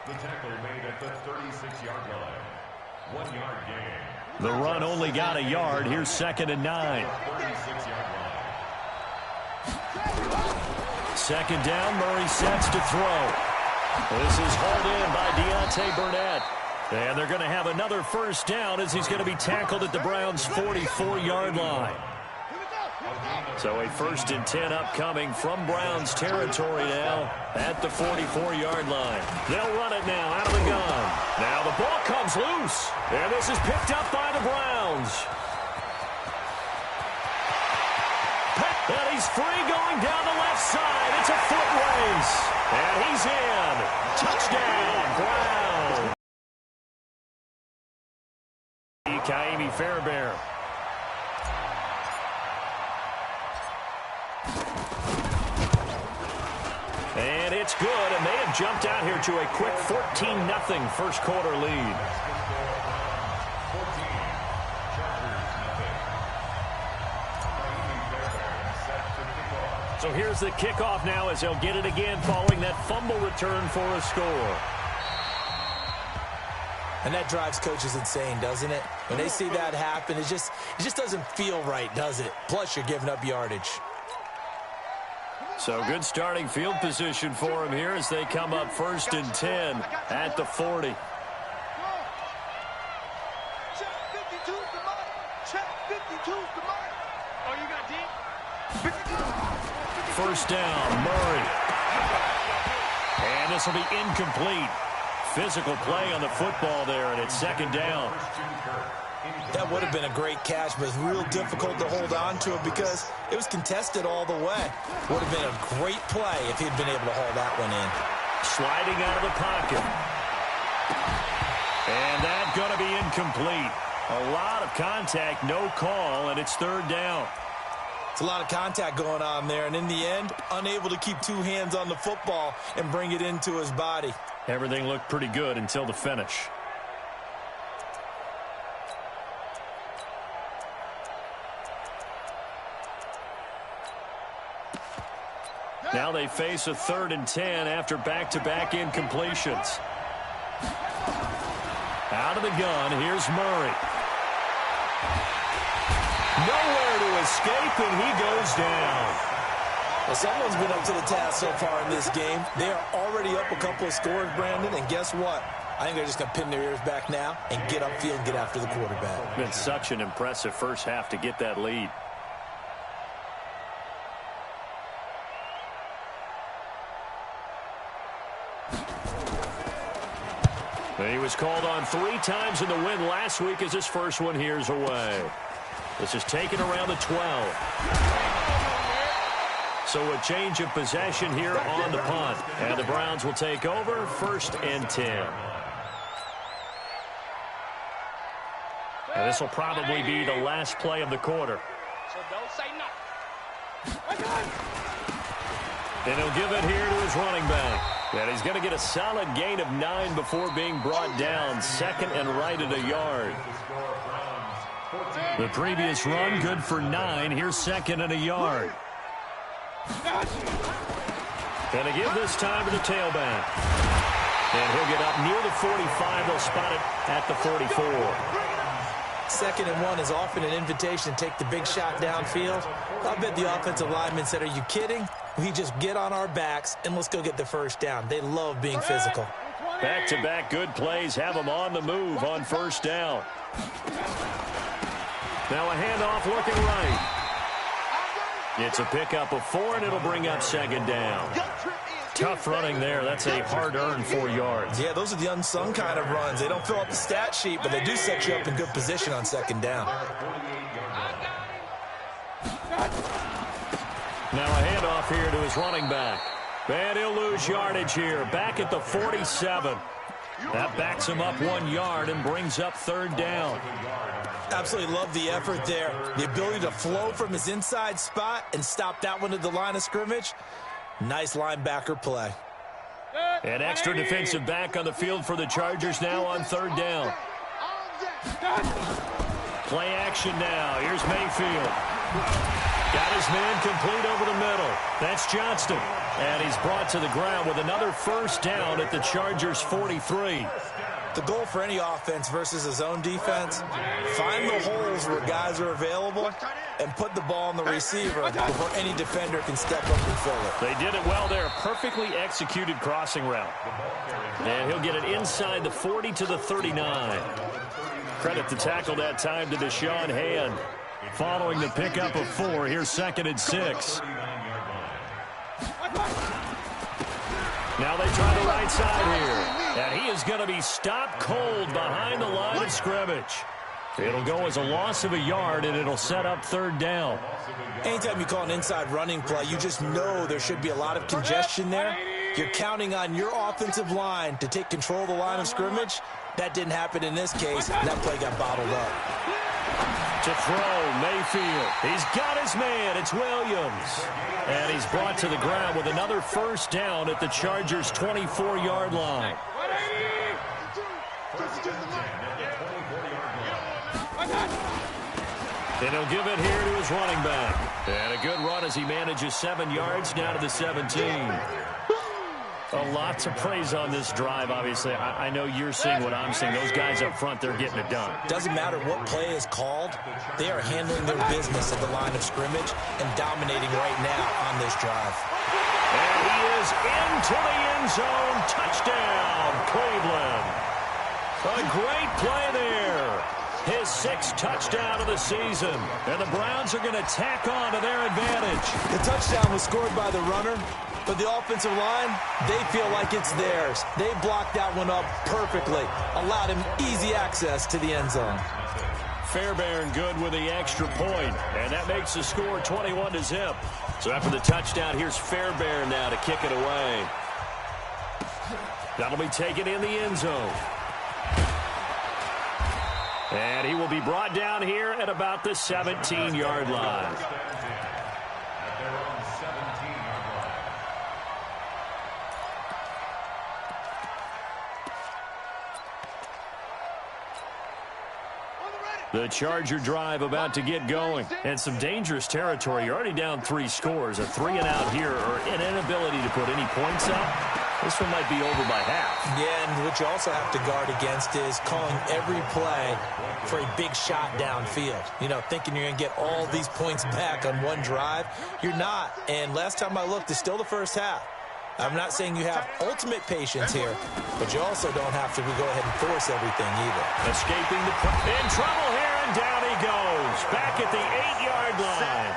The tackle made at the 36-yard line. 1 yard gain. The run only got a yard. Here's 2nd and 9. 36-yard line. 2nd down. Murray sets to throw. This is hauled in by Deontay Burnett. And they're going to have another 1st down as he's going to be tackled at the Browns' 44-yard line. So a 1st and 10 upcoming from Browns territory now at the 44-yard line. They'll run it now out of the gun. Now the ball comes loose. And this is picked up by the Browns. And he's free going down the left side. It's a foot race. And he's in. Touchdown, Browns. Kaimi Fairbairn. And it's good, and they have jumped out here to a quick 14-0 first quarter lead. So here's the kickoff now as they'll get it again following that fumble return for a score. And that drives coaches insane, doesn't it? When they see that happen, it just doesn't feel right, does it? Plus, you're giving up yardage. So good starting field position for him here as they come up 1st and 10 at the 40. Check 52's the mark. Check 52's the mark. Oh, you got deep? 1st down, Murray. And this will be incomplete. Physical play on the football there, and it's 2nd down. That would have been a great catch, but it's real difficult to hold on to it because it was contested all the way. Would have been a great play if he'd been able to haul that one in. Sliding out of the pocket. And that's going to be incomplete. A lot of contact, no call, and it's 3rd down. It's a lot of contact going on there, and in the end, unable to keep 2 hands on the football and bring it into his body. Everything looked pretty good until the finish. Now they face a 3rd and 10 after back-to-back incompletions. Out of the gun, here's Murray. Nowhere to escape, and he goes down. Well, someone's been up to the task so far in this game. They are already up a couple of scores, Brandon, and guess what? I think they're just going to pin their ears back now and get upfield and get after the quarterback. Been such an impressive first half to get that lead. He was called on 3 times in the win last week as his first one here's away. This is taken around the 12. So a change of possession here on the punt. And the Browns will take over 1st and 10. And this will probably be the last play of the quarter. So don't say nothing. And he'll give it here to his running back. And he's going to get a solid gain of 9 before being brought down. 2nd and right at a yard. The previous run good for 9. Here's 2nd and a yard. And to give this time to the tailback. And he'll get up near the 45. They'll spot it at the 44. 2nd and 1 is often an invitation to take the big shot downfield. I bet the offensive lineman said, are you kidding? We just get on our backs and let's go get the 1st down. They love being physical. Back-to-back good plays have them on the move on 1st down. Now a handoff looking right. It's a pickup of 4, and it'll bring up 2nd down. Tough running there. That's a hard-earned 4 yards. Yeah, those are the unsung kind of runs. They don't fill up the stat sheet, but they do set you up in good position on 2nd down. Now a handoff here to his running back. And he'll lose yardage here. Back at the 47. That backs him up 1 yard and brings up 3rd down. Absolutely love the effort there. The ability to flow from his inside spot and stop that one at the line of scrimmage. Nice linebacker play. An extra defensive back on the field for the Chargers now on 3rd down. Play action now. Here's Mayfield. Got his man complete over the middle. That's Johnston. And he's brought to the ground with another first down at the Chargers' 43. The goal for any offense versus a zone defense, find the holes where guys are available and put the ball on the receiver before any defender can step up and fill it. They did it well there. Perfectly executed crossing route. And he'll get it inside the 40 to the 39. Credit the tackle that time to Deshaun Hand. Following the pickup of 4, here's 2nd and 6. Now they try the right side here. And he is going to be stopped cold behind the line of scrimmage. It'll go as a loss of a yard, and it'll set up 3rd down. Anytime you call an inside running play, you just know there should be a lot of congestion there. You're counting on your offensive line to take control of the line of scrimmage. That didn't happen in this case. That play got bottled up. To throw, Mayfield. He's got his man. It's Williams. And he's brought to the ground with another first down at the Chargers' 24-yard line. And he'll give it here to his running back. And a good run as he manages 7 yards down to the 17. A lot to praise on this drive, obviously. I know you're seeing what I'm seeing. Those guys up front, they're getting it done. Doesn't matter what play is called. They are handling their business at the line of scrimmage and dominating right now on this drive. And he is into the end zone. Touchdown, Cleveland. A great play there. His 6th touchdown of the season. And the Browns are going to tack on to their advantage. The touchdown was scored by the runner, but the offensive line, they feel like it's theirs. They blocked that one up perfectly, allowed him easy access to the end zone. Fairbairn good with the extra point, and that makes the score 21-0. So after the touchdown, here's Fairbairn now to kick it away. That'll be taken in the end zone. And he will be brought down here at about the 17-yard line. The Charger drive about to get going. And some dangerous territory. You're already down 3 scores. A 3-and-out here or an inability to put any points up. This one might be over by half. Yeah, and what you also have to guard against is calling every play for a big shot downfield. You know, thinking you're going to get all these points back on one drive. You're not. And last time I looked, it's still the first half. I'm not saying you have ultimate patience here, but you also don't have to go ahead and force everything either. Escaping in trouble here, and down he goes. Back at the 8-yard line.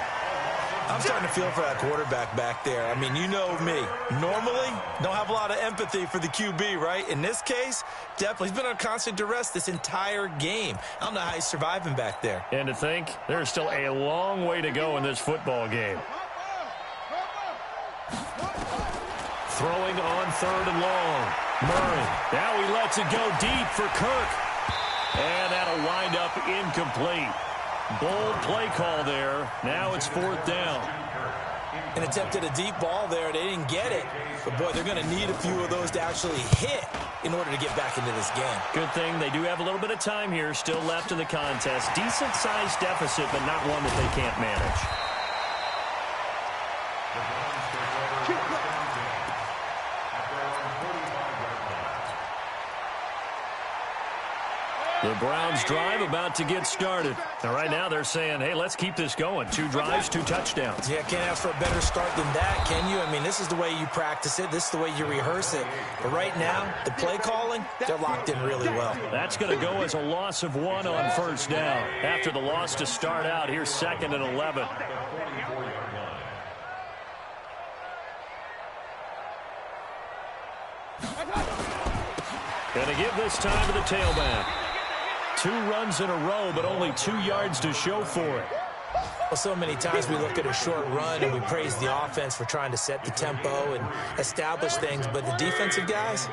I'm starting to feel for that quarterback back there. I mean, you know me. Normally, don't have a lot of empathy for the QB, right? In this case, definitely. He's been on constant duress this entire game. I don't know how he's surviving back there. And to think, there's still a long way to go in this football game. Throwing on 3rd and long. Murray. Now he lets it go deep for Kirk. And that'll wind up incomplete. Bold play call there. Now it's 4th down. An attempt at a deep ball there. They didn't get it. But, boy, they're going to need a few of those to actually hit in order to get back into this game. Good thing they do have a little bit of time here still left in the contest. Decent-sized deficit, but not one that they can't manage. The Browns drive about to get started. And right now they're saying, hey, let's keep this going. 2 drives, 2 touchdowns. Yeah, can't ask for a better start than that, can you? I mean, this is the way you practice it. This is the way you rehearse it. But right now, the play calling, they're locked in really well. That's going to go as a loss of 1 on 1st down. After the loss to start out, here's 2nd and 11. Going to give this time to the tailback. 2 runs in a row, but only 2 yards to show for it. Well, so many times we look at a short run and we praise the offense for trying to set the tempo and establish things, but the defensive guys,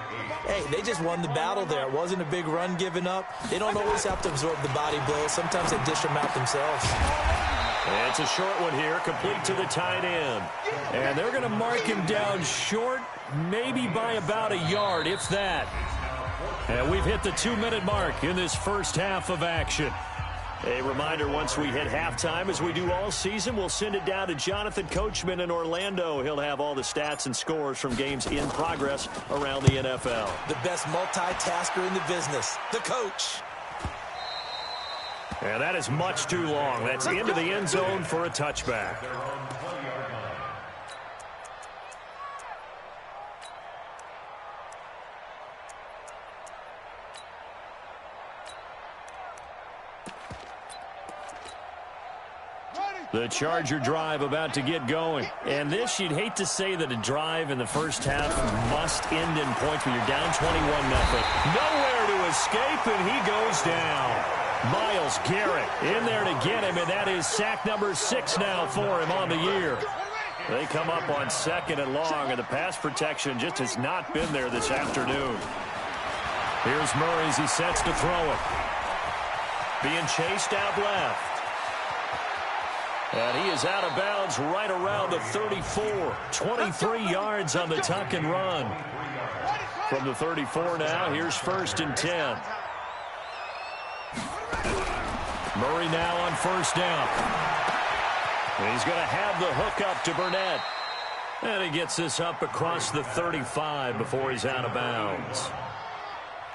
hey, they just won the battle there. It wasn't a big run given up. They don't always have to absorb the body blows. Sometimes they dish them out themselves. And it's a short one here, complete to the tight end. And they're going to mark him down short, maybe by about a yard, if that. And we've hit the 2-minute mark in this first half of action. A reminder, once we hit halftime, as we do all season, we'll send it down to Jonathan Coachman in Orlando. He'll have all the stats and scores from games in progress around the NFL. The best multitasker in the business, the coach. And that is much too long. That's into the end zone for a touchback. The Charger drive about to get going. And this, you'd hate to say that a drive in the first half must end in points when you're down 21-0. Nowhere to escape, and he goes down. Myles Garrett in there to get him, and that is sack number 6 now for him on the year. They come up on 2nd and long, and the pass protection just has not been there this afternoon. Here's Murray as he sets to throw it. Being chased out left. And he is out of bounds right around the 34. 23 yards on the tuck and run. From the 34 now, here's 1st and 10. Murray now on 1st down. And he's going to have the hook up to Burnett. And he gets this up across the 35 before he's out of bounds.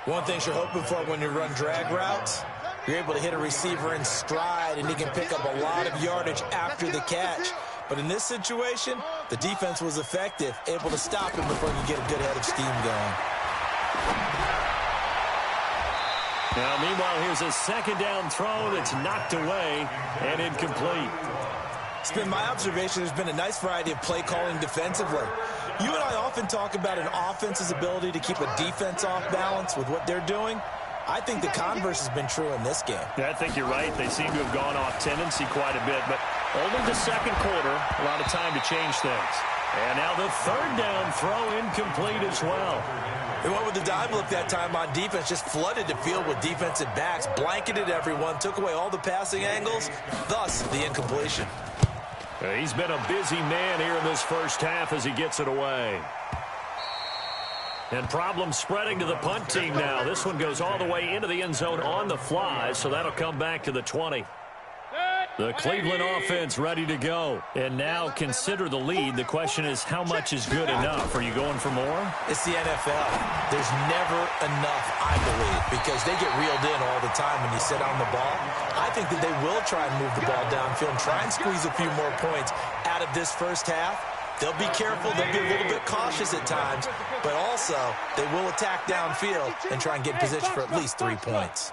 One thing you're hoping for when you run drag routes, you're able to hit a receiver in stride, and he can pick up a lot of yardage after the catch. But in this situation, the defense was effective, able to stop him before he could get a good head of steam going. Now, meanwhile, here's a 2nd down throw that's knocked away and incomplete. It's been my observation there's been a nice variety of play calling defensively. You and I often talk about an offense's ability to keep a defense off balance with what they're doing. I think the converse has been true in this game. Yeah, I think you're right. They seem to have gone off tendency quite a bit, but only the 2nd quarter, a lot of time to change things. And now the 3rd down throw incomplete as well. They went with the dime look that time on defense, just flooded the field with defensive backs, blanketed everyone, took away all the passing angles, thus the incompletion. He's been a busy man here in this first half as he gets it away. And problems spreading to the punt team now. This one goes all the way into the end zone on the fly, so that'll come back to the 20. The Cleveland offense ready to go. And now consider the lead. The question is, how much is good enough? Are you going for more? It's the NFL. There's never enough, I believe, because they get reeled in all the time when you sit on the ball. I think that they will try and move the ball downfield and try and squeeze a few more points out of this first half. They'll be careful. They'll be a little bit cautious at times, but also they will attack downfield and try and get in position for at least 3 points.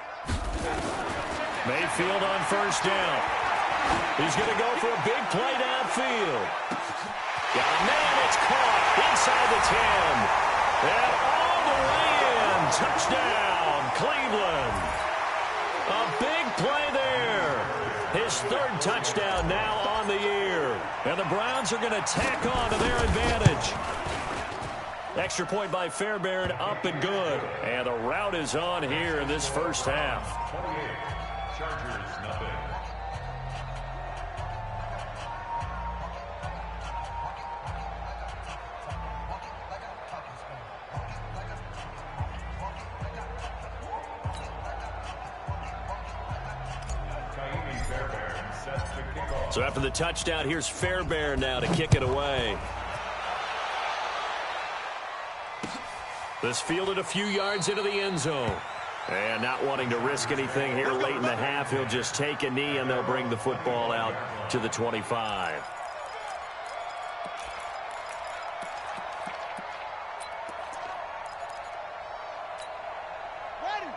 Mayfield on 1st down. He's going to go for a big play downfield. Got a man, it's caught inside the 10. And all the way in. Touchdown, Cleveland. A big play there. His 3rd touchdown now on the year. And the Browns are going to tack on to their advantage. Extra point by Fairbairn, up and good. And the route is on here in this first half. 28, Chargers nothing. So after the touchdown, here's Fairbairn now to kick it away. This fielded a few yards into the end zone. And not wanting to risk anything here late in the half, he'll just take a knee and they'll bring the football out to the 25.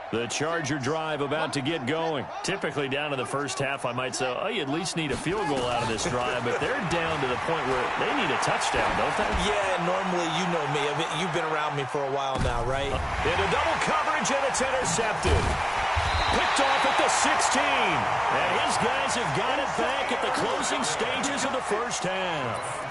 The Charger drive about to get going. Typically down in the first half, I might say, oh, you at least need a field goal out of this drive, but they're down to the point where they need a touchdown, don't they? Yeah, normally, you know me. I mean, you've been around me for a while now, right? Into double coverage, and it's intercepted. Picked off at the 16. And his guys have got it back at the closing stages of the first half.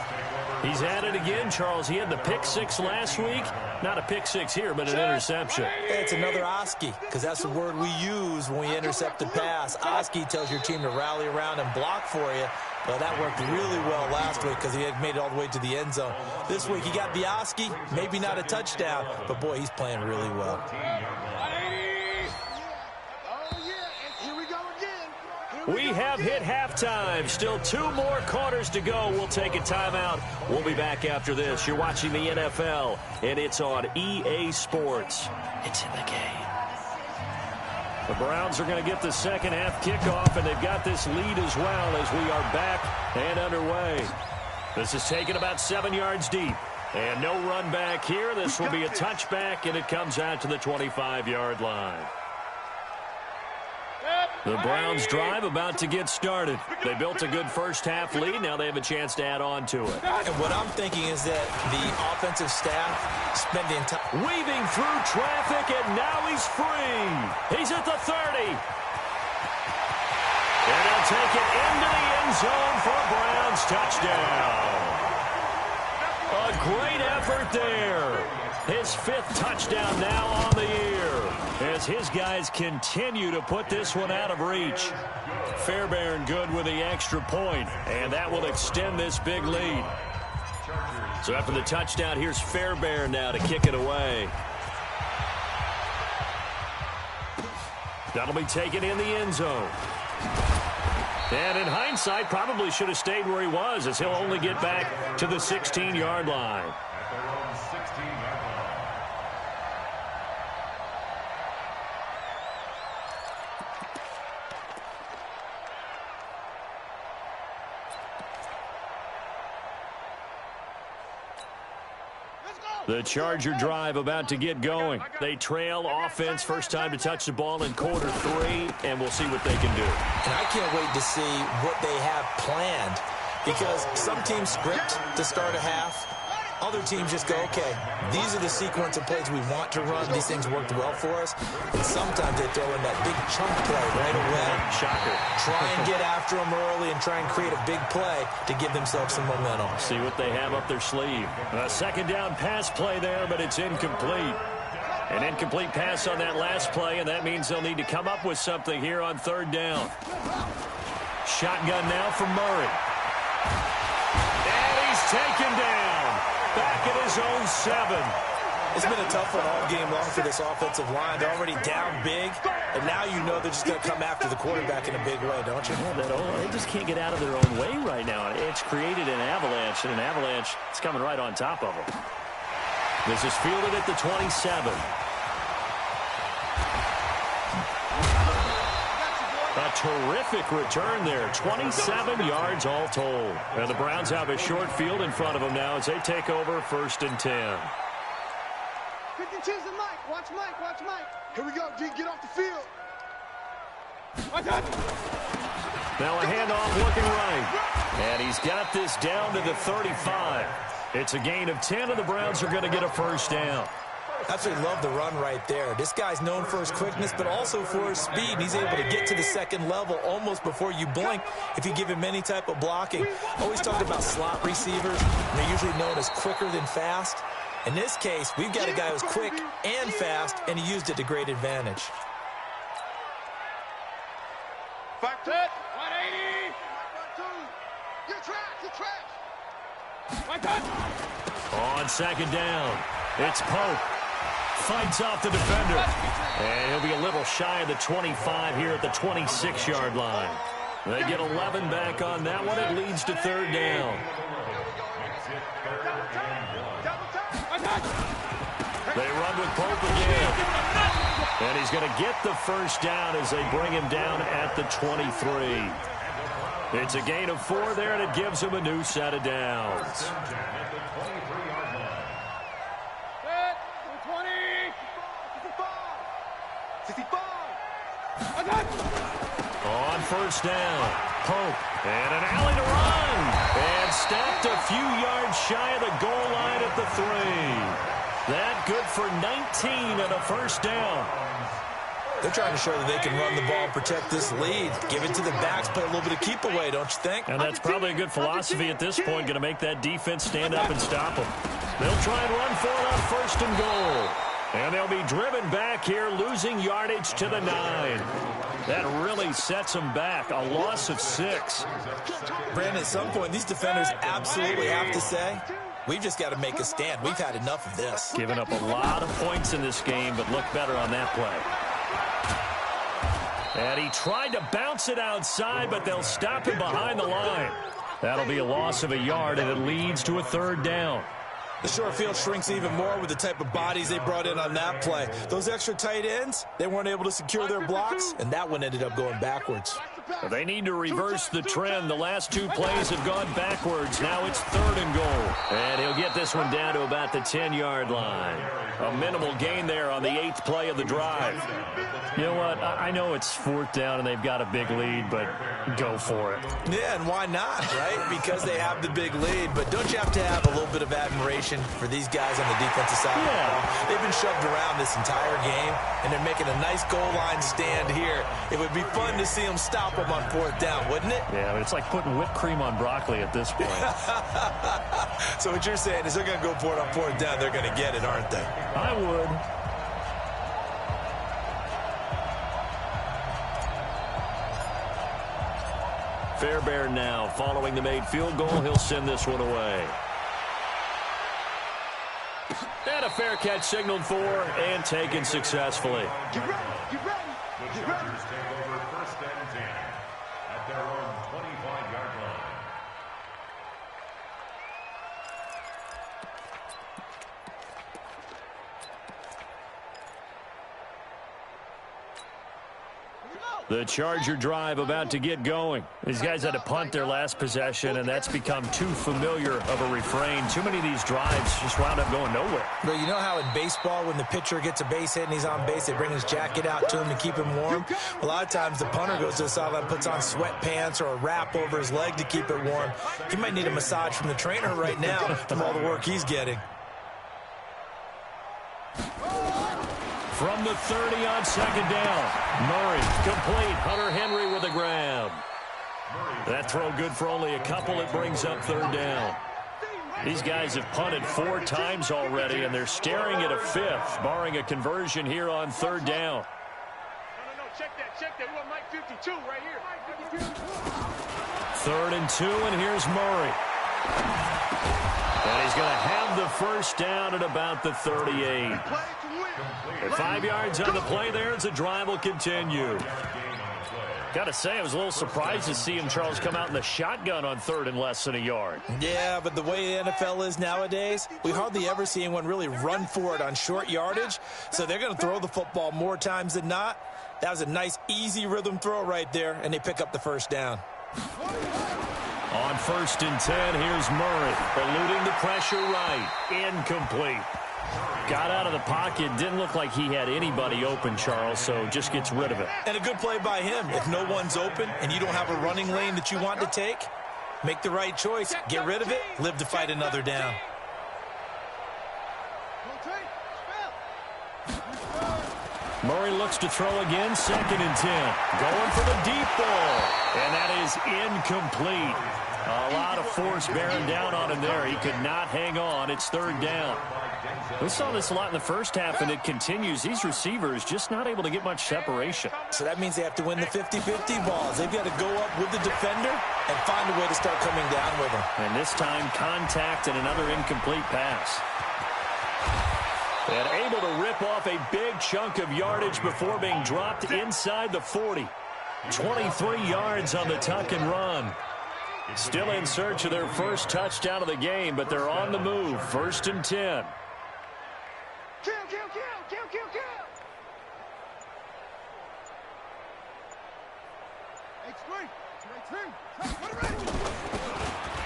He's at it again, Charles. He had the pick 6 last week. Not a pick 6 here, but an interception. It's another Oski, because that's the word we use when we intercept a pass. Oski tells your team to rally around and block for you. Well, that worked really well last week because he had made it all the way to the end zone. This week, he got the Oski, maybe not a touchdown, but, boy, he's playing really well. We have hit halftime. Still 2 more quarters to go. We'll take a timeout. We'll be back after this. You're watching the NFL, and it's on EA Sports. It's in the game. The Browns are going to get the second half kickoff, and they've got this lead as well as we are back and underway. This is taken about 7 yards deep. And no run back here. This will be a touchback, and it comes out to the 25-yard line. The Browns drive about to get started. They built a good first half lead. Now they have a chance to add on to it. And what I'm thinking is that the offensive staff spent the entire... Weaving through traffic, and now he's free. He's at the 30. And he'll take it into the end zone for a Browns touchdown. A great effort there. His 5th touchdown now on the year as his guys continue to put this one out of reach. Fairbairn good with the extra point, and that will extend this big lead. So after the touchdown, here's Fairbairn now to kick it away. That'll be taken in the end zone. And in hindsight, probably should have stayed where he was, as he'll only get back to the 16-yard line. At their own 16-yard line. The Charger drive about to get going. They trail offense, first time to touch the ball in quarter 3, and we'll see what they can do. And I can't wait to see what they have planned, because some teams script to start a half. Other teams just go, okay, these are the sequence of plays we want to run. These things worked well for us. And sometimes they throw in that big chunk play right away. Shocker. Try and get after them early and try and create a big play to give themselves some momentum. See what they have up their sleeve. A second down pass play there, but it's incomplete. An incomplete pass on that last play, and that means they'll need to come up with something here on 3rd down. Shotgun now from Murray. And he's taken down. Back at his own 7. It's been a tough one all game long for this offensive line. They're already down big, and now you know they're just going to come after the quarterback in a big way, don't you? Yeah, they just can't get out of their own way right now. It's created an avalanche, and an avalanche is coming right on top of them. This is fielded at the 27. A terrific return there. 27 yards all told. And the Browns have a short field in front of them now as they take over 1st and 10. 52's the Mike. Watch Mike. Watch Mike. Here we go, D. Get off the field. Now a handoff looking right. And he's got this down to the 35. It's a gain of 10, and the Browns are going to get a first down. Absolutely love the run right there. This guy's known for his quickness, but also for his speed. And he's able to get to the 2nd level almost before you blink if you give him any type of blocking. Always talked about slot receivers. And they're usually known as quicker than fast. In this case, we've got a guy who's quick and fast, and he used it to great advantage. 180. You're trash. On 2nd down, it's Pope. Fights off the defender. And he'll be a little shy of the 25 here at the 26-yard line. They get 11 back on that one. It leads to 3rd down. They run with Pope again. And he's going to get the first down as they bring him down at the 23. It's a gain of 4 there, and it gives him a new set of downs. On 1st down, Pope, and an alley to run. And stopped a few yards shy of the goal line at the 3. That good for 19 and a first down. They're trying to show that they can run the ball and protect this lead. Give it to the backs, play a little bit of keep away, don't you think? And that's probably a good philosophy at this point, going to make that defense stand up and stop them. They'll try and run for it on 1st and goal. And they'll be driven back here, losing yardage to the 9. That really sets them back. A loss of 6. Brandon, at some point, these defenders absolutely have to say, we've just got to make a stand. We've had enough of this. Giving up a lot of points in this game, but look better on that play. And he tried to bounce it outside, but they'll stop him behind the line. That'll be a loss of a yard, and it leads to a third down. The short field shrinks even more with the type of bodies they brought in on that play. Those extra tight ends, they weren't able to secure their blocks, and that one ended up going backwards. Well, they need to reverse the trend. The last two plays have gone backwards. Now it's 3rd and goal. And he'll get this one down to about the 10-yard line. A minimal gain there on the 8th play of the drive. You know what? I know it's 4th down and they've got a big lead, but go for it. Yeah, and why not, right? Because they have the big lead. But don't you have to have a little bit of admiration for these guys on the defensive side of the ball? They've been shoved around this entire game, and they're making a nice goal line stand here. It would be fun to see them stop them on 4th down, wouldn't it? Yeah, but it's like putting whipped cream on broccoli at this point. So what you're saying is they're going to go for it on 4th down. They're going to get it, aren't they? I would. Fairbairn now following the made field goal. He'll send this one away. And a fair catch signaled for and taken successfully. Get ready, get ready, The get ready. Chargers take over 1st and 10 at their own 25-yard line. The Charger drive about to get going. These guys had to punt their last possession, and that's become too familiar of a refrain. Too many of these drives just wound up going nowhere. But you know how in baseball, when the pitcher gets a base hit and he's on base, they bring his jacket out to him to keep him warm? A lot of times the punter goes to the sideline, puts on sweatpants or a wrap over his leg to keep it warm. He might need a massage from the trainer right now from all the work he's getting. From the 30 on 2nd down. Murray complete. Hunter Henry with a grab. That throw good for only a couple. It brings up 3rd down. These guys have punted 4 times already, and they're staring at a 5th, barring a conversion here on 3rd down. No, check that. We want Mike 52 right here. 3rd and 2, and here's Murray. And he's going to have the 1st down at about the 38. 5 yards on the play there as the drive will continue. Got to say, I was a little surprised to see him, Charles, come out in the shotgun on 3rd and less than a yard. Yeah, but the way the NFL is nowadays, we hardly ever see anyone really run for it on short yardage. So they're going to throw the football more times than not. That was a nice, easy rhythm throw right there, and they pick up the 1st down. On 1st and 10, here's Murray, eluding the pressure right. Incomplete. Got out of the pocket. Didn't look like he had anybody open, Charles, so just gets rid of it. And a good play by him. If no one's open and you don't have a running lane that you want to take, make the right choice. Get rid of it. Live to fight another down. Murray looks to throw again. 2nd and 10. Going for the deep ball. And that is incomplete. A lot of force bearing down on him there. He could not hang on. It's 3rd down. We saw this a lot in the first half, and it continues. These receivers just not able to get much separation. So that means they have to win the 50-50 balls. They've got to go up with the defender and find a way to start coming down with him. And this time, contact and another incomplete pass. And able to rip off a big chunk of yardage before being dropped inside the 40. 23 yards on the tuck and run. Still in search of their first touchdown of the game, but they're on the move. 1st and 10. Kill.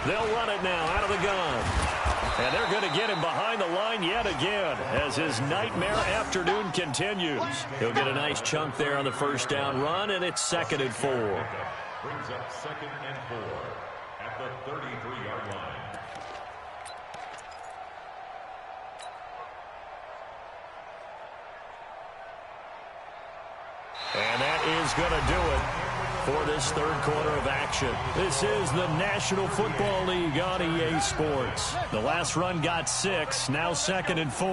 They'll run it now out of the gun. And they're going to get him behind the line yet again as his nightmare afternoon continues. He'll get a nice chunk there on the 1st down run, and it's 2nd and 4. Brings up 2nd and 4 at the 33-yard line. And that is going to do it for this 3rd quarter of action. This is the National Football League on EA Sports. The last run got 6, now 2nd and 4.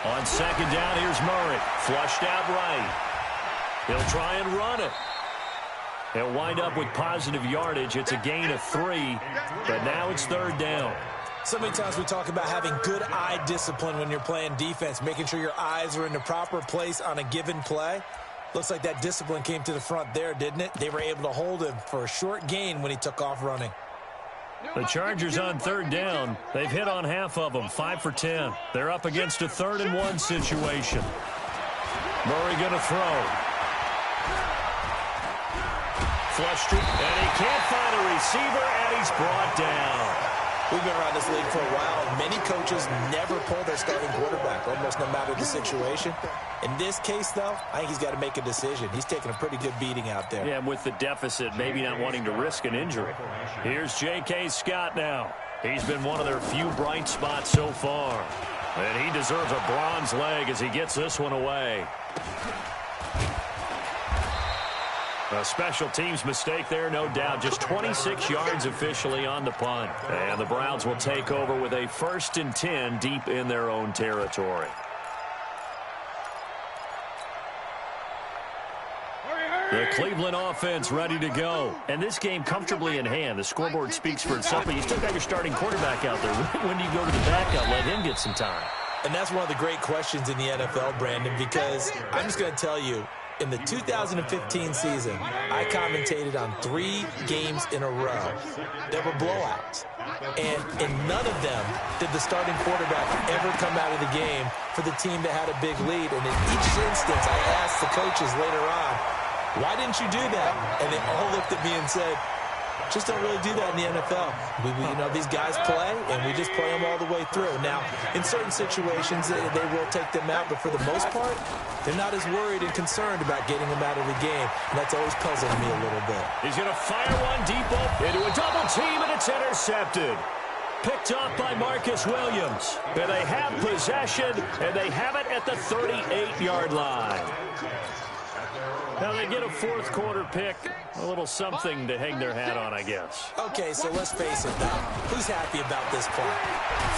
On 2nd down, here's Murray. Flushed out right. He'll try and run it. He'll wind up with positive yardage. It's a gain of 3, but now it's 3rd down. So many times we talk about having good eye discipline when you're playing defense, making sure your eyes are in the proper place on a given play. Looks like that discipline came to the front there, didn't it? They were able to hold him for a short gain when he took off running. The Chargers on third down. They've hit on half of them, 5 for 10. They're up against a 3rd and 1 situation. Murray going to throw. Flush streak, and he can't find a receiver, and he's brought down. We've been around this league for a while, and many coaches never pull their starting quarterback, almost no matter the situation. In this case, though, I think he's got to make a decision. He's taking a pretty good beating out there. Yeah, with the deficit, maybe not wanting to risk an injury. Here's J.K. Scott now. He's been one of their few bright spots so far. And he deserves a bronze leg as he gets this one away. A special teams mistake there, no doubt. Just 26 yards officially on the punt. And the Browns will take over with a 1st and 10 deep in their own territory. The Cleveland offense ready to go. And this game comfortably in hand. The scoreboard speaks for itself, but you still got your starting quarterback out there. When do you go to the backup? Let him get some time. And that's one of the great questions in the NFL, Brandon, because I'm just going to tell you, in the 2015 season, I commentated on 3 games in a row. There were blowouts. And in none of them did the starting quarterback ever come out of the game for the team that had a big lead. And in each instance, I asked the coaches later on, why didn't you do that? And they all looked at me and said, just don't really do that in the NFL. You know, these guys play, and we just play them all the way through. Now, in certain situations, they will take them out, but for the most part, they're not as worried and concerned about getting them out of the game, and that's always puzzling me a little bit. He's going to fire one deep into a double team, and it's intercepted. Picked off by Marcus Williams. And they have possession, and they have it at the 38-yard line. Now they get a 4th quarter pick, a little something to hang their hat on, I guess. Okay, so let's face it now. Who's happy about this play?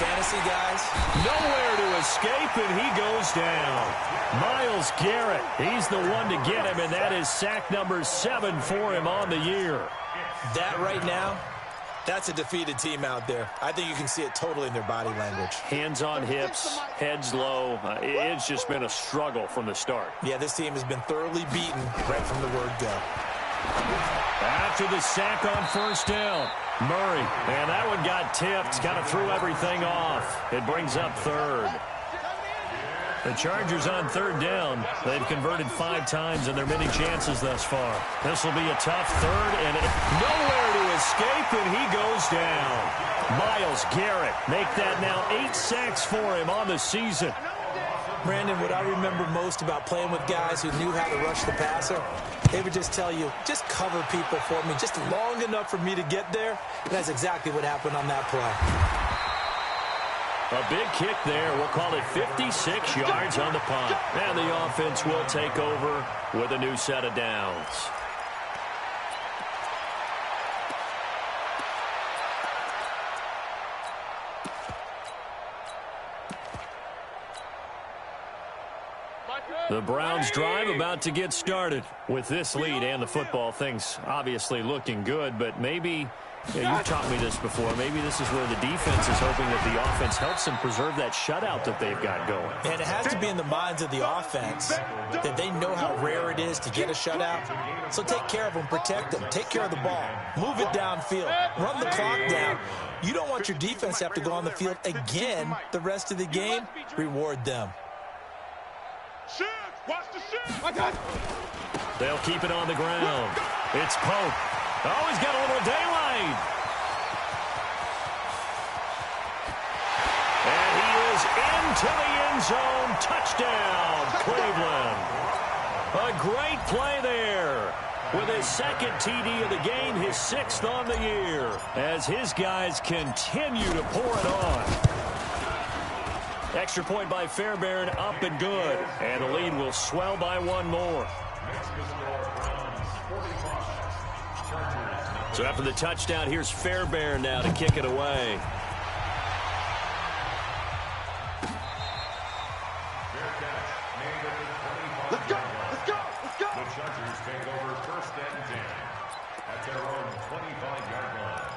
Fantasy guys? Nowhere to escape, and he goes down. Myles Garrett, he's the one to get him, and that is sack number 7 for him on the year. That right now, that's a defeated team out there. I think you can see it totally in their body language. Hands on hips, heads low. It's just been a struggle from the start. Yeah, this team has been thoroughly beaten right from the word go. After the sack on 1st down, Murray. And that one got tipped, kind of threw everything off. It brings up 3rd. The Chargers on 3rd down. They've converted 5 times in their many chances thus far. This will be a tough 3rd, and nowhere to escape, and he goes down. Myles Garrett make that now 8 sacks for him on the season. Brandon, what I remember most about playing with guys who knew how to rush the passer, they would just tell you, just cover people for me, just long enough for me to get there. And that's exactly what happened on that play. A big kick there. We'll call it 56 yards on the punt. And the offense will take over with a new set of downs. The Browns drive about to get started. With this lead and the football, things obviously looking good, but maybe, you've taught me this before, maybe this is where the defense is hoping that the offense helps them preserve that shutout that they've got going. And it has to be in the minds of the offense that they know how rare it is to get a shutout. So take care of them, protect them, take care of the ball, move it downfield, run the clock down. You don't want your defense to have to go on the field again the rest of the game. Reward them. Watch the shit. My God. They'll keep it on the ground. It's Pope. Oh, he's got a little daylight. And he is into the end zone. Touchdown, Cleveland. A great play there. With his 2nd TD of the game, his 6th on the year. As his guys continue to pour it on. Extra point by Fairbairn, up and good. And the lead will swell by 1 more. So after the touchdown, here's Fairbairn now to kick it away. Let's go. Let's go. Let's go. The Chargers take over 1st and 10 at their own 25-yard line.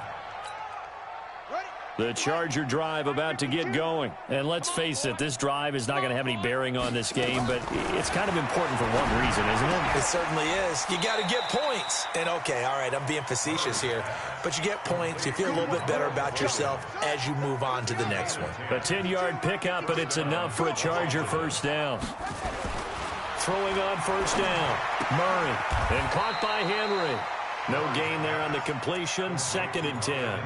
Ready? The Charger drive about to get going. And let's face it, this drive is not going to have any bearing on this game, but it's kind of important for one reason, isn't it? It certainly is. You got to get points. And, okay, all right, I'm being facetious here, but you get points. You feel a little bit better about yourself as you move on to the next one. A 10-yard pickup, but it's enough for a Charger first down. Throwing on first down. Murray. And caught by Henry. No gain there on the completion. 2nd and 10.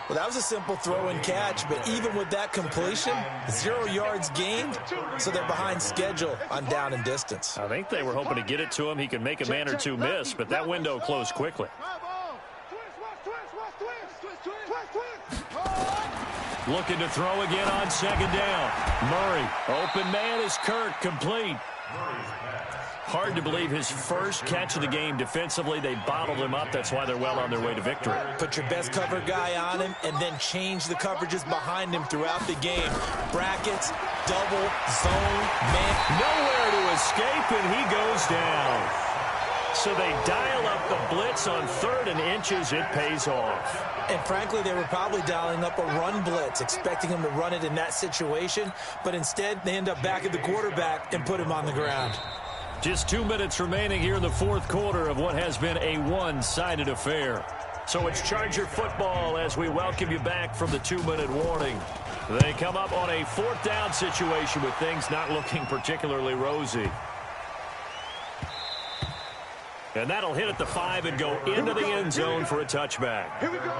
Well, that was a simple throw and catch, but even with that completion, 0 yards gained, so they're behind schedule on down and distance. I think they were hoping to get it to him. He could make a man or two miss, but that window closed quickly. Looking to throw again on 2nd down. Murray, open man is Kirk, complete. Hard to believe his first catch of the game defensively. They bottled him up. That's why they're well on their way to victory. Put your best cover guy on him and then change the coverages behind him throughout the game. Brackets, double, zone, man. Nowhere to escape, and he goes down. So they dial up the blitz on 3rd and inches. It pays off. And frankly, they were probably dialing up a run blitz, expecting him to run it in that situation. But instead, they end up back at the quarterback and put him on the ground. Just 2 minutes remaining here in the 4th quarter of what has been a one-sided affair. So it's Charger football as we welcome you back from the 2-minute warning. They come up on a 4th down situation with things not looking particularly rosy. And that'll hit at the 5 and go into the end zone for a touchback. Here we go.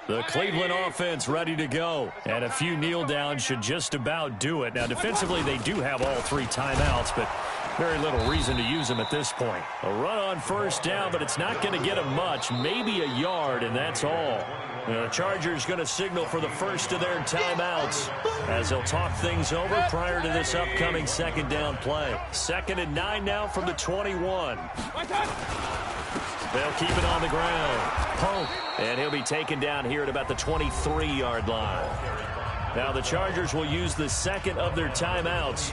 The Cleveland offense ready to go. And a few kneel downs should just about do it. Now, defensively, they do have all 3 timeouts, but very little reason to use them at this point. A run on first down, but it's not going to get them much. Maybe a yard, and that's all. The Chargers going to signal for the first of their timeouts as they'll talk things over prior to this upcoming 2nd down play. 2nd and 9 now from the 21. They'll keep it on the ground. Pope. And he'll be taken down here at about the 23-yard line. Now the Chargers will use the 2nd of their timeouts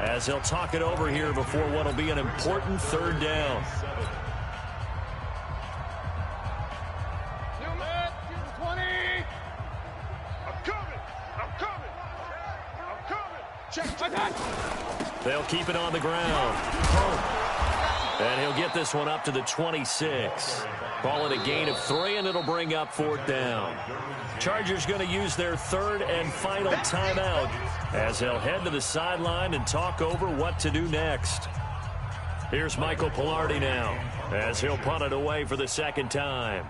as they'll talk it over here before what will be an important 3rd down. They'll keep it on the ground. Pope. And he'll get this one up to the 26. Call it a gain of 3, and it'll bring up 4th down. Chargers going to use their 3rd and final timeout as they'll head to the sideline and talk over what to do next. Here's Michael Pilardi now as he'll punt it away for the 2nd time.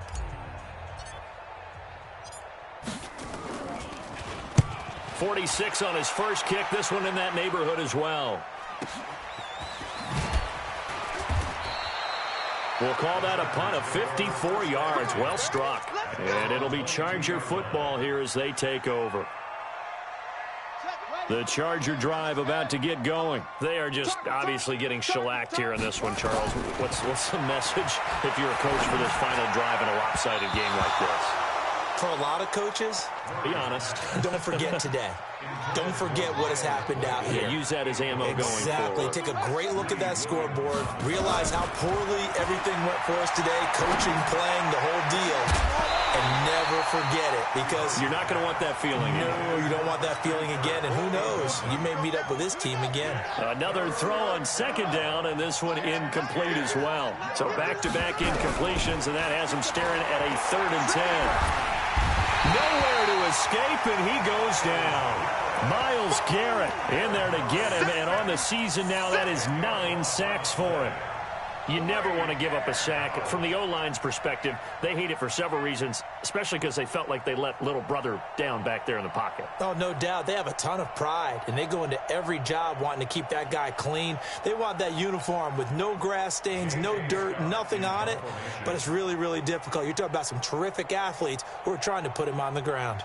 .46 on his first kick. This one in that neighborhood as well. We'll call that a punt of 54 yards. Well struck. And it'll be Charger football here as they take over. The Charger drive about to get going. They are just obviously getting shellacked here in this one, Charles. What's the message if you're a coach for this final drive in a lopsided game like this? For a lot of coaches, be honest. Don't forget today. Don't forget what has happened out here. Yeah, use that as ammo going forward. Exactly. Take a great look at that scoreboard. Realize how poorly everything went for us today. Coaching, playing, the whole deal. And never forget it, because you're not going to want that feeling. No, you don't want that feeling again. And who knows? You may meet up with this team again. Another throw on 2nd down, and this one incomplete as well. So back-to-back incompletions, and that has him staring at a 3rd and 10. Nowhere to escape, and he goes down. Myles Garrett in there to get him, and on the season now, that is 9 sacks for him. You never want to give up a sack. From the O-line's perspective, they hate it for several reasons, especially because they felt like they let little brother down back there in the pocket. Oh, no doubt. They have a ton of pride, and they go into every job wanting to keep that guy clean. They want that uniform with no grass stains, no dirt, nothing on it, but it's really, really difficult. You're talking about some terrific athletes who are trying to put him on the ground.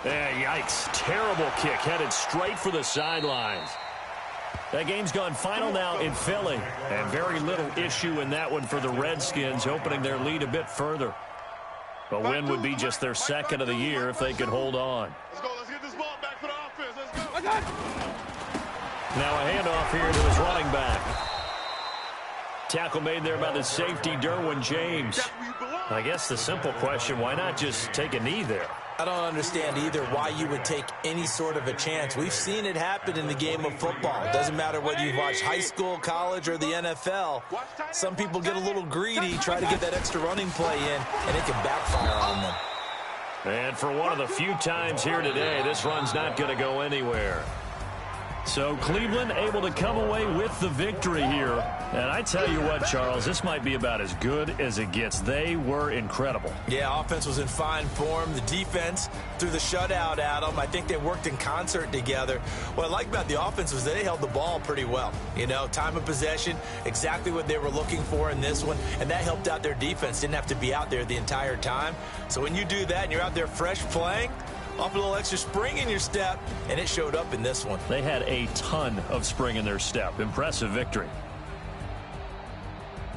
Yeah, yikes. Terrible kick headed straight for the sidelines. That game's gone final now in Philly, and very little issue in that one for the Redskins, opening their lead a bit further. A win would be just their second of the year if they could hold on. Let's go. Let's get this ball back for the offense. Let's go. Now a handoff here to his running back. Tackle made there by the safety, Derwin James. I guess the simple question, why not just take a knee there? I don't understand either why you would take any sort of a chance. We've seen it happen in the game of football. It doesn't matter whether you've watched high school, college, or the NFL. Some people get a little greedy, try to get that extra running play in, and it can backfire on them. And for one of the few times here today, this run's not going to go anywhere. So Cleveland able to come away with the victory here. And I tell you what, Charles, this might be about as good as it gets. They were incredible. Yeah, offense was in fine form. The defense threw the shutout at them. I think they worked in concert together. What I like about the offense was they held the ball pretty well. You know, time of possession, exactly what they were looking for in this one. And that helped out their defense. Didn't have to be out there the entire time. So when you do that and you're out there fresh playing, off a little extra spring in your step, and it showed up in this one. They had a ton of spring in their step. Impressive victory.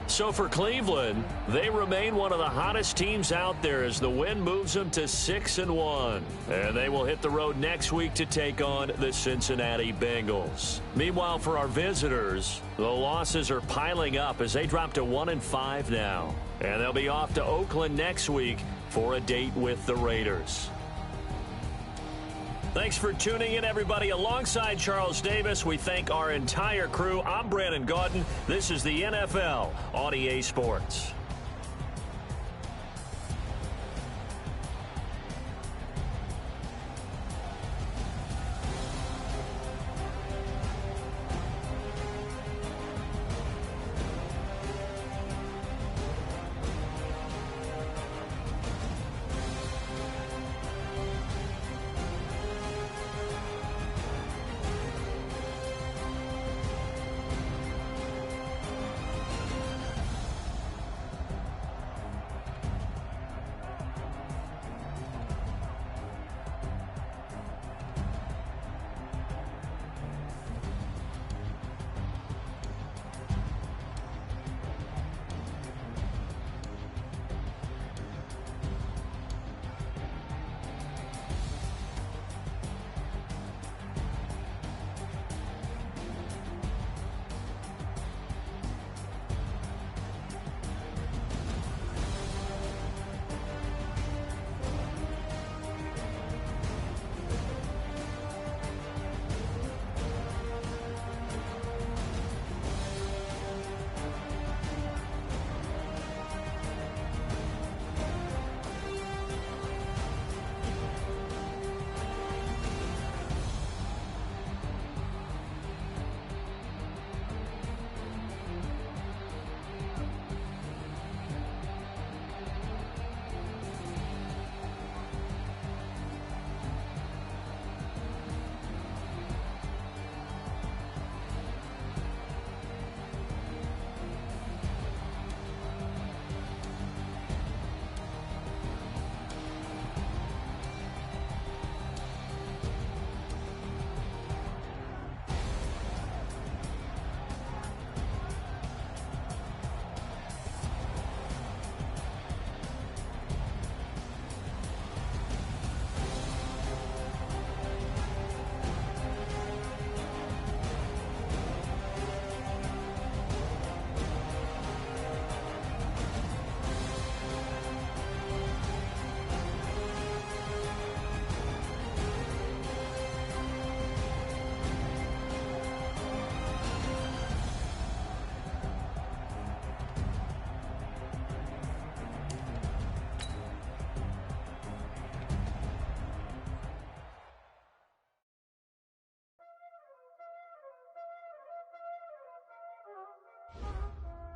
So for Cleveland, they remain one of the hottest teams out there as the win moves them to 6-1. And they will hit the road next week to take on the Cincinnati Bengals. Meanwhile, for our visitors, the losses are piling up as they drop to 1-5 now. And they'll be off to Oakland next week for a date with the Raiders. Thanks for tuning in, everybody. Alongside Charles Davis, we thank our entire crew. I'm Brandon Gaudin. This is the NFL on EA Sports.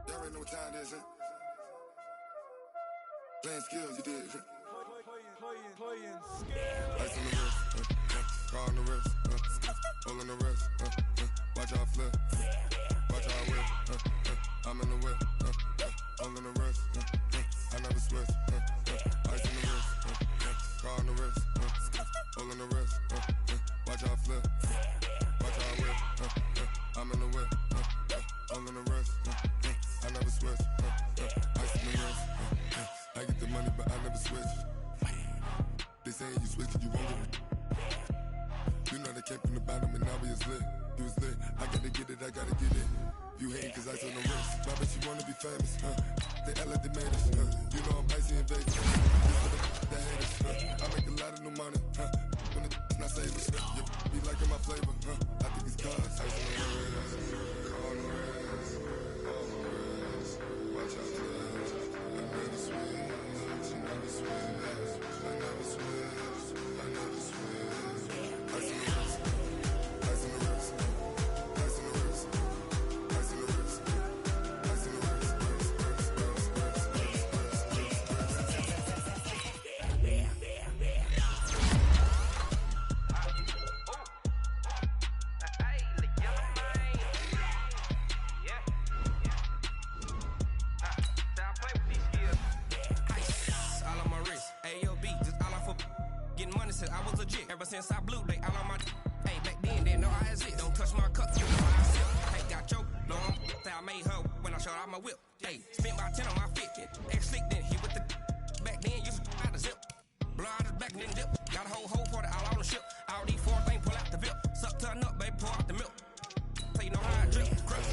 Y'all already know what time it is, huh? Playing skills, you did. Playing skills. Ice on the wrist, car on the wrist, hole on the wrist, watch out flip, watch out whip, I'm in the whip, hole in the wrist, I never switch, ice on the wrist, car on the wrist, hole in the wrist, watch out flip, watch out whip, I'm I'm in the whip, all in the rest, I never switch, ice in the wrist, I get the money but I never switch. They saying you switch and you won't get it. You know they came from the bottom and now we is lit. You was lit, I gotta get it, I gotta get it. You hate cause ice on the wrist, my bitch you wanna be famous, They act like they made us, you know I'm icy in Vegas. The haters, I make a lot of new money, when it's not savers. You be liking my flavor, I think it's cause ice on the wrist, on the wrist, on the wrist. Watch out for this, I never switch, I never switch, I never switch, I never switch. Ice on the wrist, ice on the wrist, ice on the wrist, ice on the wrist, ice on the wrist. I was legit. Ever since I blew, they all on my hey, back then, they know I exist. Don't touch my cup, you know I sip. Hey, got choked, long. Say I made her when I showed out my whip. Hey, spent about 10 on my fit. Ex-slick, then he with the back then, used to out the zip. Blow out his back and then dip. Got a whole party all on the ship. All these four things, pull out the VIP. Suck, turn up, baby, pour out the milk. So you know how I drip. Crush.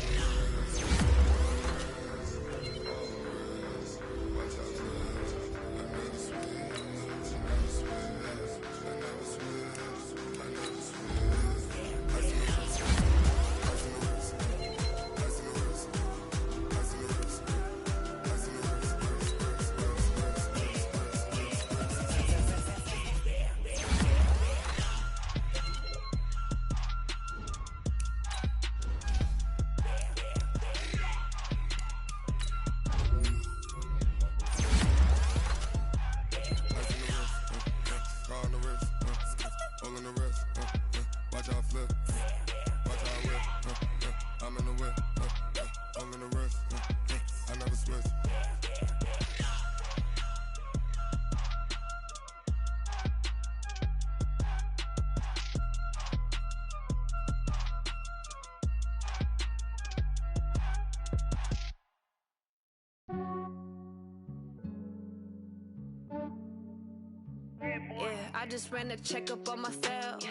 I just ran a checkup on myself.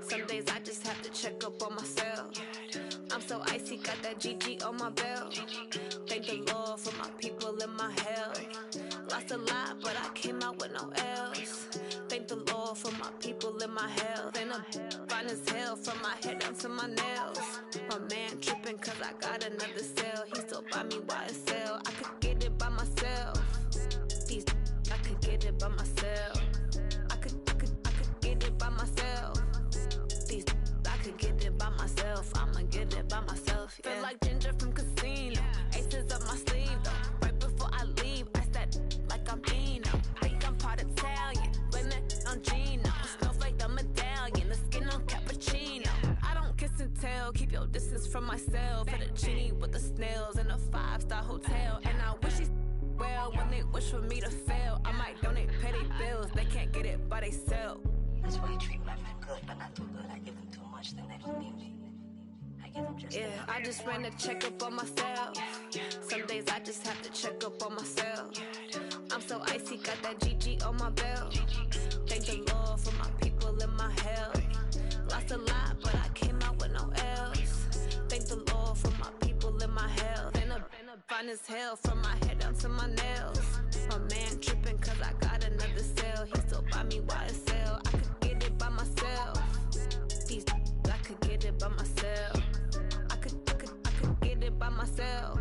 Some days I just have to check up on myself. I'm so icy, got that GG on my belt. Thank the Lord for my people in my health. Lost a lot, but I came out with no else. Thank the Lord for my people in my health. And I'm fine as hell from my head down to my nails. My man tripping cause I got another cell. He still buy me YSL. I could get it by myself. These I could get it by myself. I could get it by myself. These I could get it by myself. I'ma get it by myself. Yeah. Feel like Ginger from Casino. Aces up my sleeve though. Right before I leave, I said like I'm Dino. Think I'm part Italian. Blame it on Gino. Smells like the medallion. The skin on cappuccino. I don't kiss and tell. Keep your distance from myself. For the genie with the snails in a 5-star hotel. And I wish he's well when they wish for me to fail. I might donate petty bills. They can't get it by themselves. That's why you treat my friend good, but not too good. I give them too much, then they don't need me. I give them just enough. I just ran a checkup on myself. Some days I just have to check up on myself. I'm so icy, got that GG on my belt. Thank the Lord for my people in my health. Lost a lot, but I came out with no else. Thank the Lord for my people in my health. And I'm fine as hell from my head down to my nails. My man tripping cause I got another cell. He still buy me YSL. I could get it by myself. These I could get it by myself. I could get it by myself.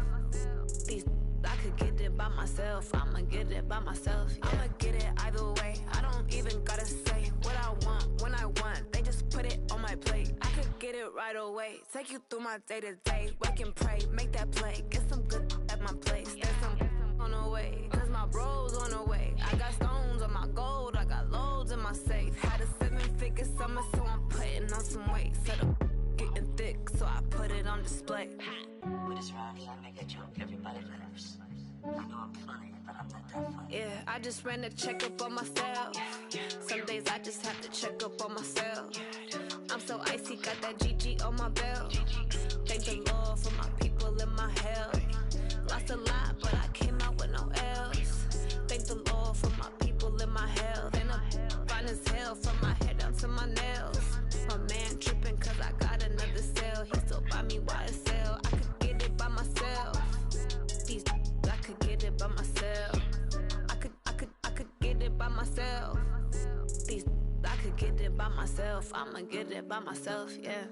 These I could get it by myself. I'ma get it by myself. Yeah. I'ma get it either way. I don't even gotta say what I want when I want. They just put it on my plate. I could get it right away. Take you through my day to day. Work and pray, make that play. Get some good at my place. There's some on the way. Cause my bros on the way. I got stones on my gold. I got loads in my safe. Had a 7-figure summer, so I'm putting on some weight. Set up getting thick, so I put it on display. With this rhyme, I make a joke, everybody laughs. I know I'm funny, but I'm not that funny. Yeah, I just ran a checkup on myself. Some days I just have to check up on myself. I'm so icy, got that GG on my belt. Thank my health. Lost a lot, but I came out with no L's. Thank the Lord for my people in my health. And I'm fine as hell from my head down to my nails. My man tripping cause I got another cell. He still buy me YSL. I could get it by myself. These I could get it by myself. I could get it by myself. These I could get it by myself. I'ma get it by myself, yeah.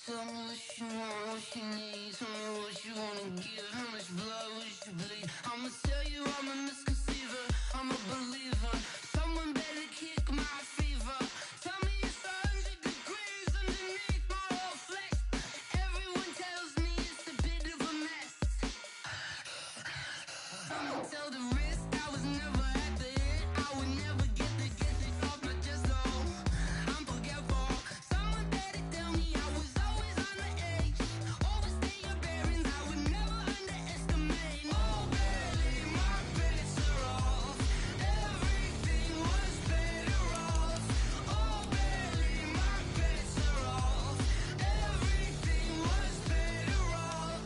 Tell me what you want, what you need. Tell me what you wanna give. How much blood would you bleed? I'ma tell you I'm a misconceiver. I'm a believer. Someone better kick my fever. Tell me it's 100 degrees underneath my whole flesh. Everyone tells me it's a bit of a mess. I'ma tell the risk I was never at the end. I would never get it off my chest, though. I'm forgetful. Someone better tell me I was always on the edge. Overstay your bearings, I would never underestimate. Oh, barely, my bets are off. Everything was better off. Oh, barely, my bets are off. Everything was better off.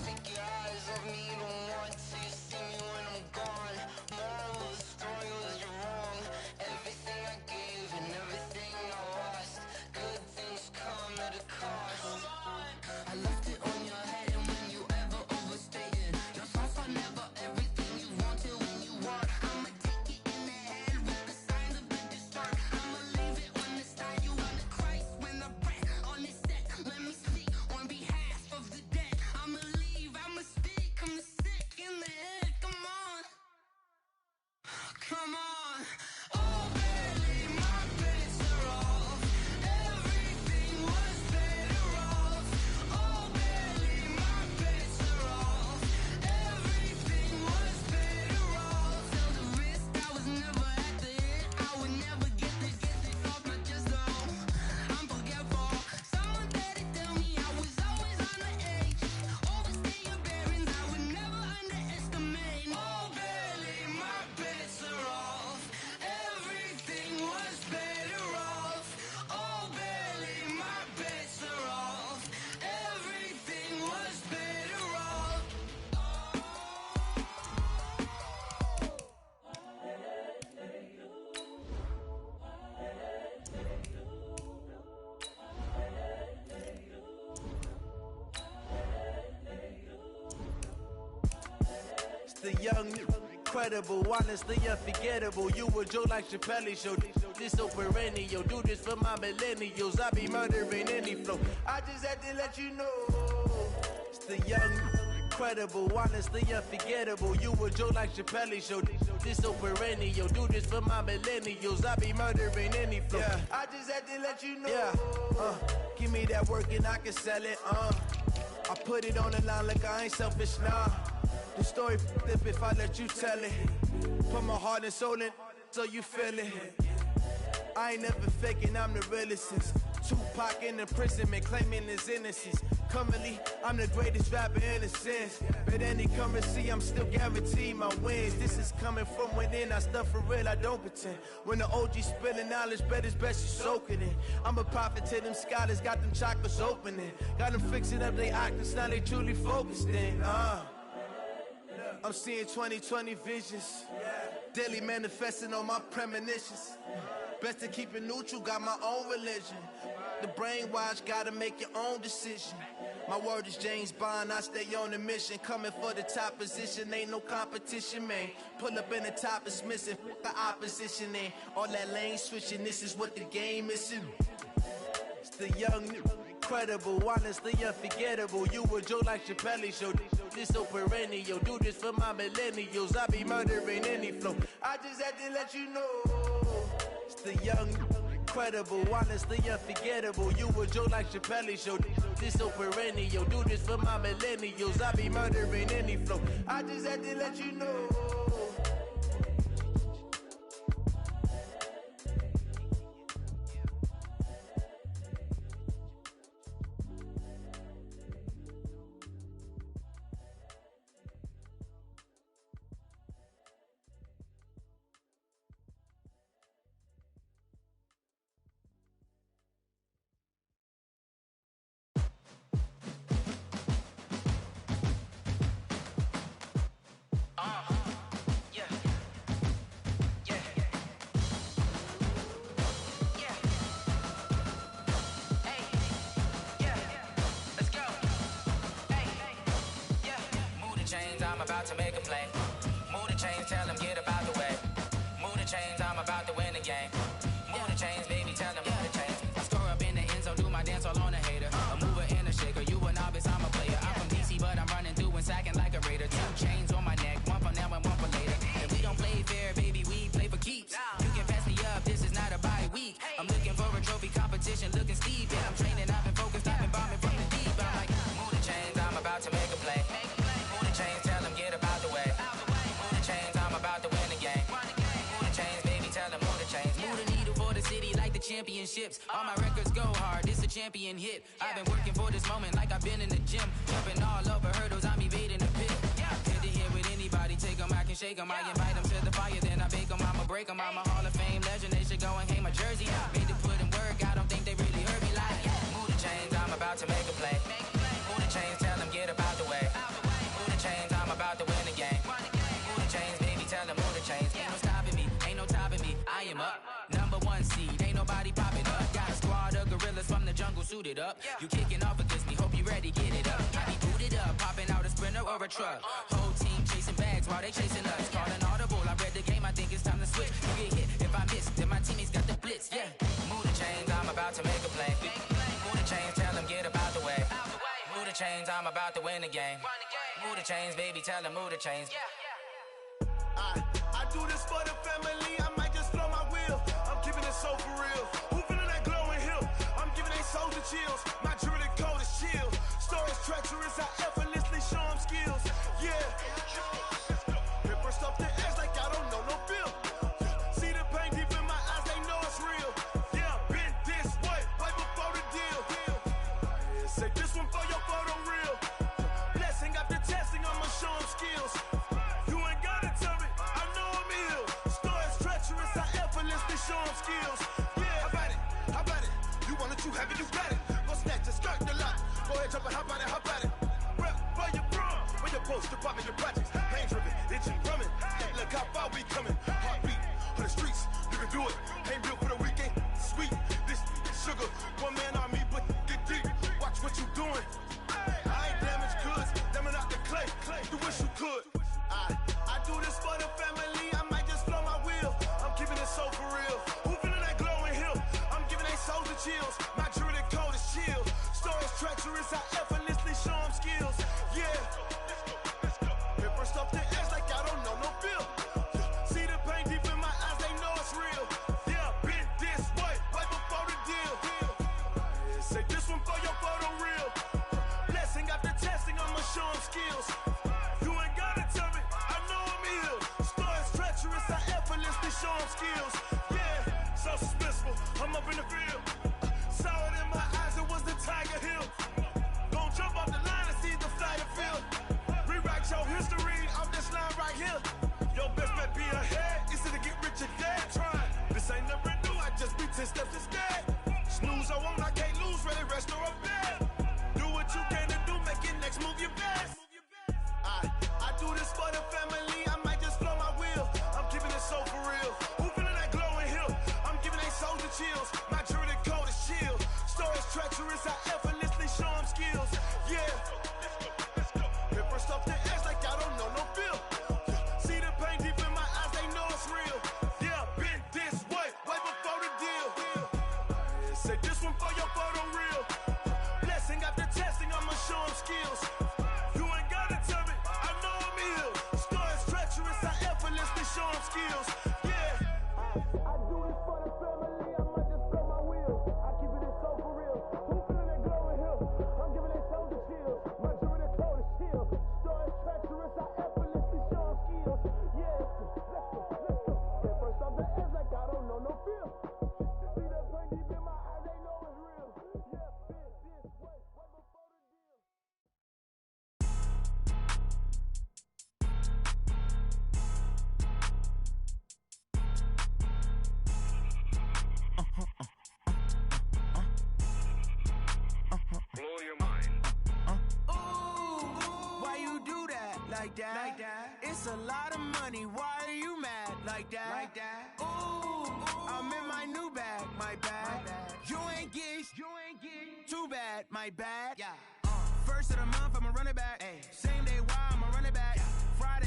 Take your eyes off me, you don't want to. You see me when I'm gone. Moral of the story was you're wrong. Everything I gave and everything I lost. Good things come at a cost. I left it on your head, and when you ever overstay it, your thoughts are never everything you wanted when you want. I'ma take it in the head with the signs of a distort. I'ma leave it on the side. You on the Christ when the breath on the set. Let me speak on behalf of the dead. I'ma leave, I'ma speak. I'm the sick in the head. Come on, come on. Oh, barely, my bets are off. Everything was better off. Oh, barely, my bets are off. Everything was better off. Tell the risk I was never at the end. I would never get it off my chest, though. I'm forgetful. Someone better tell me I was always on the edge. Overstay your bearings, I would never underestimate. Oh, barely, my bets are off. Everything was better off. Oh, barely, my bets are off. Everything was better off. It's the young, incredible, honestly unforgettable. You a Joe like Chappelle show. This so perennial. Do this for my millennials. I be murdering any flow. I just had to let you know. It's the young, incredible, honestly unforgettable. You a Joe like Chappelle show. This so perennial. Do this for my millennials. I be murdering any flow. Yeah. I just had to let you know. Yeah. Give me that work and I can sell it. I put it on the line like I ain't selfish, nah. The story flip if I let you tell it. Put my heart and soul in so you feel it. I ain't never faking, I'm the realest since Tupac in imprisonment, claiming his innocence. Currently, I'm the greatest rapper in a sense. But any currency, I'm still guaranteed my wins. This is coming from within, I stuff for real, I don't pretend. When the OG spilling knowledge, bet it's best you soak it in. I'm a prophet to them scholars, got them chakras opening. Got them fixing up their octaves, now they truly focused in. I'm seeing 2020 visions. Daily manifesting on my premonitions. Best to keep it neutral, got my own religion. The brainwash, gotta make your own decision. My word is James Bond, I stay on a mission. Coming for the top position, ain't no competition, man. Pull up in the top is missing, the opposition ain't. All that lane switching, this is what the game is. It's the young, incredible, honestly unforgettable. You a Joe like Chappelle show. This so perennial. Do this for my millennials. I be murdering any flow. I just had to let you know. It's the young, incredible, honestly unforgettable. You a Joe like Chappelle show. This so perennial. Do this for my millennials. I be murdering any flow. I just had to let you know. about to make a play. Move the chains, tell them get about the way. Move the chains, I'm about to win the game. Move the chains, baby, tell them move the chains. I score up in the end zone, do my dance all on a hater. A mover and a shaker, you a novice, I'm a player. I'm from DC, but I'm running through and sacking like a raider. 2 chains on my neck, one for now and one for later. If we don't play fair, baby, we play for keeps. You can pass me up, this is not a bye week. I'm looking for a trophy competition, looking steep. Yeah, I'm training, I've been focused, I've been bombing from the deep. I'm like, move the chains, I'm about to make a play. Move the chains, tell them get about the way. Move the chains, I'm about to win the game. Move the chains, baby, tell them move the chains. Move the needle for the city like the championships. All my records go hard, this a champion hit. I've been working for this moment like I've been in the gym. Jumping all over hurdles, I'm evading the pit. Head to head with anybody, take them, I can shake them. I invite them to the fire, then I bake them, I'ma break them. I'm a Hall of Fame legend, they should go and hang my jersey. Made to put in work, I don't think they really heard me like. Move the chains, I'm about to make a play. Move the chains, tell them get about the way. Move the chains, I'm about to win the game. Move the chains, baby, tell them move the chains. Ain't no stopping me, ain't no topping me, I am up. Number 1 seed, ain't nobody popping up. Got a squad of gorillas from the jungle suited up. You kicking off against me, hope you ready, get it up. I be booted up, popping out a sprinter or a truck. Whole team chasing bags while they chasing us. Calling audible, I read the game, I think it's time to switch. You get hit, if I miss, then my teammates got the blitz, yeah. Move the chains, I'm about to make a play. Move the chains, tell them get about the way. Move the chains, I'm about to win the game. Move the chains, baby, tell them move the chains. I do this for the family, I might just blow my wheel. I'm keeping it so for real. Who feeling that glowing hill? I'm giving they souls the chills. My jewelry code is chill. Stories treacherous, I effortlessly show them skills. Yeah. Paper stuff the edge like I don't know no feel. See the pain deep in my eyes, they know it's real. Yeah, been this way, right before the deal. Say this one for your photo real. Blessing after testing, I'ma show them skills. You ain't gotta tell me, I know I'm ill. Stories treacherous, I effortlessly show them skills. Yeah, how about it? You want it, you have it, you got it. Go snatch it, skirt the lot. Go ahead, jump it, how about it? Rep where you from, where you post, department, your projects. Pain driven, itching, drumming. Look how far we coming. Heartbeat on the streets, you can do it. Ain't built for the weekend, sweet. This sugar, one man army, but get deep. Watch what you doing. I ain't damaged goods, damn out the clay. You wish you could. I do this for the family, I might just blow my wheel. I'm keeping it so for real. Who feeling that glowing hill? I'm giving they souls the chills. My jewelry code is chill. Stories treacherous, I effortlessly show them skills. Yeah. Paper stuff the edge like I don't know no feel. See the pain deep in my eyes, they know it's real. Yeah, been this way, right before the deal. Say this one for your photo real. Blessing after testing, I'ma show them skills. You ain't gotta tell me, I know I'm ill. Stories treacherous, I effortlessly show them skills. Yeah, so suspenseful, I'm up in the field. Saw it in my eyes, it was the Tiger Hill. Gon' jump off the line and see the flight of field. Rewrite your history off this line right here. Your best bet be ahead, easy to get rich or dead. Trying, this ain't never new, I just be 10 steps instead. Snooze I won't, I can't lose, ready, rest or I'm bad. Do what you can to do, make it next move your best. I do this for the family, I might just blow my wheel. I'm keeping it so for real. Who feeling that glowing hill? I'm giving they souls the chills. My jewelry code is chill. Stories treacherous, I effortlessly show them skills. Yeah. Paper stuff the edge like I don't know no feel. See the pain deep in my eyes, they know it's real. Yeah, been this way, right before the deal. Say this one for your photo real. Blessing after testing, I'ma show them skills. You ain't gotta tell me, I know I'm ill. Stories treacherous, I effortlessly show them skills. Yeah. I do this for the family, I might just blow my wheel. I keep it so for real. Who feeling that glowing hill? I'm giving they souls the chills. My jewelry code is chill. Stories treacherous, I effortlessly show them skills. Yeah, let's go. Get first off the edge like I don't know no feel. See that pain deep in my eyes, they know it's real. Yeah, been this way, right before the deal. Blow your mind. Why you do that? Like that? It's a lot of money. Why are you mad? Like that? Ooh, I'm in my new bag. My bad. You ain't get. Too bad. My bad. Yeah. First of the month, I'ma run it back. Same day, why I'ma run it back. Friday.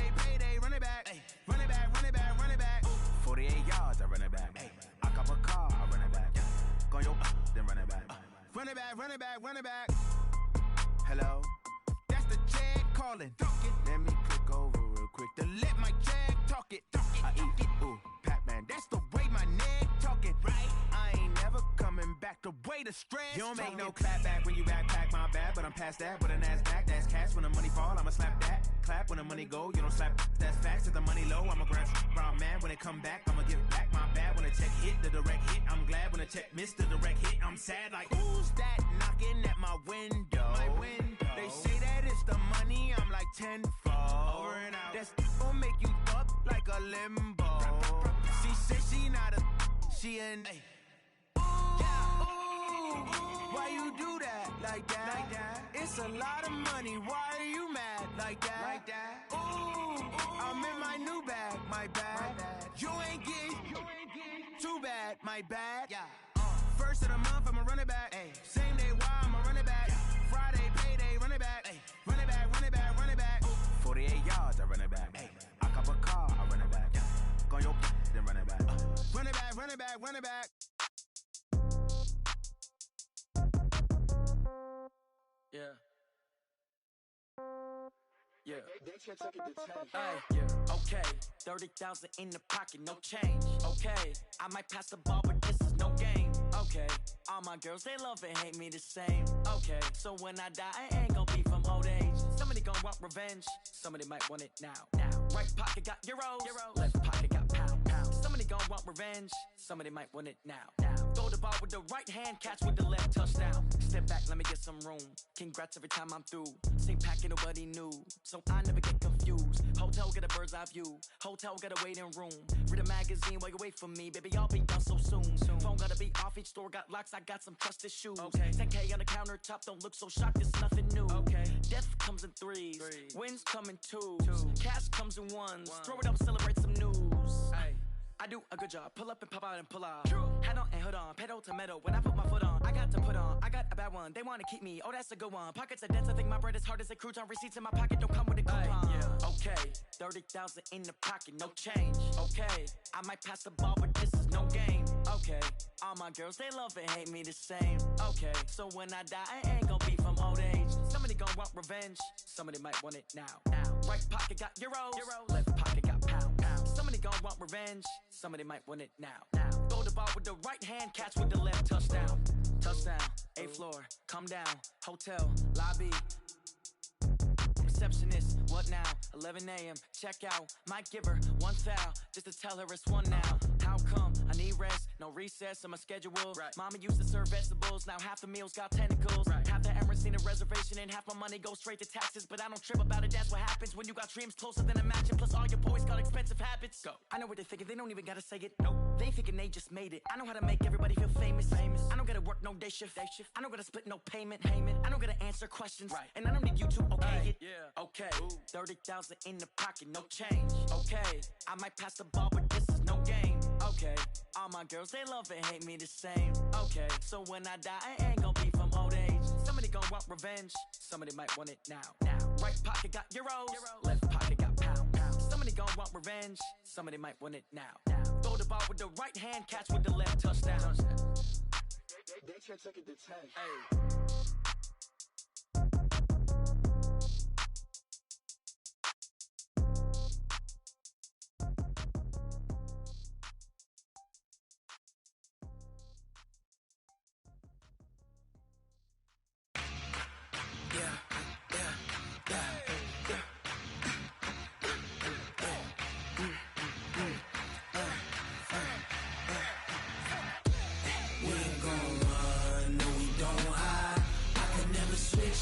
run it back. Hello? That's the Jag calling. Let me click over real quick to let my Jag talk it. I eat it, ooh, Pac-Man. That's the way my neck talking. Right? I ain't never coming back the way the stress. You don't make no clap back when you backpack, my bad, but I'm past that. With a NASDAQ, that's cash. When the money fall, I'ma slap that. Clap when the money go, you don't slap. That's facts. If the money low, I'ma grab brown man. When it come back, I'ma give back my bad. When the check hit, the direct hit. I'm glad when the check missed the direct hit. I'm sad like, who's that knocking at my window? They say that it's the money, I'm like tenfold. Over and out. That's gon' make you up like a limbo. She said she not a, she an. Why you do that like that? It's a lot of money. Why are you mad like that? Ooh, I'm in my new bag, my bad. You ain't getting too bad, my bad. First of the month, I'ma run it back. Same day, why I'ma run it back. Friday, payday, run it back. Run it back, run it back, run it back. 48 yards, I run it back. I cop a car, I run it back. Go on your then run it back. Run it back, run it back, run it back. Yeah. Yeah. Yeah. Okay. 30,000 in the pocket, no change. Okay. I might pass the ball, but this is no game. Okay. All my girls, they love and hate me the same. Okay. So when I die, I ain't gonna be from old age. Somebody gonna want revenge. Somebody might want it now. Right pocket got euros. Left pocket got pounds. Somebody gonna want revenge. Somebody might want it now. Throw the ball with the right hand, catch with the left, touchdown. Step back, let me get some room. Congrats every time I'm through. Same packet, nobody knew. So I never get confused. Hotel get a bird's eye view. Hotel get a waiting room. Read a magazine while you wait for me. Baby, I'll be done so soon. Phone gotta be off, each store got locks. I got some trusted shoes. 10K on the countertop, don't look so shocked, it's nothing new. Death comes in threes. Wins come in twos. Cash comes in ones. Throw it up, celebrate some news. I do a good job, pull up and pop out and pull off. Hat on and hood on, pedal to metal. When I put my foot on, I got to put on. I got a bad one, they wanna keep me. Oh, that's a good one. Pockets are dense, I think my bread is hard as a crouton. Receipts in my pocket don't come with a coupon. Okay, 30,000 in the pocket, no change. Okay, I might pass the ball, but this is no game. Okay, all my girls, they love and hate me the same. Okay, so when I die, I ain't gonna be from old age. Somebody gonna want revenge. Somebody might want it now. Right pocket got euros. Left pocket got pounds. Somebody gonna want revenge. Somebody might want it now. Throw the ball with the right hand, catch with the left, touchdown. Touchdown, 8th floor, come down, hotel, lobby. Receptionist, what now? 11 a.m., check out. Might give her one foul, just to tell her it's one now. How come? I need rest, no recess in my schedule. Mama used to serve vegetables, now half the meals got tentacles. Half the Emirates need a reservation and half my money goes straight to taxes. But I don't trip about it, that's what happens when you got dreams closer than a mansion. Plus all your boys got expensive habits. Go. I know what they're thinking, they don't even gotta say it. Nope. They thinking they just made it. I know how to make everybody feel famous. I don't gotta work no day shift. I don't gotta split no payment. I don't gotta answer questions. And I don't need you to okay it. Okay, 30,000 in the pocket, no change. Okay, I might pass the ball, but this is no game. Okay, all my girls, they love and hate me the same. Okay, so when I die, I ain't gonna be from old age. Somebody gonna want revenge. Somebody might want it now. Right pocket got euros. Left pocket got pounds. Somebody gonna want revenge. Somebody might want it now. Throw the ball with the right hand, catch with the left, touchdown. They can't take it to 10.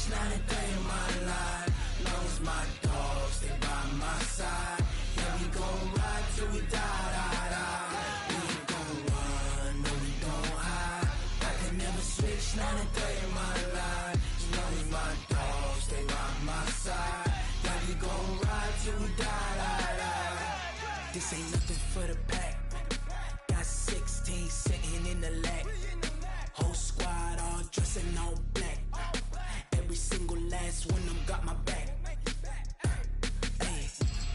Not a day in my life. Lost my dogs, they by my side. Yeah, we gon' ride till we die. We ain't gon' run, no, we don't hide. I can never switch, not a day in my life. Lost my dogs, they by my side. Yeah, we gon' ride till we die. This ain't nothing for the pack. Got 16 sitting in the lap. Whole squad all dressing all black. Every single last one of them got my back. Ay,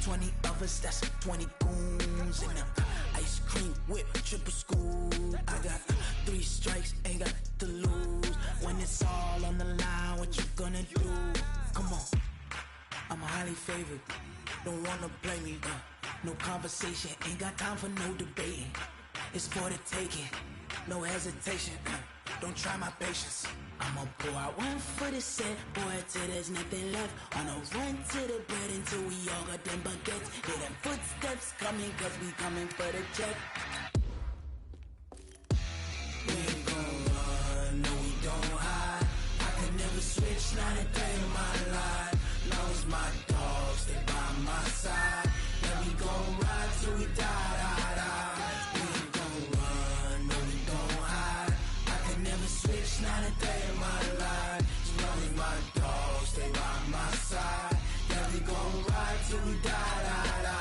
20 of us, that's 20 goons in them. I ice cream whip, triple scoop. I got 3 strikes, ain't got to lose. When it's all on the line, what you gonna do? Come on, I'm highly favored. Don't wanna blame me, no conversation, ain't got time for no debating. It's for the taking, no hesitation, don't try my patience. I'ma pour out one for the set, boy, till there's nothing left. On a run to the bread until we all got them baguettes. Hear them footsteps coming, cause we coming for the check. We ain't gon' run, no we don't hide. I can never switch, not a day in my life. Long as my dogs, they by my side. Then we gon' ride till we die, die, die. We ain't gon' run, no we don't hide. I can never switch, not a day in my life. As long as my dogs, stay by my side. Then we gon' ride till we die, die, die.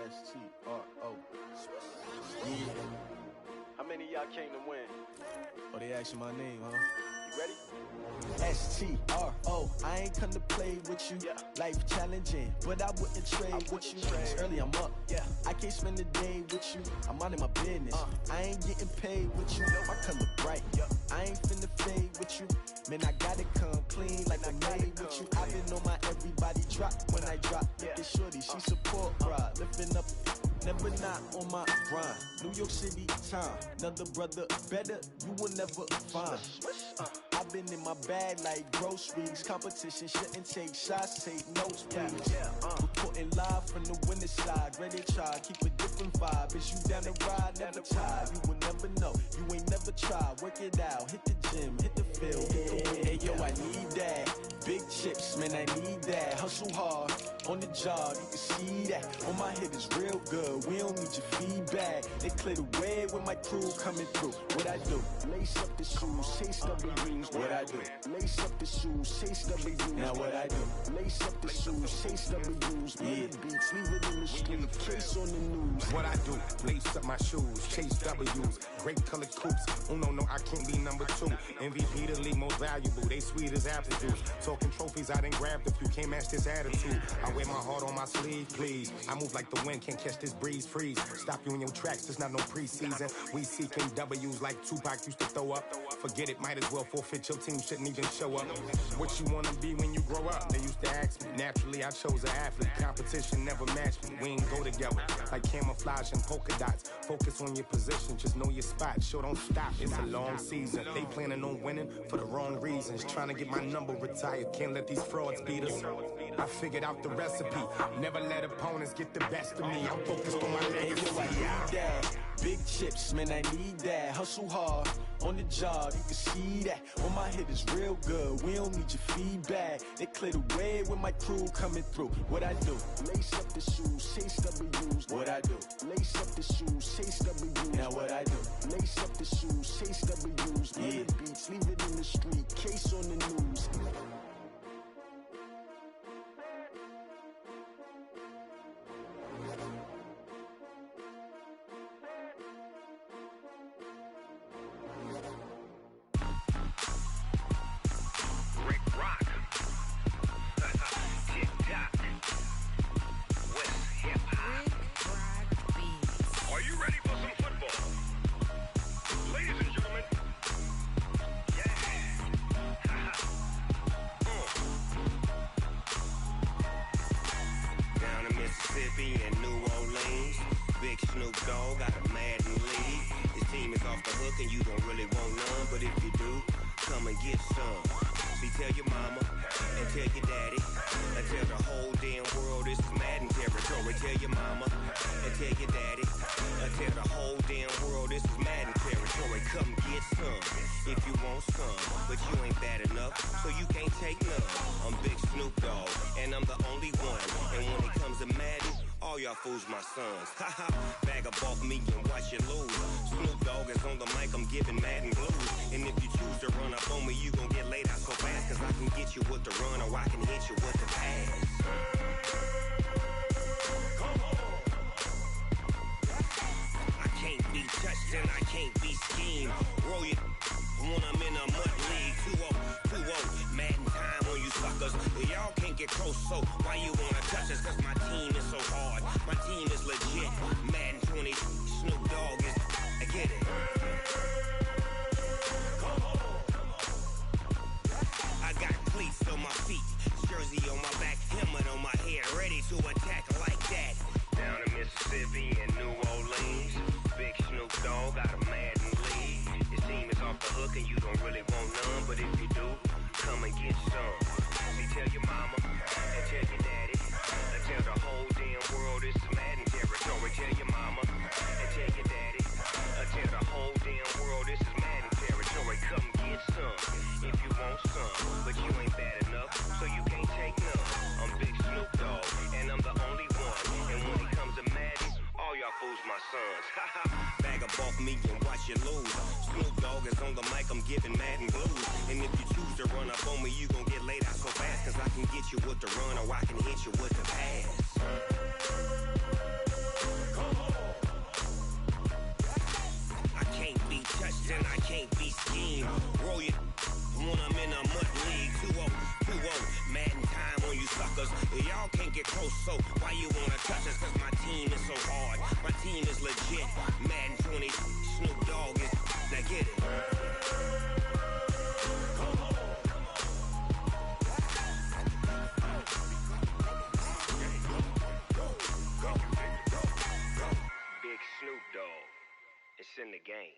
S-T-R-O. Yeah. How many of y'all came to win? Oh, they asking my name, huh? You ready? S-T-R-O. I ain't come to play with you. Yeah. Life challenging, but I wouldn't trade with you. It's early, I'm up. Yeah. I can't spend the day with you. I'm minding my business. I ain't getting paid with you. My color bright. I ain't finna fade with you. Man, I gotta come clean like I made with you. I've been on my everybody drop when I drop. Look at shorty, she support ride. Lifting up, never not on my grind. New York City time, another brother better, you will never find. I've been in my bag like groceries. Competition shouldn't take shots, take notes, please. Reporting live from the winning side. Ready to try, keep a different vibe. Is you down the ride, never tired. You will never know, you ain't never tried. Work it out, hit the gym, hit the field. Hey yo, I need that. Big chips, man, I need that. Hustle hard, on the job, you can see that. On my head is real good, we don't need your feedback. They clear the way with my crew coming through. What I do? Lace up the shoes, chase W's. What I do? Lace up the shoes, chase W's. Now what I do? Lace up the shoes, chase W's. Yeah, beats, leave it in the street, case on the news. What I do? Lace up my shoes, chase W's. Great colored coops. Oh no, I can't be number 2. MVP the league most valuable. They sweet as apple juice. Talking trophies, I didn't grab the few. Can't match this attitude. I wear my heart on my sleeve, please. I move like the wind, can't catch this breeze, freeze. Stop you in your tracks, there's not no preseason. We seeking W's like Tupac used to throw up. Forget it, might as well forfeit, your team shouldn't even show up. What you wanna be when you grow up? They used to ask me. Naturally, I chose an athlete. Competition never matched me. We ain't go together. Like camouflage and polka dots. Focus on your position, just know your spot. Show don't stop, it's a long season. They planning on winning for the wrong reasons. Trying to get my number retired, can't let these frauds beat us. I figured out the recipe. Never let opponents get the best of me. I'm focused on my legacy. I need that. Big chips, man, I need that. Hustle hard, on the job, you can see that. On my head is real good, we don't need your feedback. They clear the way with my crew coming through. What I do? Lace up the shoes, chase W's. What I do? Lace up the shoes, chase W's. Now what I do? Lace up the shoes, chase W's. Yeah, beats, leave it in the street, case on the news. Fools my sons. Haha, bag up off me and watch you lose. Snoop Dogg is on the mic, I'm giving Madden blues. And if you choose to run up on me, you gon' get laid out so fast. Cause I can get you with the run or I can hit you with the pass. Come on. I can't be schemed. Roll your when I'm in a mud league. 2-0, Madden time on you suckers. Y'all can't get close, so why you wanna touch us? Cause my team is so hard. My team is legit. Madden 20, Snoop Dogg is. I get it. I got cleats on my feet, jersey on my back, helmet on my head, ready to attack like that. Down in Mississippi and New Orleans, Big Snoop Dogg got a Madden lead. Your team is off the hook and you don't really want none, but if you do, come and get some. See, tell your mama and tell your daddy, and tell the whole damn world this is Madden territory. Tell your mama and tell your daddy, and tell the whole damn world this is Madden territory. Come get some if you want some, but you ain't bad enough, so you can't take none. I'm Big Snoop Dogg, and I'm the only one. And when it comes to Madden, all y'all fools my sons. Bag a bulk me and watch you lose. Snoop Dogg is on the mic, I'm giving Madden blues. And if you choose to run up on me, you gon' get laid out so fast. Cause I can get you with the run or I can hit you with the pass. I can't be touched and I can't be schemed. Roll your when I'm in a mud league. 2-0, Madden time on you suckers. Y'all can't get close, so why you wanna touch us? Cause my team is so hard. My team is legit. Madden 20, Snoop Dogg is. Now get it. Big Snoop Dogg. It's in the game.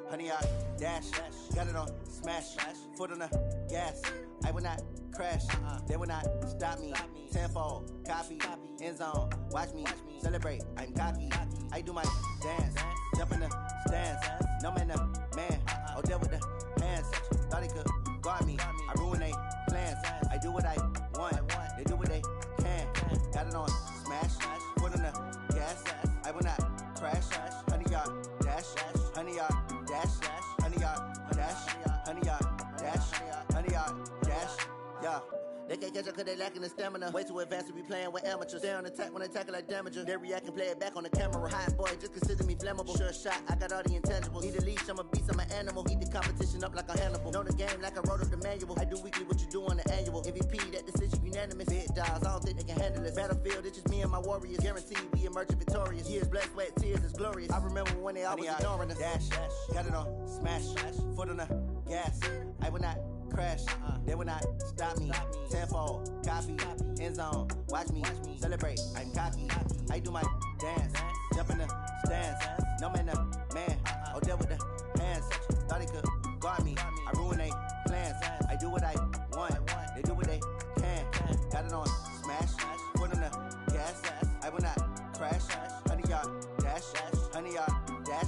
Honey, I dash, got it on smash, foot on the gas. I will not crash, they will not stop me. Tenfold, copy, end zone, watch me celebrate. I'm cocky, I do my dance, jump in the stands. No man, the man, oh, deal with the hands. Thought he could guard me, I ruin they plans. I do what I want, they do what they can. Got it on smash, foot on the gas. I will not crash, honey, y'all dash, honey, y'all dash, honey, y'all dash, honey, y'all dash, honey, y'all dash, yeah. They can't catch up cause they lacking the stamina. Way too advanced to be playing with amateurs. Stay on attack when they tackle like damager. They react and play it back on the camera. Hot boy, just consider me flammable. Sure shot, I got all the intangibles. Need a leash, I'm a beast, I'm an animal. Heat the competition up like a Hannibal. Know the game like I wrote up the manual. I do weekly what you do on the annual. MVP, that decision unanimous. Big dogs, I don't think they can handle this. Battlefield, it's just me and my warriors. Guaranteed we emerge victorious. Years, blood, sweat, tears, it's glorious. I remember when they always ignoring us. Dash, got it on smash, foot on the gas. I will not crash, they will not stop me. Tenfold, copy, end zone, watch me celebrate. I'm cocky, I do my dance, jump in the stands. No man, the man, oh, deal with the hands. Thought he could guard me, I ruin they plans. I do what I want, they do what they can. Got it on smash, foot on the gas. I will not crash, honey, y'all dash, honey, y'all dash,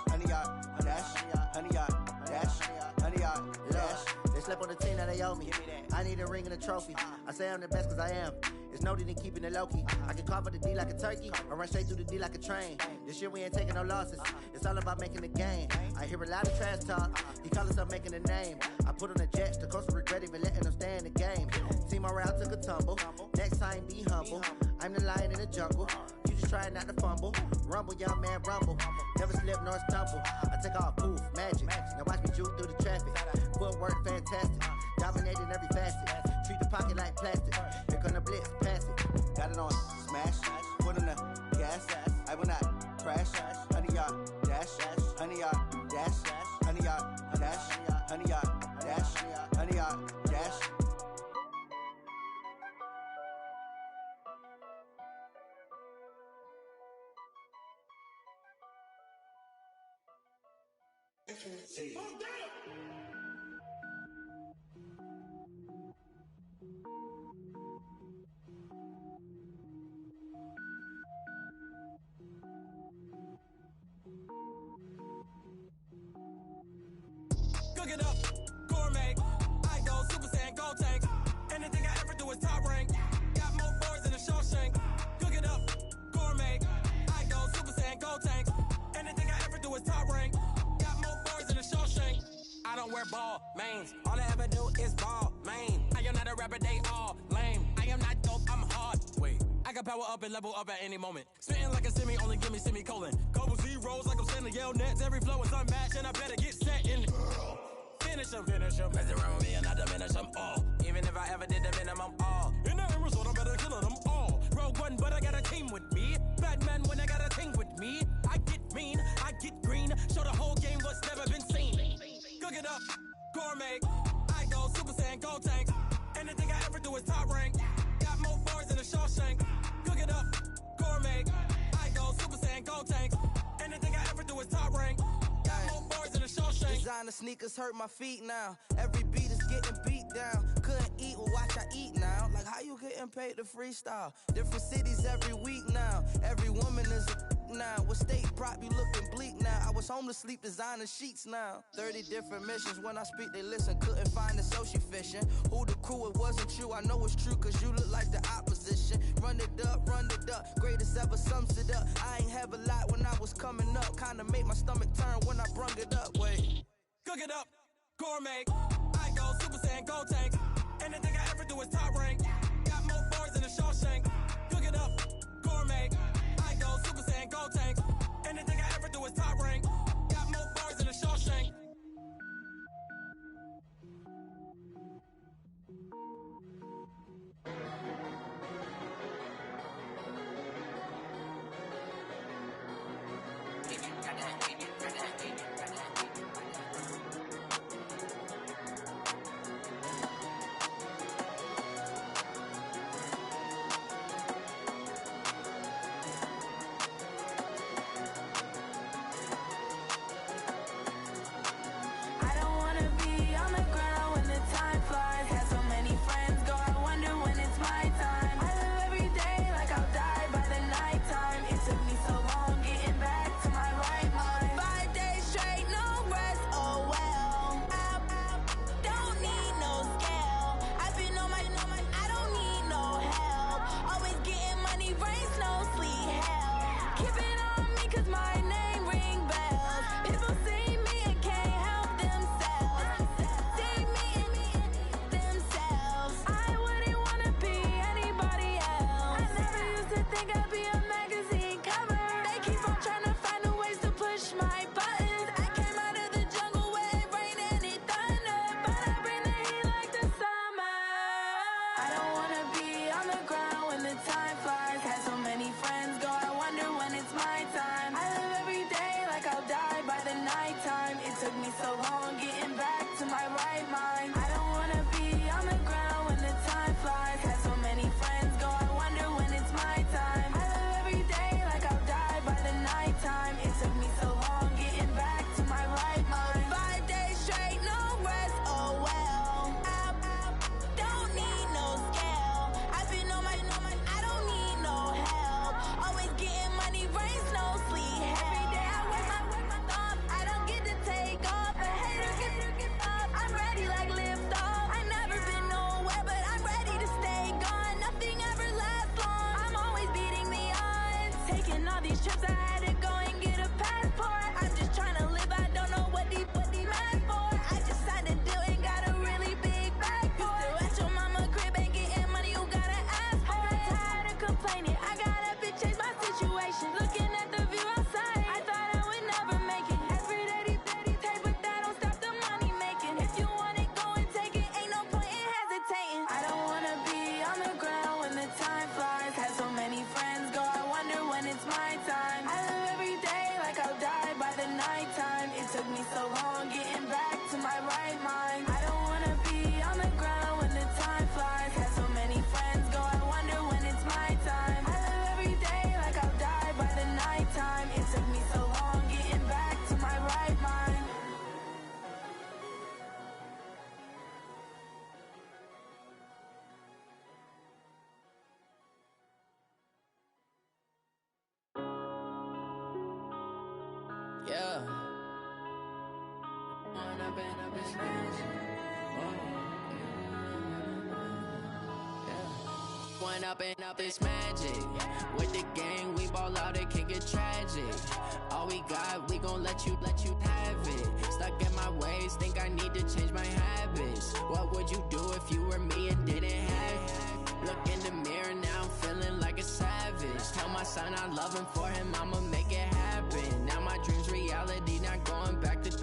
honey, y'all dash, honey, y'all dash, honey, y'all dash. They slept on the team that they owe me. I need a ring and a trophy. I say I'm the best cause I am. It's no need in keeping it low-key. I can carve up the D like a turkey or run straight through the D like a train. This year we ain't taking no losses. It's all about making the game. I hear a lot of trash talk. He call himself making a name. I put on the jets. The coach will regret even letting them stay in the game. Team morale took a tumble. Next time be humble. I'm the lion in the jungle. You just try not to fumble. Rumble, young man, rumble. Never slip nor stumble. I take off, poof, magic. Now watch me juke through the traffic. Footwork fantastic. Dominating every facet. Treat the pocket like plastic. Here come the blitz, pass it. Got it on smash, foot on the gas. I will not crash. Honey, y'all dash, honey, y'all dash, honey, y'all dash, honey, y'all dash, honey, y'all dash. See. Cook it up, gourmet. I go Super Saiyan, gold tank. Anything I ever do is top rank. Got more boards than a Shawshank. Cook it up, gourmet. I go Super Saiyan, gold tank. Anything I ever do is top rank. wear ball mains. All I ever do is ball, man. I am not a rapper, they all lame. I am not dope, I'm hard. Wait, I can power up and level up at any moment. Spitting like a semi, only give me semicolon. Couple zeros like I'm sending yell nets. Every flow is unmatched, and I better get set in. Finish them. Mess around with me and I diminish them all. Even if I ever did the minimum, all. In the end result, I'm better killing them all. Rogue One, but I got a team with me. Batman when I got a team with me. I get mean, I get green. Show the whole game what's never been seen. Cook it up, gourmet. I go Super Saiyan, go tank. Anything I ever do is top rank. Got more bars than a Shawshank. Cook it up, gourmet. I go Super Saiyan, go tank. Anything I ever do is top rank. Got more bars than a Shawshank. Designer sneakers hurt my feet now. Every beat is getting beat down. Couldn't eat, well watch I eat now. Like how you getting paid to freestyle? Different cities every week now. Every woman is a now. With state prop you looking bleak now. I was home to sleep designer sheets now. 30 different missions. When I speak they listen. Couldn't find it so she fishing. Who the crew, it wasn't you. I know it's true cause you look like the opposition. Run it up. Greatest ever sums it up. I ain't have a lot when I was coming up. Kinda made my stomach turn when I brung it up. Wait. Cook it up, gourmet. I go Super Saiyan, go tank. Anything I ever do is top rank. Got more bars than a Shawshank. Cook it up, gourmet. I go Super Saiyan, go tank. Anything I ever do is top rank. Got more bars than a Shawshank. Yeah. One up and up, it's magic. With the gang, we ball out, it can get tragic. All we got, we gon' let you have it. Stuck in my ways, think I need to change my habits. What would you do if you were me and didn't have it? Look in the mirror, now I'm feeling like a savage. Tell my son I love him, for him I'ma make it happen. Now my dream's reality, not going back to.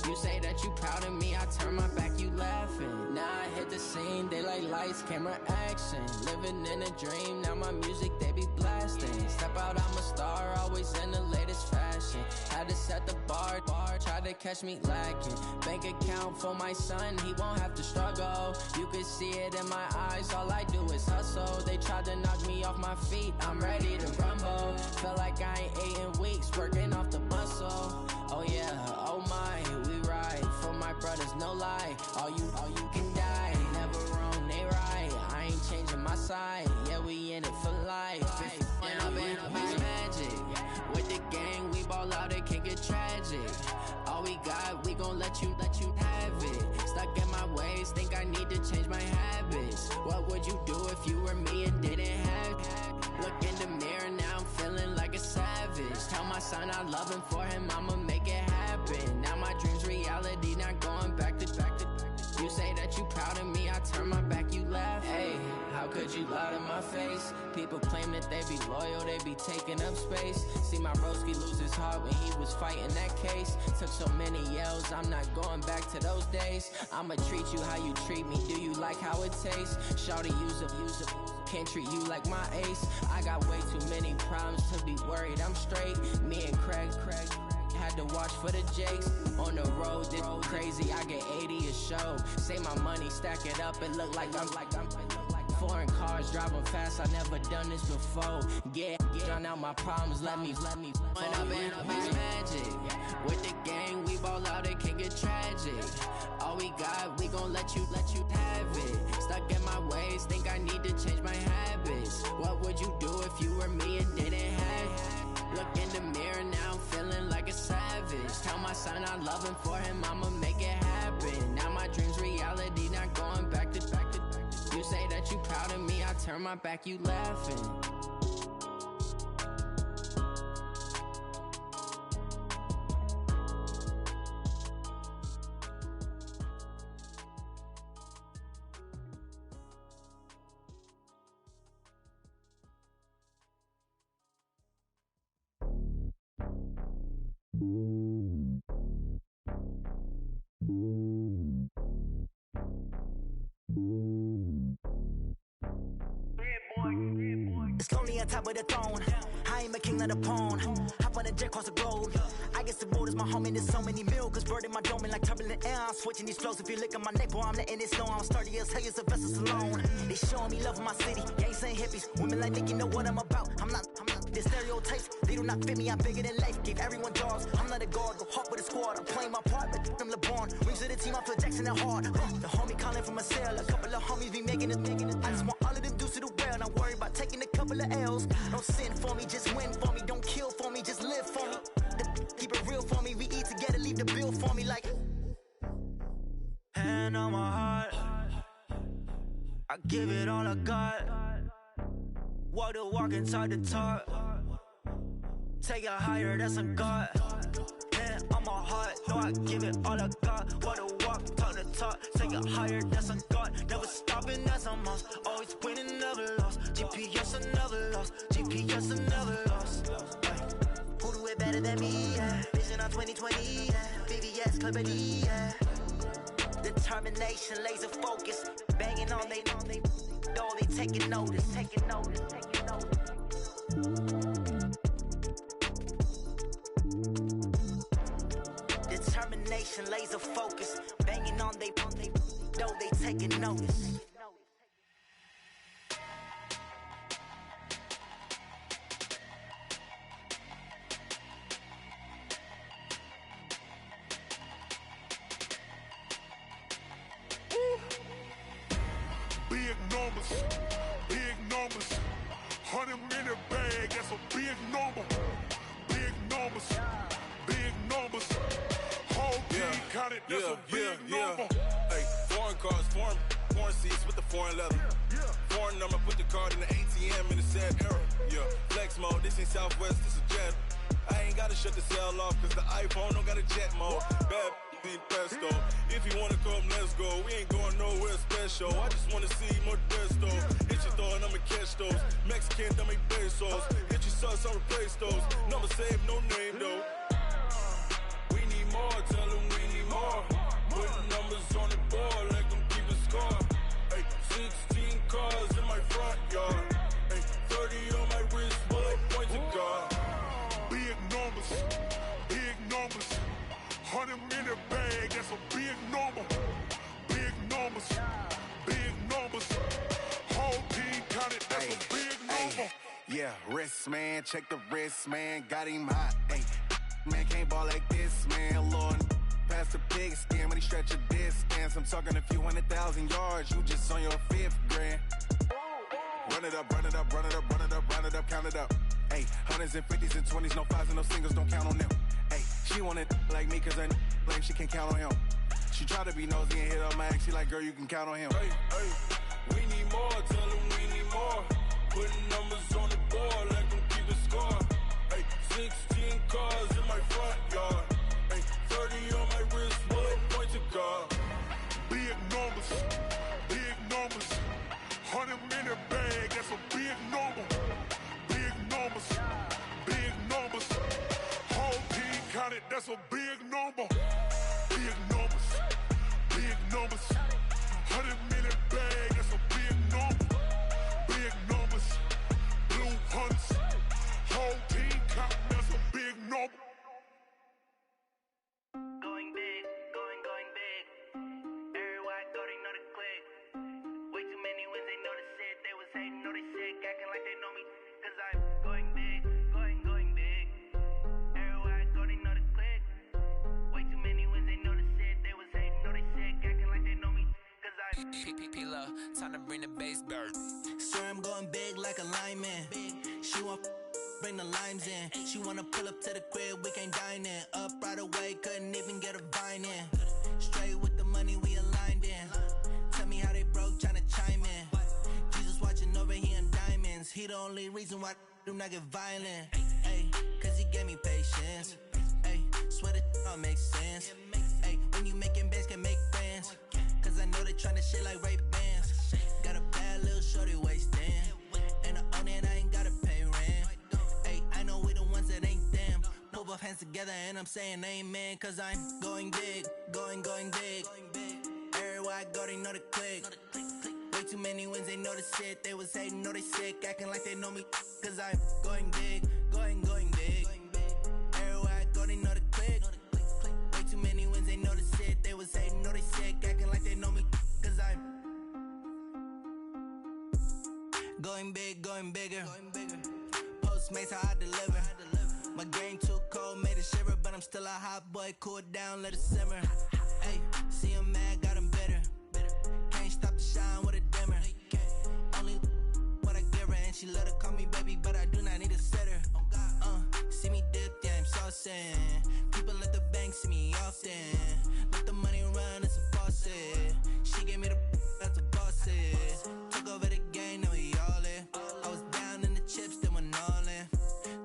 You say that you proud of me, I turn my back, you laughing. Now I hit the scene, they like lights, camera, action. Living in a dream, now my music, they be blasting. Step out, I'm a star, always in the latest fashion. Had to set the bar, try to catch me lacking. Bank account for my son, he won't have to struggle. You can see it in my eyes, all I do is hustle. They tried to knock me off my feet, I'm ready to rumble. Feel like I ain't ate in weeks, working off the muscle. Oh yeah, oh my, we ride for my brothers, no lie. All you can die, never wrong, they right. I ain't changing my side, yeah, we in it for life. And up it's magic. With the gang, we ball out, it can get tragic. All we got, we gon' let you have it. Stuck in my ways, think I need to change my habits. What would you do if you were me and didn't have it? Look in the mirror, now I'm feeling like a savage. Tell my son I love him, for him I'ma make it happen. Now my dream's reality, not going back to. You say that you proud of me, I turn my back, you laugh. Hey, how could you lie to my face? People claim that they be loyal, they be taking up space. See my broski lose his heart when he was fighting that case. Took so many yells, I'm not going back to those days. I'ma treat you how you treat me, do you like how it tastes? Shawty, use a can't treat you like my ace. I got way too many problems to be worried, I'm straight. Me and Craig had to watch for the Jakes. On the road, this crazy, I get 80 a show. Say my money, stack it up, it look like I'm foreign cars, driving fast, I never done this before. Yeah, drown out my problems, let me One up and up is magic. With the gang, we ball out, it can get tragic. All we got, we gon' let you have it. Stuck in my ways, think I need to change my habits. What would you do if you were me and didn't have it? Look in the mirror, now I'm feeling like a savage. Tell my son I love him, for him I'ma make it happen. Now my dream's reality, not going back to. You say that you proud of me, I turn my back, you laughing. It's lonely on top of the throne. I am a king of the pawn. Hop on a jet across the globe. I guess the road is my home and there's so many milk. Bird in my dome and like turbulent air. I'm switching these flows. If you look at my neck, boy, I'm letting it slow. I'm sturdy as hell, as a vessel alone. They showing me love in my city. Gangs and hippies. Women like Nick, you know what I'm about. I'm not the stereotypes. They do not fit me. I'm bigger than life. Give everyone jobs. I'm not a guard. Go hard with a squad. I'm playing my part, but I'm LeBron. Rings of the team, I feel Jackson and hard. The homie calling from a cell. A couple of homies be making it. I just want all of them dudes to do well. Not worry about taking a couple of L's. Don't sin for me, just win for me. Don't kill for me, just live for me. Keep it real for me. We eat together, leave the bill for me like. Hand on my heart, I give it all I got. Walk the walk and talk the talk. Take it higher, that's a God. Hand on my heart, no, I give it all I got. Walk the walk, talk the talk. Take it higher, that's a God. Never stopping, that's a must. Always winning, never lost. GPS, I never lost. GPS, I never lost. Who do it better than me? Yeah. Vision on 2020. Yeah. VVS, Clarity. Yeah. Determination, laser focus. Banging on they door, they taking notice. Taking notice. Taking notice. Determination, laser focus. Banging on they door, they taking notice. Big numbers, 100 minute bag, that's a big number. Big numbers, whole team counted, that's a big number. Hey, foreign cars, foreign porn seats with the foreign leather. Foreign number, put the card in the ATM in the sad era. Yeah, flex mode, this ain't Southwest, this is Jet. I ain't gotta shut the cell off, cause the iPhone don't got a jet mode. Bad need pesto. If you wanna come, let's go. We ain't going nowhere special. I just wanna see Modesto. Hit your thought, I'ma catch those. Mexican, dummy pesos. Hit your sauce, I'll replace those. Number save, no name though. We need more, tell them we need more. Putting numbers on the board, like them keep a score. Ay, 16 cars in my front yard. Ay, 30 on my wrist, bullet point to God. Big numbers, big numbers. 100 in the bag, that's a big number. Big numbers, big numbers. Whole team counted, that's a big number. Yeah, wrist man, check the wrist man, got him hot. Ay, man can't ball like this, man. Lord, past the pig skin when he stretch a distance. I'm talking a few 100,000 yards, you just on your 5th grand. Run it up, run it up, run it up, run it up, run it up, count it up. Ay, 100s and 50s and 20s, no 5s and no singles, don't count on them. Ay, she want it like me, cause her like she can't count on him. She try to be nosy and hit up my ex, she like, girl, you can count on him. Hey, hey, we need more, tell them we need more. Putting numbers on the board, like them keep a score. Hey, 16 cars in my front yard. Hey, 30 on my wrist, bullet point to God. Big numbers, big numbers. 100 in the bag, that's a big number. Big numbers, big numbers. Whole team counted, that's a big number. Big numbers, big numbers. 100 in the bag, that's a big number. Big numbers, blue hunts. Whole team counted, that's a big number. Going big, going big. Everywhere I go, they know the click. Way too many wins, they know the shit. They was hating, know they sick, acting like they know me. Cause I'm going big, going big. Everywhere I go, they know the click. Way too many wins, they know the shit. They was hating, know they sick, acting like they know me. Cause I'm P-P-P-Love, time to bring the bass bird. Swear I'm going big like a lineman. She want bring the limes in. She wanna pull up to the crib, we can't dine in. Up right away, couldn't even get a vine in. Straight with the money we aligned in. Tell me how they broke, tryna chime in. Jesus watching over here in diamonds. He the only reason why I do not get violent. Ay, cause he gave me patience. Ay, swear that all makes sense. Ay, when you making bands can make friends. Cause I know they tryna shit like Ray-Bans. Got a bad little shorty wasting. And I own it, I ain't gotta pay rent. Ay, I know we the ones that ain't them. Pull both hands together and I'm saying amen. Cause I'm going big, going big. Everywhere I go, they know the click. Way too many wins, they know the shit. They was hating, know they sick, acting like they know me. Cause I'm going big, going big. Everywhere I go, they know the click. Way too many wins, they know the shit. They was hating, know they sick, acting like they know me. Cause I'm going big, going bigger. Postmates, how I deliver. My game too cold, made it shiver. But I'm still a hot boy, cool down, let it simmer. Hey, see him mad, got him bitter. Can't stop the shine with a dimmer. Only what I give her, and she let her call me baby, but I do not need a sitter. See me dip, yeah, I'm saucing. People at the bank see me often. Let the money run, it's a faucet. She gave me the that's a boss is. Took over the game, now we all in. I was down in the chips, then went all in.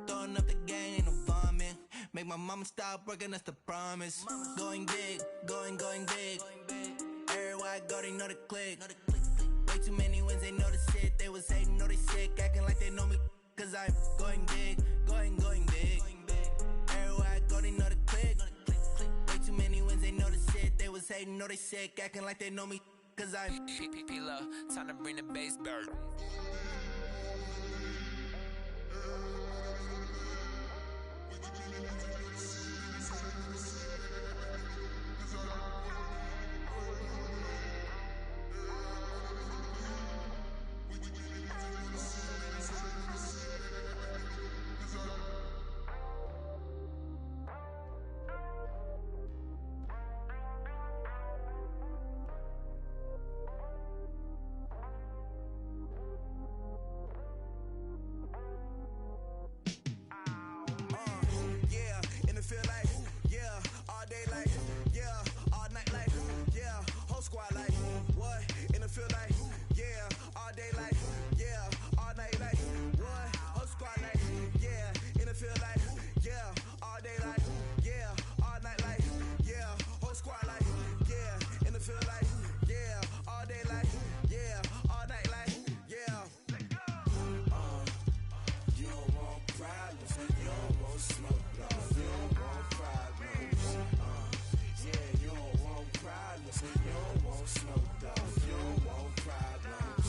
Throwing up the game, ain't no vomit. Make my mama stop working, that's the promise. Going big, going big. Everywhere I go, they know the click. Way too many wins, they know the shit. They was hating, know they sick, acting like they know me. Cause I'm going big, going big. Everywhere I go, they know the click. Way too many wins, they know the shit. They was hating, know they sick, acting like they know me. Cause I'm P-P-P-Love, time to bring the bass bird. feel like, yeah, all day like, yeah, all night like, what? Whole squad like, yeah, in the feel like, yeah, all day like, yeah, all night like, yeah, whole squad like, yeah, in the feel like, yeah, all day like, yeah, all night like, yeah. You don't want problems, you don't want smoke, dog. You don't want problems, yeah, you don't want problems, you don't want smoke, dog. You don't want problems,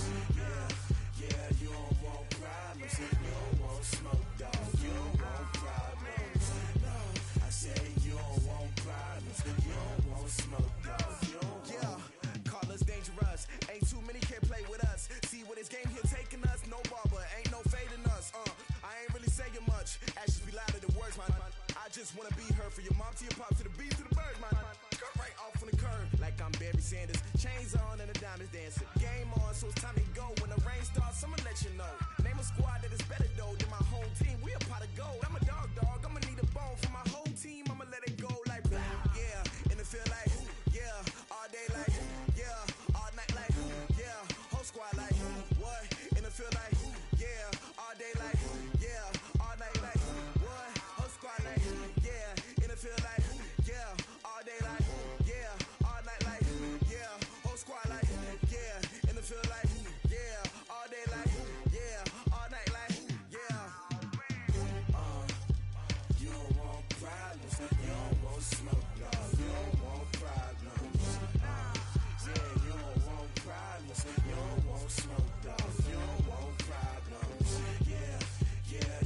yeah, you don't want problems, you don't want smoke, dog. You don't want problems, no, I say you don't want problems, you don't want smoke, dog. You don't want. Call us dangerous, ain't too many can play with us. See what this game here taking us, no barber, ain't no fading us. I ain't really saying much, actions be louder than words, man. I just wanna be heard for your mom to your pop to the beat to the birds, man. Cut right off on the curb, like I'm Barry Sanders. Chains on and the diamonds dancing. Game on, so it's time to go. When the rain starts, I'ma let you know. Name a squad that is better though than my home team. We a pot of gold. I'm a dog. I'ma need a bone for my whole team. I'ma let it go like blah. Yeah, and it feel like, yeah, all day like, yeah, all night like, yeah, whole squad like, what? And it feel like, yeah, all day like, yeah, all night like, what? Whole squad like, yeah, and it feel like, yeah, all day like, yeah, all night like, yeah, whole squad like, yeah, and it feel like, yeah, all day like, yeah, all night like, yeah. You don't want problems, you don't want smoke, dog. You don't want problems, yeah, you don't want problems, you don't want smoke, dog. You don't want problems, yeah,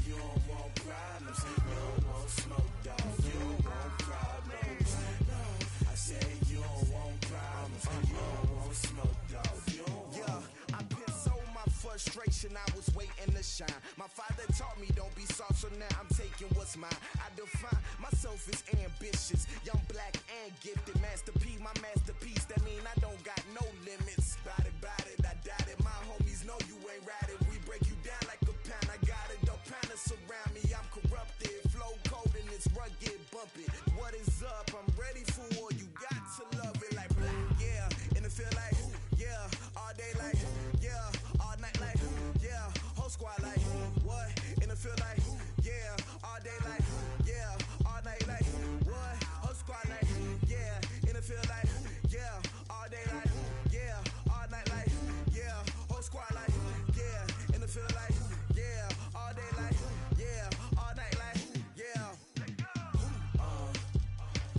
you don't want problems, you don't want smoke, dog. You don't want problems, no, I say you don't want problems, you don't want smoke, dog. You don't want. Yeah, I put so my frustration, I was waiting to shine. My father taught me don't be soft, so now I'm taking what's mine. I define myself as ambitious, young, black, and gifted. Master P, my masterpiece. That mean I don't got no limits. Bout it, I doubt it. My homies know you ain't ride it. We break you down like a pound. I got it, don't pound to surround me. I'm corrupted, flow cold and it's rugged, bump it. What is up? I'm ready for war. You got to love it like black, yeah. And it feel like, yeah, all day like, yeah, all night like, yeah, whole squad like, what? And it feel like, yeah, all day like, yeah, all night like, what? Whole squad like, yeah, and it feel like, yeah, all day like, yeah, all night like, yeah, whole squad like, yeah, and it feel like, yeah, all day like, yeah, all night like, yeah.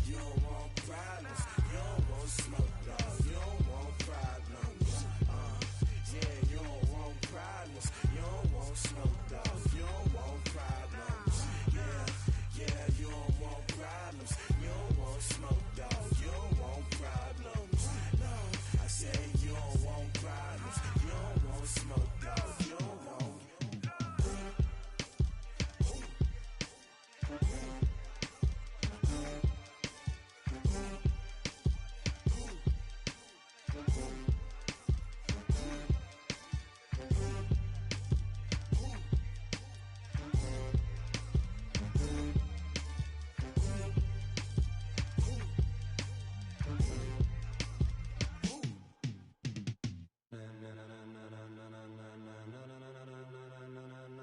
You don't want problems, you don't want smoke, dog. You don't want problems, yeah, you don't want problems, you don't want smoke, dog. You don't want problems, yeah, you don't want problems, you don't want smoke, dog. You don't want problems, no, I say you don't want problems, you don't want smoke, dog. You don't want.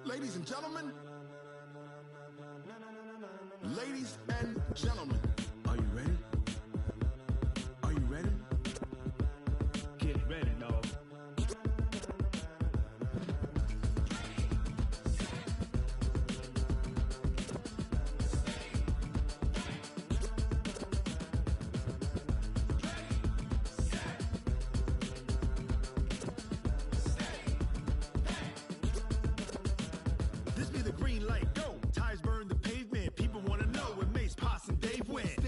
Ladies and gentlemen, ladies and gentlemen, are you ready? Are you ready? Get ready, dog. This be the green light, go. Tires burn the pavement. People wanna know when Mace, Poss, and Dave went.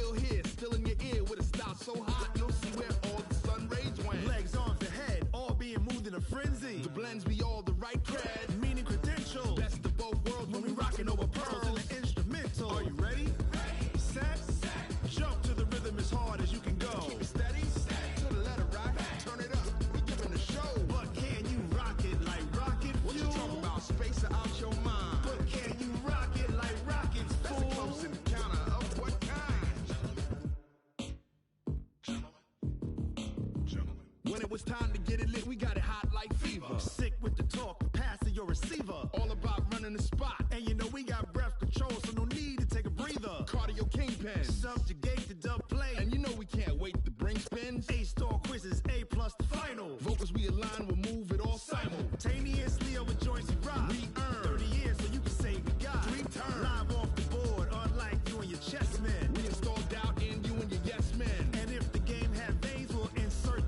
it was time to get it lit. We got it hot like fever. Sick with the talk, pass to your receiver. All about running the spot. And you know we got breath control, so no need to take a breather. Cardio kingpin, subjugate the dub play. And you know we can't wait to bring spins. A-star quizzes, A+ the final. Vocals we align, we'll move it all simultaneously over joints we rock. We earn 30 years so you can say we got 3 turns. Live off the board, unlike you and your chess men. We install doubt in you and your yes men. And if the game had veins, we'll insert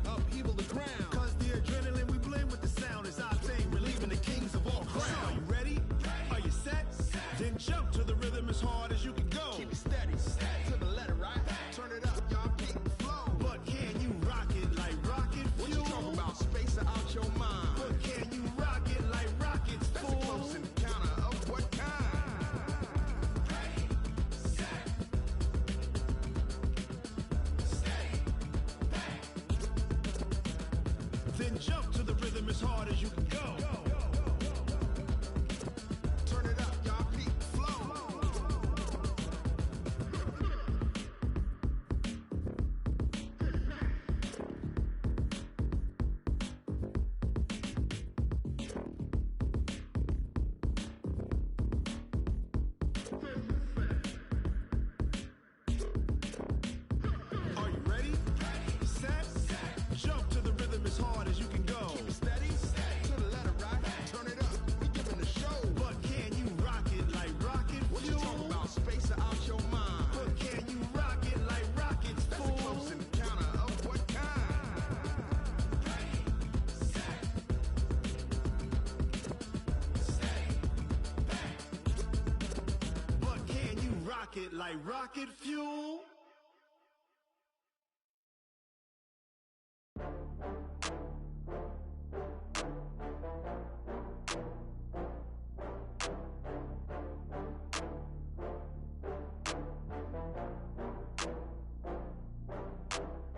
upheaval the ground. Cause the adrenaline we blend with the sound is our thing, relieving the kings of all crowns. So are you ready? Are you set? Then jump to the rhythm as hard as you can go. Keep it steady, to the letter, right? Turn it up, y'all, keep the flow. But can you rock it like rocket fuel? What you talking about? Space out your mind. But can you rock it like rockets, fool? That's a close encounter of what kind? Ready, set, steady, bang. Then jump to the rhythm as hard as you can go. Turn it up, y'all, keep the flow. Are you ready? Set, jump to the rhythm as hard as you can go. Keep it steady, to the letter, right? Turn it up, we giving the show. But can you rock it like rocket fuel? What you talking about? Space out your mind. But can you rock it like rockets, fool? That's a close encounter of what kind? Ready, set, steady, bang. But can you rock it like rocket fuel?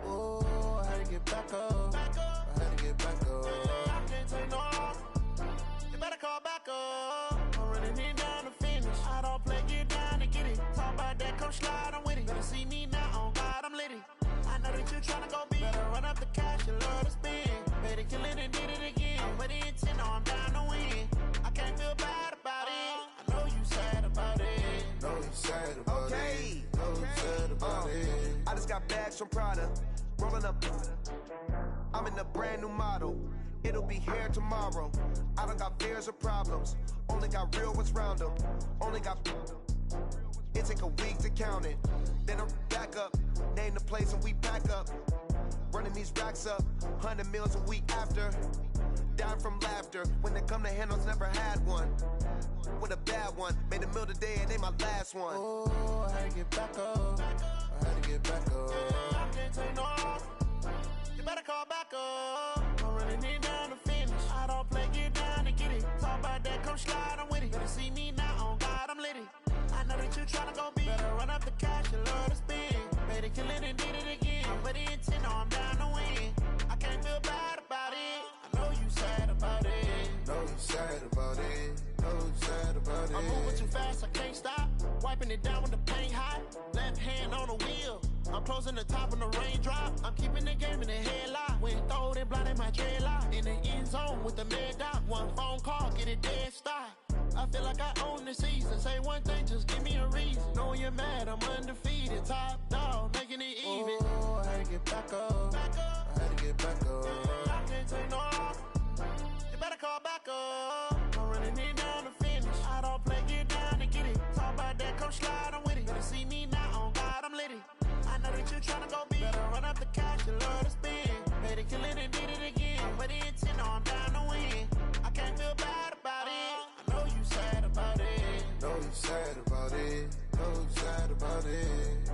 Oh, I had to get back up. I had to get back up. I can't take no loss. You better call back up. I'm running it down to finish. I don't play, get down to get it. Talk about that, come slide, I'm with it. Better see me now, on God, I'm lit it. I know that you tryna go big. Better run up the cash, you love to spend. Better kill it and did it again. I'm with the intent, no, I'm down to win. I can't feel bad about it. I know you sad about it. Know you sad about it. Know you sad about it. I just got bags from Prada, rolling up. I'm in a brand new model. It'll be here tomorrow. I don't got fears or problems. Only got real ones round them. Only got. It take a week to count it. Then I'm back up. Name the place and we back up. Running these racks up. 100 meals a week after. Down from laughter. When they come to handles, never had one. With a bad one. Made a meal today and they my last one. Oh, I had to get back up. I had to get back up. I can't take no loss. You better call back up. I'm running it down to finish. I don't play, get down to get it. Talk about that, come slide, I'm with it. Better see me now, on God, I'm lit it. I know that you tryna go big. Better run up the cash, you love to spend. Better kill it and did it again. I'm with the intent, no, I'm down to win. I can't feel bad about it. I know you sad about it. Know you sad about it. Know you sad about it. I'm moving too fast, I can't stop. Wiping it down with the paint hot. Left hand on the wheel. I'm closing the top on the raindrop. I'm keeping the game in the headlock. When throwed and blinded my dreadlock. In the end zone with the mad dot. One phone call, get it dead stop. I feel like I own the season. Say one thing, just give me a reason. Knowing you're mad, I'm undefeated. Top dog, making it even. Oh, I had to get back up. I had to get back up. I can't take no loss. You better call back up. I'm running it down to finish. I don't play, get down to get it. Talk about that, come slide, I'm with it. Better see me now, on God, I'm lit it. I know that you tryna go big. Better run up the cash, you love to spend. Better kill it and did it again. I'm with the intent, no, I'm down to win. I can't feel bad about it. I know you sad about it. Know you sad about it. Know you sad about it.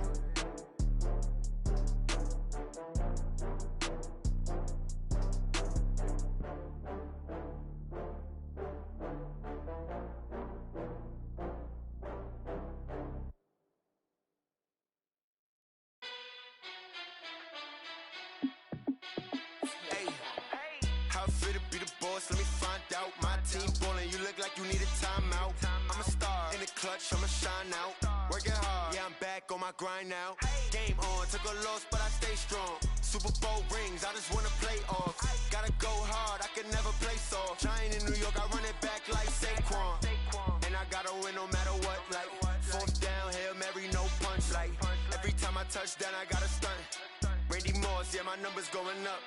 How fit to be the boss? Let me find out. My team ballin', you look like you need a timeout. I'm a star in the clutch, I'ma shine out. Working hard, yeah, I'm back on my grind now. Game on, took a loss, but I stay strong. Super Bowl rings, I just wanna play off. Gotta go hard, I can never play soft. Giant in New York, I run it back like Saquon. And I gotta win no matter what, like fourth down, Hail Mary, no punch. Like every time I touch down, I gotta stunt. Randy Moss, yeah, my numbers going up.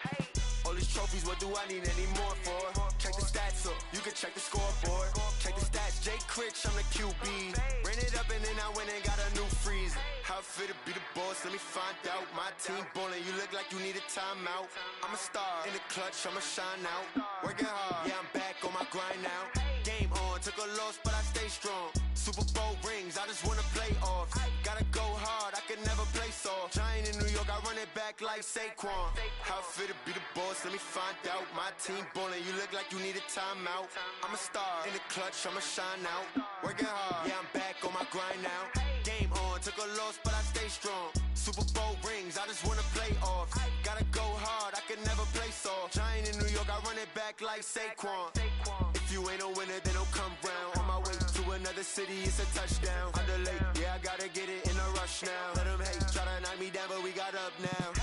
All these trophies, what do I need any more for? Check the stats up, you can check the scoreboard. Check the stats, Jay Critch, I'm the QB. Ran it up and then I went and got a new freeze. How it feel to be the boss, let me find out. My team ballin', you look like you need a timeout. I'm a star, in the clutch, I'ma shine out. Working hard, yeah, I'm back on my grind now. Game on, took a loss, but I stay strong. Super Bowl rings, I just wanna play off. Gotta go hard, I can never play soft. Giant in New York, I run it back like Saquon. How it feel to be the boss, let me find out. My team ballin', you look like you need a timeout. I'm a star, in the clutch, I'ma shine out. Working hard, yeah, I'm back on my grind now. Game on, took a loss, but I stay strong. Super Bowl rings, I just wanna play off. Gotta go hard, I can never play soft. Giant in New York, I run it back like Saquon. If you ain't a winner, then don't come round. On my way to another city, it's a touchdown. Underlay, yeah, I gotta get it in a rush now. Let them hate, try to knock me down, but we got up now.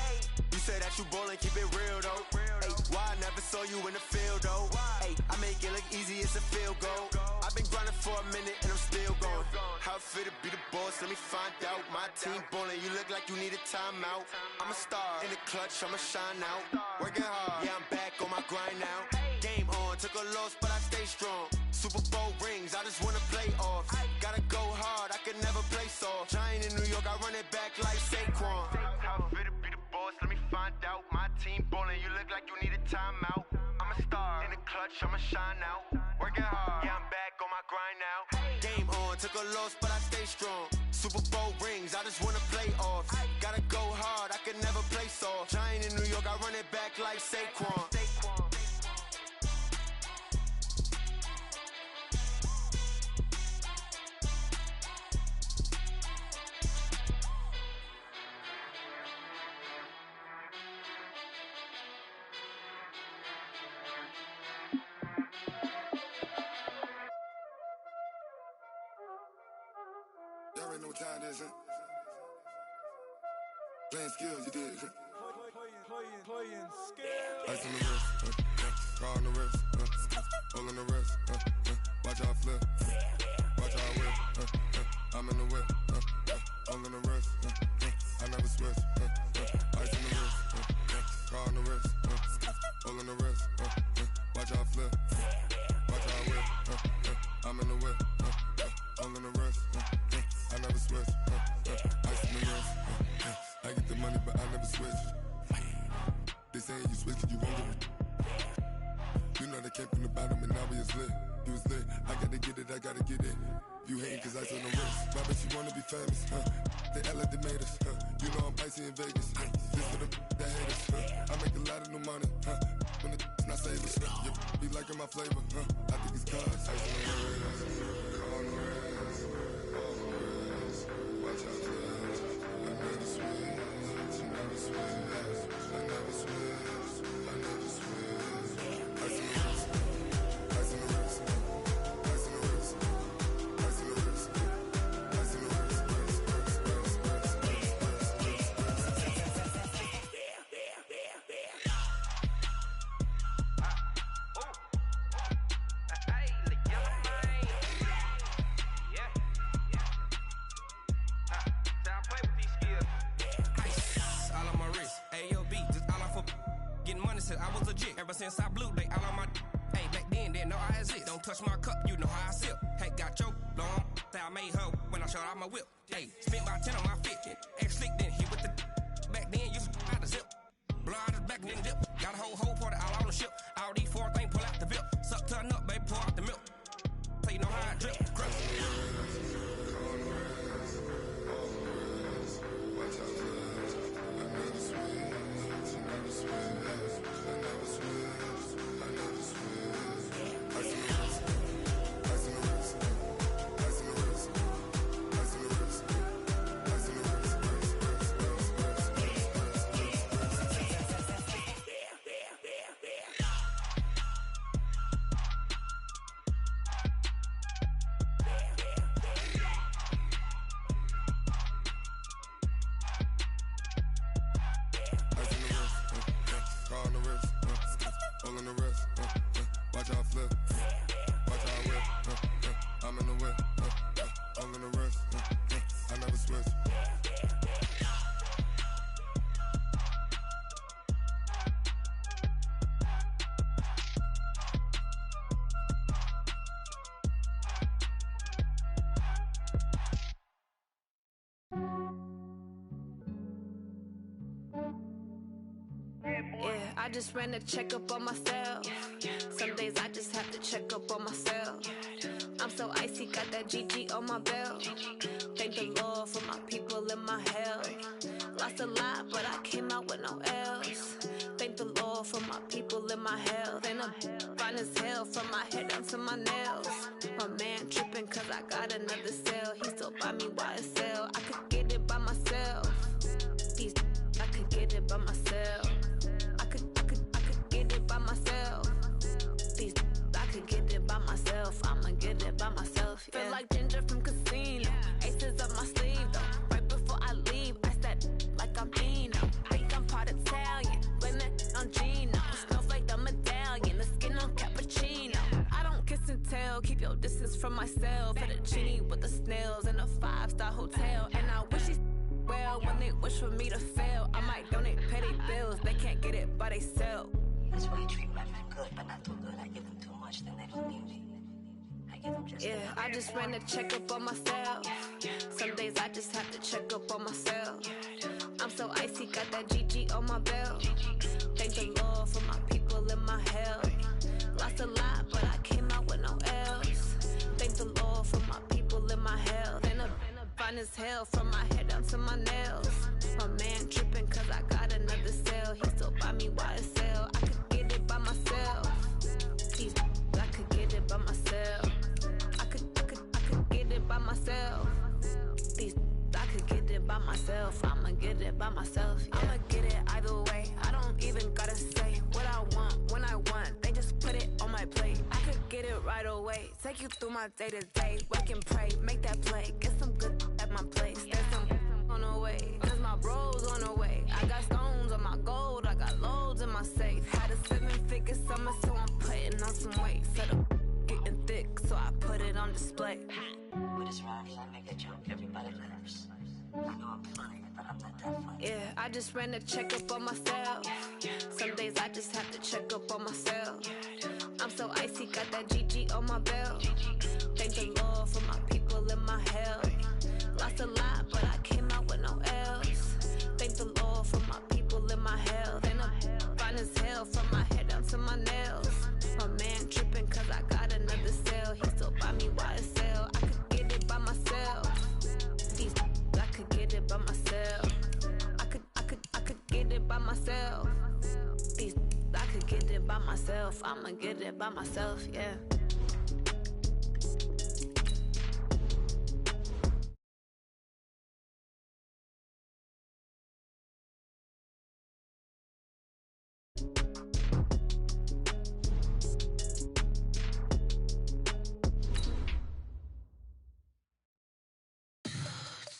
You say that you ballin', keep it real though. Ay, why I never saw you in the field though? Ay, I make it look easy, it's a field goal. I've been grinding for a minute and I'm still going. How it feel to be the boss, let me find out. My team ballin', you look like you need a timeout. I'm a star, in the clutch, I'ma shine out. Working hard, yeah, I'm back on my grind now. Game on, took a loss, but I stay strong. Super Bowl rings, I just wanna play off. Gotta go hard, I can never play soft. Giant in New York, I run it back like Saquon. How it feel to be the boss, let me find out. My team ballin', you look like you need a timeout. I'm a star, in the clutch, I'ma shine out. Working hard, yeah, I'm back on my grind now. Game on, took a loss, but I stay strong. Super Bowl rings, I just wanna play off. Gotta go hard, I can never play soft. Giant in New York, I run it back like Saquon. Y'all already know what time it is, huh? Playing skills, you did. Playing skills. Ice on the wrist, car on the wrist, hole in the wrist, watch how I flip, watch how I whip, I'm in the whip, hole in the wrist, I never switch, ice on the wrist, car on the wrist, hole in the wrist, watch how I flip, watch how I whip, I'm in the whip, hole in the wrist, I never switch, ice on the wrist, I get the money but I never switch. They saying you switch it, you won't get it. You know they came from the bottom and now we is lit. You was lit, I gotta get it, I gotta get it. You hating cause ice on the wrist. My bitch, you wanna be famous, They Ella they made us, You know I'm icy in Vegas, This for the that hate us, I make a lot of new money, When the not savers, You be liking my flavor, I think it's cause ice on the wrist, on the wrist, on the wrist. Watch out, flash, I never switch, I never switch. I never switch, I never switch. Ice in the wrist, ice in the wrist, ice in the wrist, ice in the wrist, ice in the wrist, I was legit ever since I blew they all on my. Hey, back then didn't know I exist. Don't touch my cup, you know how I sip. Hey, got your long. I made her when I showed out my whip. Hey, spent about 10 on my fit. X slick then hit with the. Back then used to out the zip. Blow out his back then dip. Got a whole party all on the ship. All these four things pull out the VIP. Suck turn up, baby, pour out the milk. So you know how I drip. Crush. Watch how I flip. Watch how I whip. I'm in the whip. I'm in the wrist. I never switch. Yeah, I just ran a checkup on myself. Some days I just have to check up on myself. I'm so icy, got that GG on my belt. Thank the Lord for my people in my health. Lost a lot, but I came out with no L's. Thank the Lord for my people in my health. And I'm fine as hell from my head down to my nails. My man tripping cause I got another cell. He still buy me YSL. I could get it by myself. These I could get it by myself. I could get it by myself. These I could get it by myself. I'ma get it by myself. Yeah. Feel like Ginger from Casino. Aces up my sleeve though. Right before I leave, I said like I'm Dino. Think I'm part Italian. Blame it on Gino. Snowflake the medallion. The skin on cappuccino. I don't kiss and tell. Keep your distance from myself. At a genie with the snails in a 5-star hotel. And I wish he's well when they wish for me to fail. I might donate petty bills. They can't get it by they sell. That's why you treat women good, but not too good. I give them too much, then they don't need me. I give them just yeah, I just ran a checkup on myself. Some days I just have to check up on myself. I'm so icy, got that GG on my belt. Thank the Lord for my people in my health. Lost a lot, but I came out with no L's. Thank the Lord for my people in my health. And I'm fine as hell from my head down to my nails. My man tripping cause I got another cell. He still buy me YSL. I could get it by myself. These I could get it by myself. I could get it by myself. These I could get it by myself. I'ma get it by myself. Yeah. I'ma get it either way. I don't even gotta say what I want when I want. They just put it on my plate. I could get it right away. Take you through my day to day. Wake and pray, make that play. Get some good at my place. There's some on the way. Cause my bros on the way. I got stones on my gold. I got loads in my safe. Had a 7-figure summer, so I'm putting on some weight. Set up getting thick, so I put it on display. With this rhyme, I make a joke, everybody laughs. I know I'm funny, but I'm not that funny. Yeah, I just ran a checkup on myself. Some days I just have to check up on myself. I'm so icy, got that GG on my belt. Thank the Lord for my people in my health. Lost a lot, but I came out with no L's. Thank the Lord for my people in my health. And I'm fine as hell from my head down to my nails. My man tripping cause I got another cell. He still buy me YSL. I could get it by myself. These I could get it by myself. I could get it by myself. These I could get it by myself. I'ma get it by myself, yeah.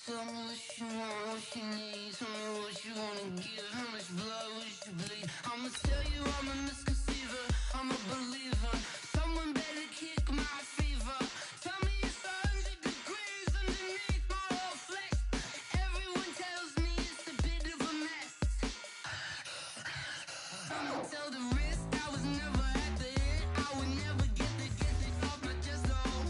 Tell me what you want, what you need. Tell me what you wanna give. How much blood would you bleed? I'ma tell you I'm a misconceiver. I'm a believer. Someone better kick my fever. Tell me it's 100 degrees underneath my whole flesh. Everyone tells me it's a bit of a mess. I'ma tell the risk I was never at the end. I would never get it off my chest. Oh,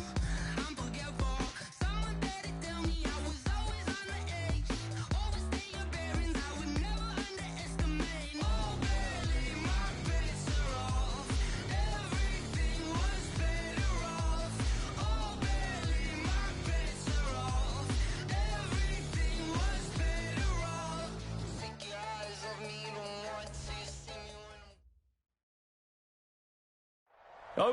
I'm forgetful. Someone better tell me I was always on the edge. Overstay your bearings, I would never underestimate. Oh, barely, my bets are off. Everything was better off. Oh, barely, my bets are off. Everything was better off. Take your eyes off me, don't want to see me when I'm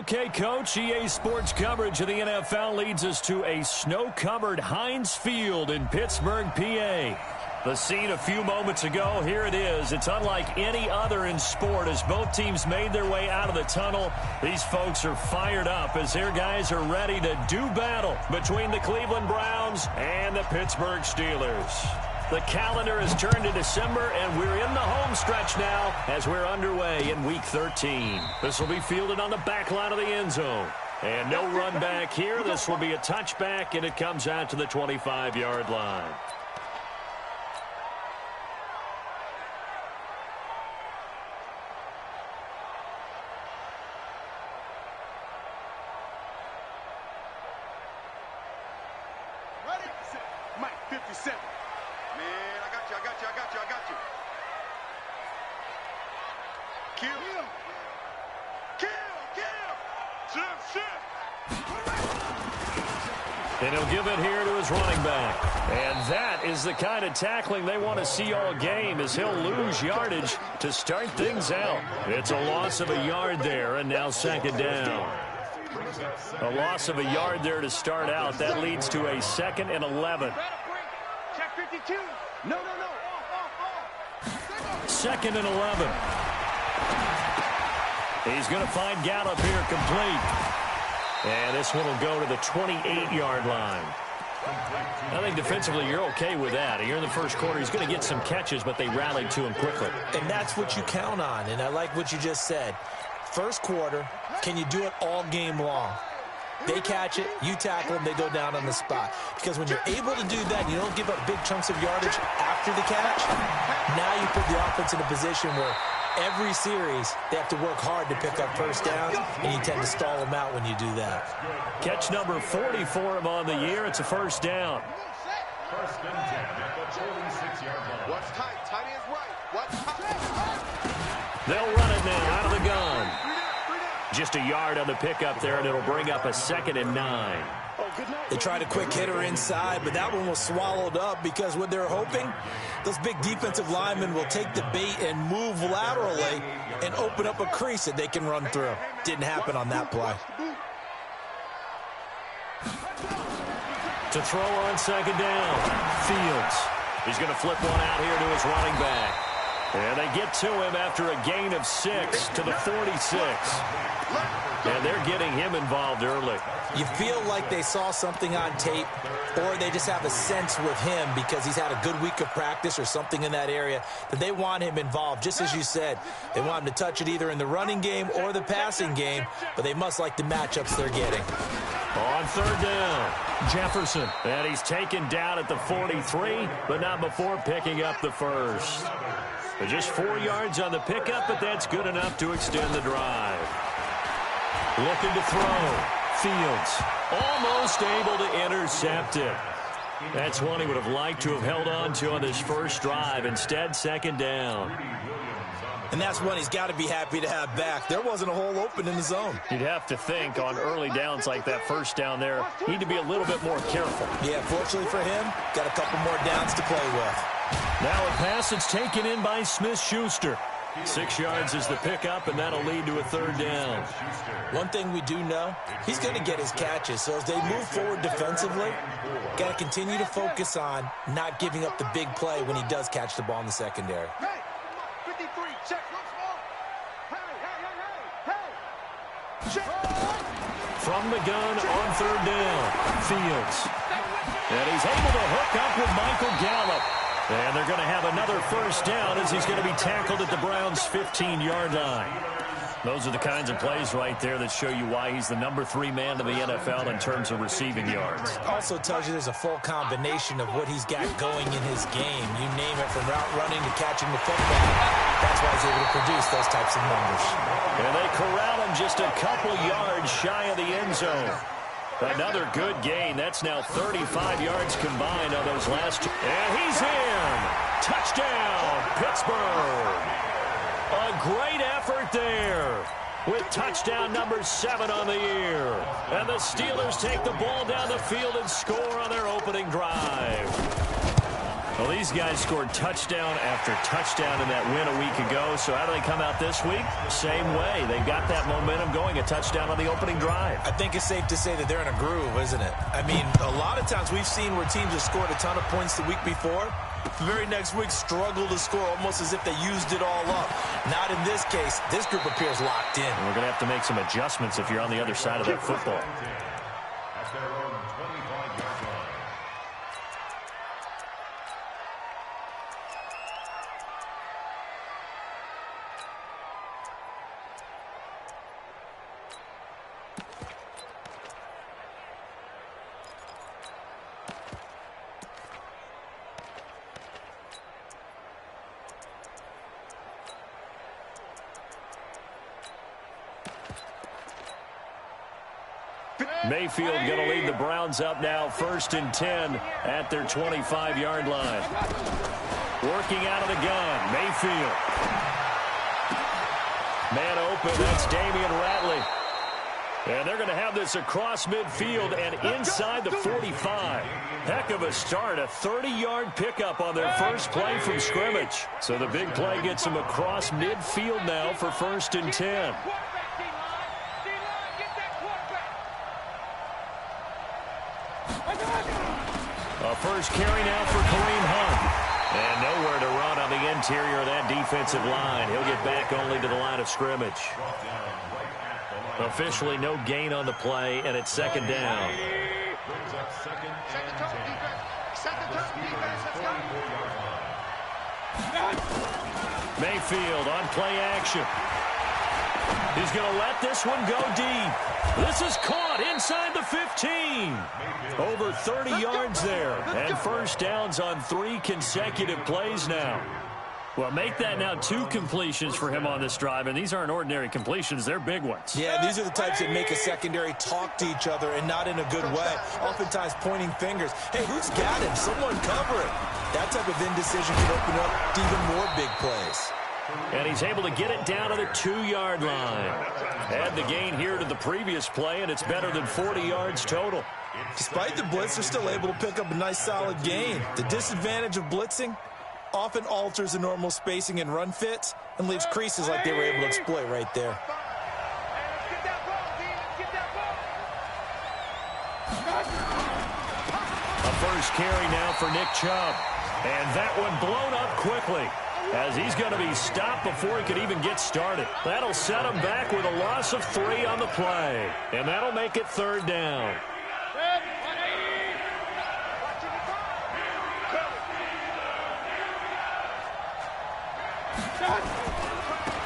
Okay, Coach, EA Sports coverage of the NFL leads us to a snow-covered Heinz Field in Pittsburgh, PA. The scene a few moments ago, here it is. It's unlike any other in sport as both teams made their way out of the tunnel. These folks are fired up as their guys are ready to do battle between the Cleveland Browns and the Pittsburgh Steelers. The calendar has turned to December, and we're in the home stretch now as we're underway in Week 13. This will be fielded on the back line of the end zone. And no run back here. This will be a touchback, and it comes out to the 25-yard line. Mike, 57. Man, I got you. Kill. And he'll give it here to his running back. And that is the kind of tackling they want to see all game, as he'll lose yardage to start things out. It's a loss of a yard there, and now second down. A loss of a yard there to start out. That leads to a 2nd and 11. Check 52. No. 2nd and 11. He's going to find Gallup here complete. And this one will go to the 28-yard line. I think defensively you're okay with that. Here in the first quarter, he's going to get some catches, but they rallied to him quickly. And that's what you count on, and I like what you just said. First quarter, can you do it all game long? They catch it, you tackle them, they go down on the spot. Because when you're able to do that, you don't give up big chunks of yardage after the catch. Now you put the offense in a position where every series they have to work hard to pick up first downs, and you tend to stall them out when you do that. Catch number 40 for him on the year. It's a first down. First and 10 at the 26-yard line. What's tight? Tight is right. What's tight? They'll run it now out of the gun. Just a yard on the pickup there, and it'll bring up a 2nd and 9. They tried a quick hitter inside, but that one was swallowed up because what they're hoping, those big defensive linemen will take the bait and move laterally and open up a crease that they can run through. Didn't happen on that play. To throw on second down, Fields. He's going to flip one out here to his running back. And they get to him after a gain of 6 to the 46. And they're getting him involved early. You feel like they saw something on tape, or they just have a sense with him because he's had a good week of practice or something in that area that they want him involved. Just as you said, they want him to touch it either in the running game or the passing game, but they must like the matchups they're getting. On third down, Jefferson. And he's taken down at the 43, but not before picking up the first. Just 4 yards on the pickup, but that's good enough to extend the drive. Looking to throw. Fields almost able to intercept it. That's one he would have liked to have held on to on this first drive. Instead, second down. And that's one he's got to be happy to have back. There wasn't a hole open in the zone. You'd have to think on early downs like that first down there, need to be a little bit more careful. Yeah, fortunately for him, got a couple more downs to play with. Now a pass that's taken in by Smith-Schuster. 6 yards is the pickup, and that'll lead to a third down. One thing we do know, he's going to get his catches. So as they move forward defensively, got to continue to focus on not giving up the big play when he does catch the ball in the secondary. Hey, 53, check. Hey. Check. From the gun on third down, Fields. And he's able to hook up with Michael Gallup. And they're going to have another first down as he's going to be tackled at the Browns' 15-yard line. Those are the kinds of plays right there that show you why he's the number 3 man in the NFL in terms of receiving yards. Also tells you there's a full combination of what he's got going in his game. You name it, from route running to catching the football. That's why he's able to produce those types of numbers. And they corral him just a couple yards shy of the end zone. Another good gain. That's now 35 yards combined on those last two. And he's in. Touchdown, Pittsburgh. A great effort there with touchdown number 7 on the year. And the Steelers take the ball down the field and score on their opening drive. Well, these guys scored touchdown after touchdown in that win a week ago. So how do they come out this week? Same way. They've got that momentum going, a touchdown on the opening drive. I think it's safe to say that they're in a groove, isn't it? I mean, a lot of times we've seen where teams have scored a ton of points the week before. The very next week struggle to score almost as if they used it all up. Not in this case. This group appears locked in. And we're going to have to make some adjustments if you're on the other side of that football. At their own 25-yard line. Mayfield going to lead the Browns up now, 1st and 10 at their 25-yard line. Working out of the gun, Mayfield. Man open, that's Damian Ratley. And they're going to have this across midfield and inside the 45. Heck of a start, a 30-yard pickup on their first play from scrimmage. So the big play gets them across midfield now for 1st and 10. A first carry now for Kareem Hunt. And nowhere to run on the interior of that defensive line. He'll get back only to the line of scrimmage. Officially no gain on the play, and it's 2nd down. Mayfield on play action. He's going to let this one go deep. This is caught inside the 15. Over 30 yards there. And first downs on 3 consecutive plays now. Well, make that now 2 completions for him on this drive, and these aren't ordinary completions. They're big ones. Yeah, these are the types that make a secondary talk to each other and not in a good way. Oftentimes pointing fingers. Hey, who's got him? Someone cover it. That type of indecision can open up to even more big plays. And he's able to get it down to the 2-yard line. Add the gain here to the previous play, and it's better than 40 yards total. Despite the blitz, they're still able to pick up a nice solid gain. The disadvantage of blitzing often alters the normal spacing and run fits and leaves creases like they were able to exploit right there. A first carry now for Nick Chubb. And that one blown up quickly, as he's going to be stopped before he could even get started. That'll set him back with a loss of 3 on the play. And that'll make it 3rd down.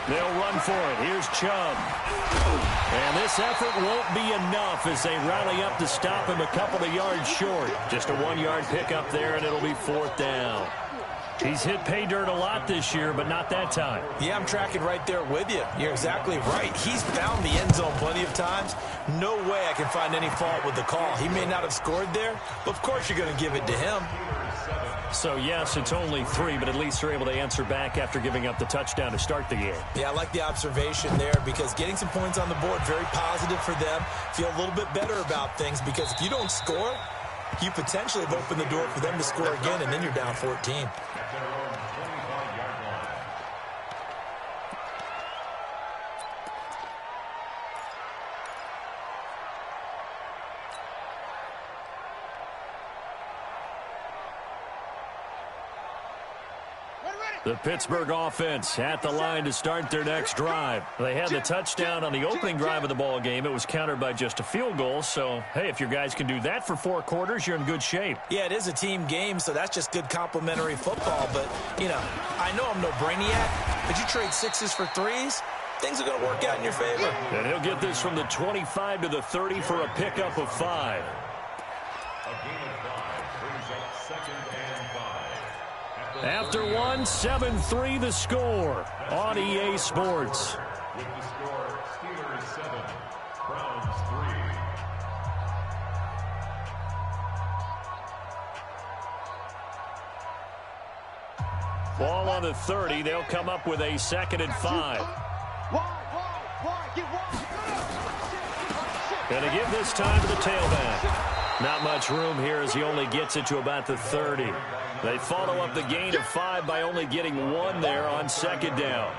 They'll run for it. Here's Chubb. And this effort won't be enough as they rally up to stop him a couple of yards short. Just a 1-yard pickup there, and it'll be 4th down. He's hit pay dirt a lot this year, but not that time. Yeah, I'm tracking right there with you. You're exactly right. He's found the end zone plenty of times. No way I can find any fault with the call. He may not have scored there, but of course you're going to give it to him. So, yes, it's only 3, but at least they're able to answer back after giving up the touchdown to start the game. Yeah, I like the observation there because getting some points on the board, very positive for them. Feel a little bit better about things because if you don't score, you potentially have opened the door for them to score again, and then you're down 14. The Pittsburgh offense at the line to start their next drive. They had the touchdown on the opening drive of the ball game. It was countered by just a field goal. So, hey, if your guys can do that for 4 quarters, you're in good shape. Yeah, it is a team game, so that's just good complimentary football. But, you know, I know I'm no brainiac, but you trade 6s for 3s, things are going to work out in your favor. And he'll get this from the 25 to the 30 for a pickup of 5. A gain of 5 brings up 2nd and 5. After 1, 7-3 the score on EA Sports. With the score, Steelers 7, Browns 3. Ball on the 30. They'll come up with a 2nd and 5. Going to give this time to the tailback. Not much room here as he only gets it to about the 30. They follow up the gain of 5 by only getting 1 there on second down.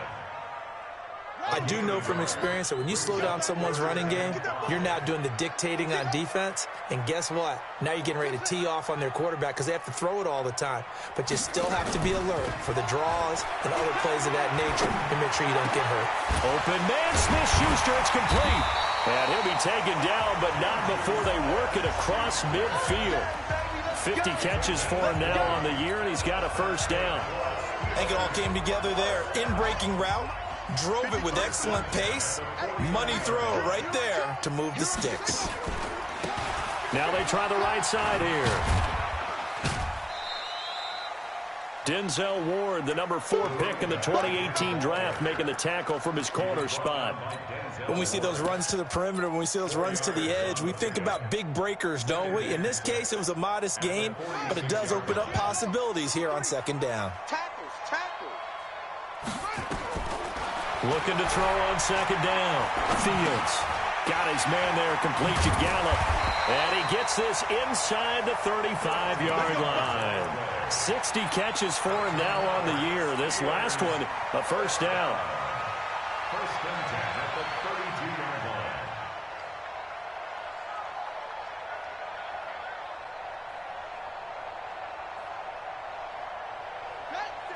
I do know from experience that when you slow down someone's running game, you're now doing the dictating on defense. And guess what? Now you're getting ready to tee off on their quarterback because they have to throw it all the time. But you still have to be alert for the draws and other plays of that nature to make sure you don't get hurt. Open man, Smith-Schuster, it's complete. And he'll be taken down, but not before they work it across midfield. 50 catches for him now on the year, and he's got a first down. I think it all came together there. In-breaking route. Drove it with excellent pace. Money throw right there to move the sticks. Now they try the right side here. Denzel Ward, the number 4 pick in the 2018 draft, making the tackle from his corner spot. When we see those runs to the perimeter, when we see those runs to the edge, we think about big breakers, don't we? In this case, it was a modest gain, but it does open up possibilities here on second down. Looking to throw on second down. Fields got his man there, complete to Gallup. And he gets this inside the 35-yard line. 60 catches for him now on the year. This last one, a first down. First and 10 at the 32-yard line.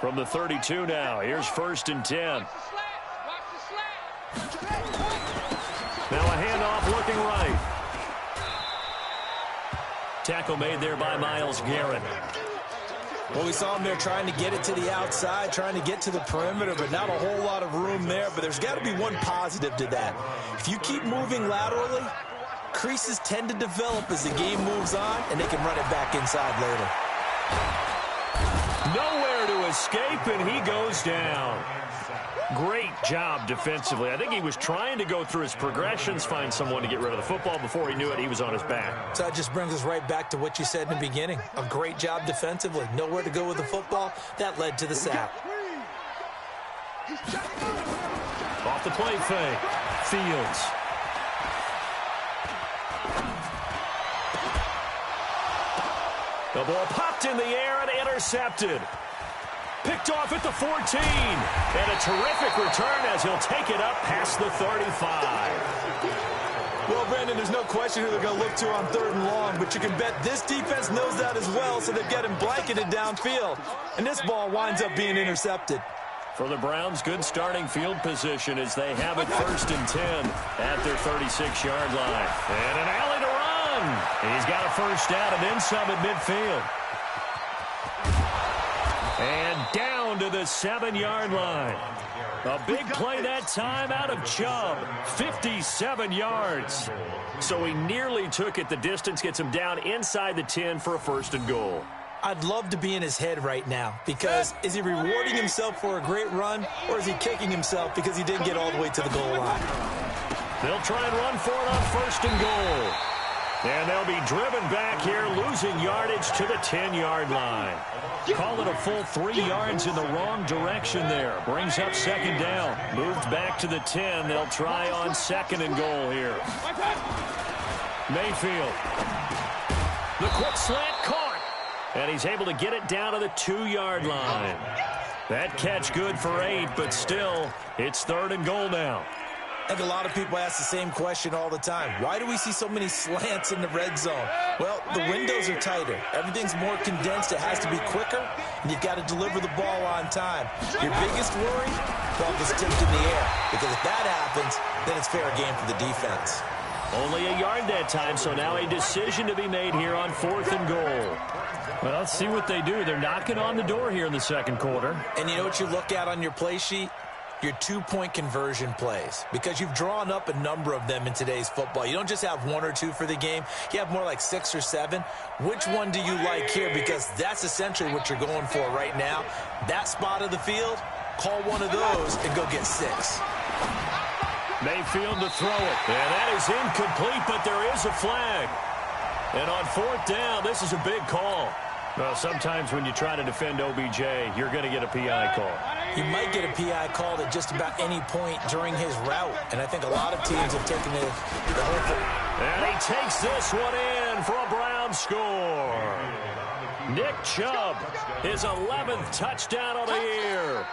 From the 32 now, here's first and 10. Now a handoff looking right. Tackle made there by Myles Garrett. Well, we saw him there trying to get it to the outside, trying to get to the perimeter, but not a whole lot of room there. But there's got to be one positive to that. If you keep moving laterally, creases tend to develop as the game moves on, and they can run it back inside later. Nowhere to escape, and he goes down. Great job defensively. I think he was trying to go through his progressions, find someone to get rid of the football. Before he knew it, he was on his back. So that just brings us right back to what you said in the beginning. A great job defensively. Nowhere to go with the football. That led to the sack. Off the play fake. Fields. The ball popped in the air and intercepted. Picked off at the 14. And a terrific return as he'll take it up past the 35. Well, Brandon, there's no question who they're going to look to on 3rd and long, but you can bet this defense knows that as well, so they've got him blanketed downfield. And this ball winds up being intercepted. For the Browns, good starting field position as they have it first and 10 at their 36-yard line. And an alley to run. He's got a first down and then some at midfield. And down to the 7-yard line. A big play that time out of Chubb. 57 yards. So he nearly took it the distance, gets him down inside the 10 for a first and goal. I'd love to be in his head right now because is he rewarding himself for a great run or is he kicking himself because he didn't get all the way to the goal line? They'll try and run for it on first and goal. And they'll be driven back here, losing yardage to the 10-yard line. Call it a full 3 yards in the wrong direction there. Brings up second down. Moved back to the 10. They'll try on second and goal here. Mayfield. The quick slant caught. And he's able to get it down to the 2-yard line. That catch good for 8, but still, it's 3rd and goal now. I think a lot of people ask the same question all the time. Why do we see so many slants in the red zone? Well, the windows are tighter. Everything's more condensed. It has to be quicker, and you've got to deliver the ball on time. Your biggest worry? Ball gets tipped in the air, because if that happens, then it's fair game for the defense. Only a yard that time, so now a decision to be made here on 4th and goal. Well, let's see what they do. They're knocking on the door here in the second quarter. And you know what you look at on your play sheet? Your 2-point conversion plays, because you've drawn up a number of them in today's football. You don't just have 1 or 2 for the game. You have more like 6 or 7. Which one do you like here? Because that's essentially what you're going for right now. That spot of the field, call one of those and go get 6. Mayfield to throw it. And that is incomplete, but there is a flag. And on 4th down, this is a big call. Well, sometimes when you try to defend OBJ, you're going to get a PI call. You might get a PI called at just about any point during his route. And I think a lot of teams have taken the whole thing. And he takes this one in for a Brown touchdown score. Nick Chubb, his 11th touchdown of the year.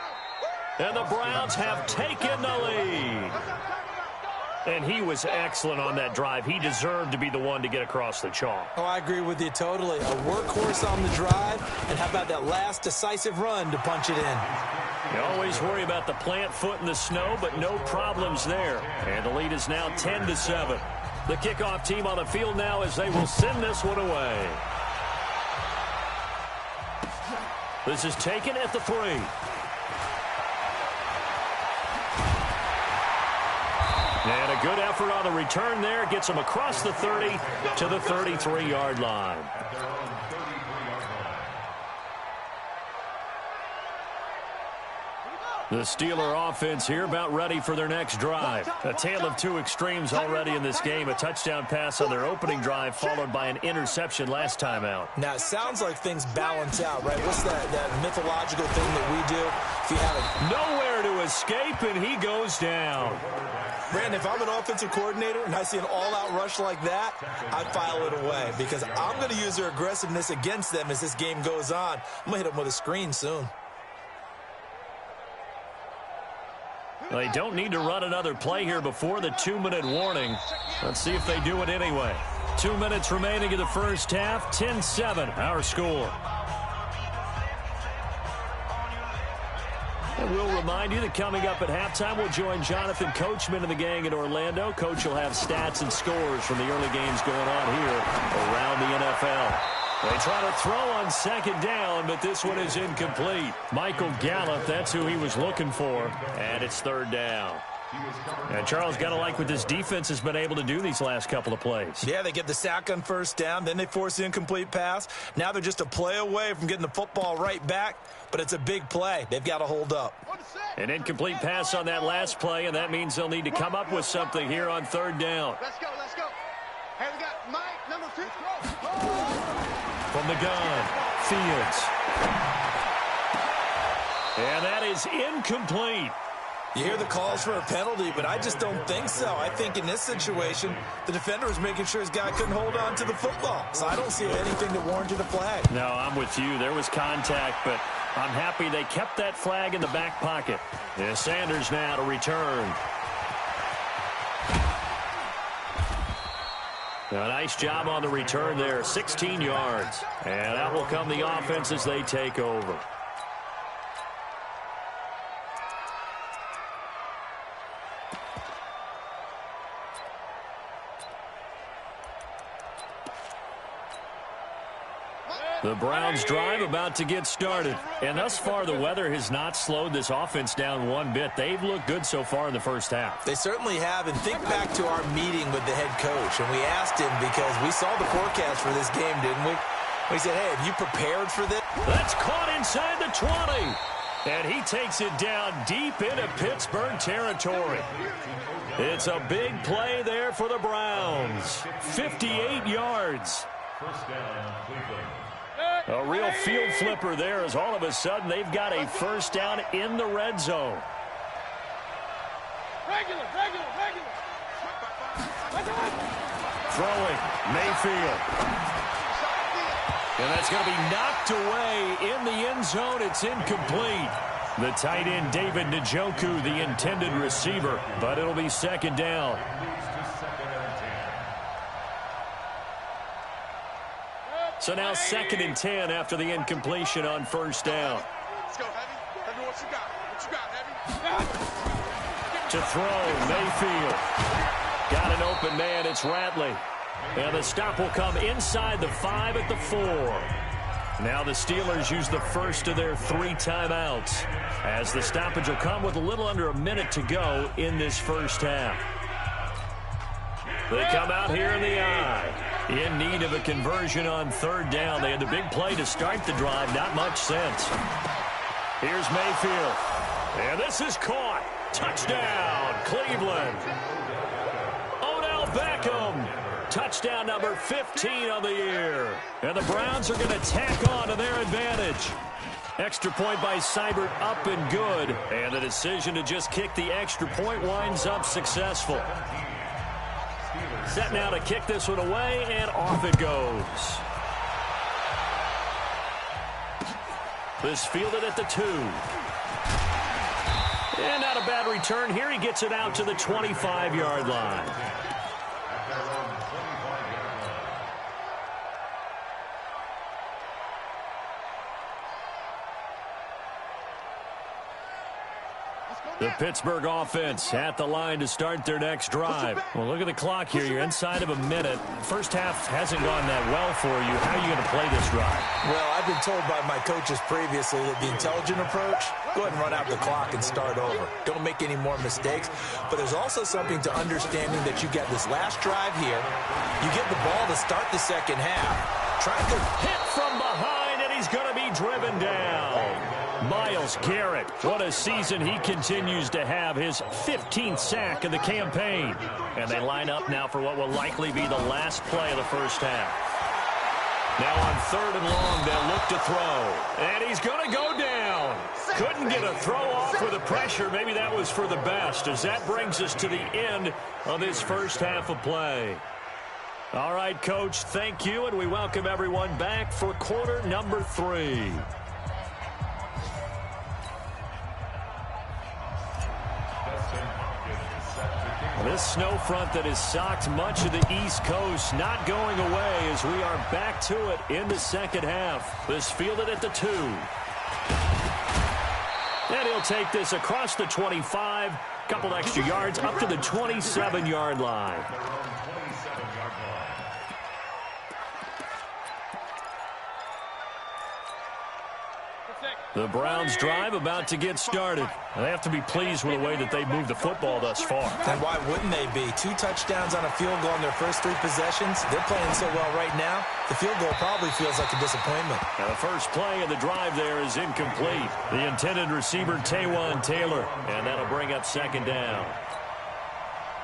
And the Browns have taken the lead. And he was excellent on that drive. He deserved to be the one to get across the chalk. Oh, I agree with you totally. A workhorse on the drive, and how about that last decisive run to punch it in? You always worry about the plant foot in the snow, but no problems there. And the lead is now 10-7. The kickoff team on the field now as they will send this one away. This is taken at the 3. And a good effort on the return there. Gets him across the 30 to the 33-yard line. The Steeler offense here about ready for their next drive. A tale of two extremes already in this game. A touchdown pass on their opening drive followed by an interception last time out. Now, it sounds like things balance out, right? What's that mythological thing that we do? If you have nowhere to escape, and he goes down. Brandon, if I'm an offensive coordinator and I see an all-out rush like that, I file it away because I'm going to use their aggressiveness against them as this game goes on. I'm going to hit them with a screen soon. They don't need to run another play here before the 2-minute warning. Let's see if they do it anyway. 2 minutes remaining in the first half. 10-7, our score. And we'll remind you that coming up at halftime, we'll join Jonathan Coachman and the gang in Orlando. Coach will have stats and scores from the early games going on here around the NFL. They try to throw on second down, but this one is incomplete. Michael Gallup, that's who he was looking for, and it's third down. And Charles, got to like what this defense has been able to do these last couple of plays. Yeah, they get the sack on first down, then they force the incomplete pass. Now they're just a play away from getting the football right back, but it's a big play. They've got to hold up. An incomplete pass on that last play, and that means they'll need to come up with something here on third down. Let's go, let's go. Hey, we got Mike, number 2. From the gun, Fields. And that is incomplete. You hear the calls for a penalty, but I just don't think so. I think in this situation, the defender was making sure his guy couldn't hold on to the football. So I don't see anything that warranted a flag. No, I'm with you. There was contact, but I'm happy they kept that flag in the back pocket. And Sanders now to return. A nice job on the return there, 16 yards. And out will come the offense as they take over. The Browns drive about to get started. And thus far, the weather has not slowed this offense down one bit. They've looked good so far in the first half. They certainly have. And think back to our meeting with the head coach. And we asked him because we saw the forecast for this game, didn't we? We said, hey, have you prepared for this? That's caught inside the 20. And he takes it down deep into Pittsburgh territory. It's a big play there for the Browns. 58 yards. First down, Cleveland. A real field flipper there as all of a sudden they've got a first down in the red zone. Regular. Throwing, Mayfield. And that's going to be knocked away in the end zone. It's incomplete. The tight end, David Njoku, the intended receiver, but it'll be second down. So now 2nd and 10 after the incompletion on first down. Let's go, Heavy. Heavy, what you got, Heavy? To throw, Mayfield. Got an open man, it's Ratley. And the stop will come inside the 5 at the 4. Now the Steelers use the first of their 3 timeouts, as the stoppage will come with a little under a minute to go in this first half. They come out here in the eye. In need of a conversion on third down. They had the big play to start the drive. Not much sense. Here's Mayfield. And this is caught. Touchdown, Cleveland. Odell Beckham. Touchdown number 15 of the year. And the Browns are going to tack on to their advantage. Extra point by Seibert up and good. And the decision to just kick the extra point winds up successful. Set now to kick this one away, and off it goes. This fielded at the 2. And not a bad return here. He gets it out to the 25-yard line. The Pittsburgh offense at the line to start their next drive. Well, look at the clock here. You're inside of a minute. First half hasn't gone that well for you. How are you going to play this drive? Well, I've been told by my coaches previously that the intelligent approach, go ahead and run out the clock and start over. Don't make any more mistakes. But there's also something to understanding that you get this last drive here. You get the ball to start the second half. Try to hit from behind, and he's going to be driven down. Myles Garrett, what a season he continues to have, his 15th sack of the campaign. And they line up now for what will likely be the last play of the first half. Now on 3rd and long, they'll look to throw. And he's going to go down. Couldn't get a throw off with the pressure. Maybe that was for the best, as that brings us to the end of this first half of play. All right, Coach, thank you, and we welcome everyone back for quarter number 3. This snow front that has socked much of the East Coast not going away as we are back to it in the second half. This fielded at the 2. And he'll take this across the 25, couple extra yards up to the 27-yard line. The Browns drive about to get started. They have to be pleased with the way that they moved the football thus far. And why wouldn't they be? 2 touchdowns on a field goal in their first 3 possessions. They're playing so well right now, the field goal probably feels like a disappointment. Now the first play of the drive there is incomplete. The intended receiver, Taywan Taylor, and that'll bring up 2nd down.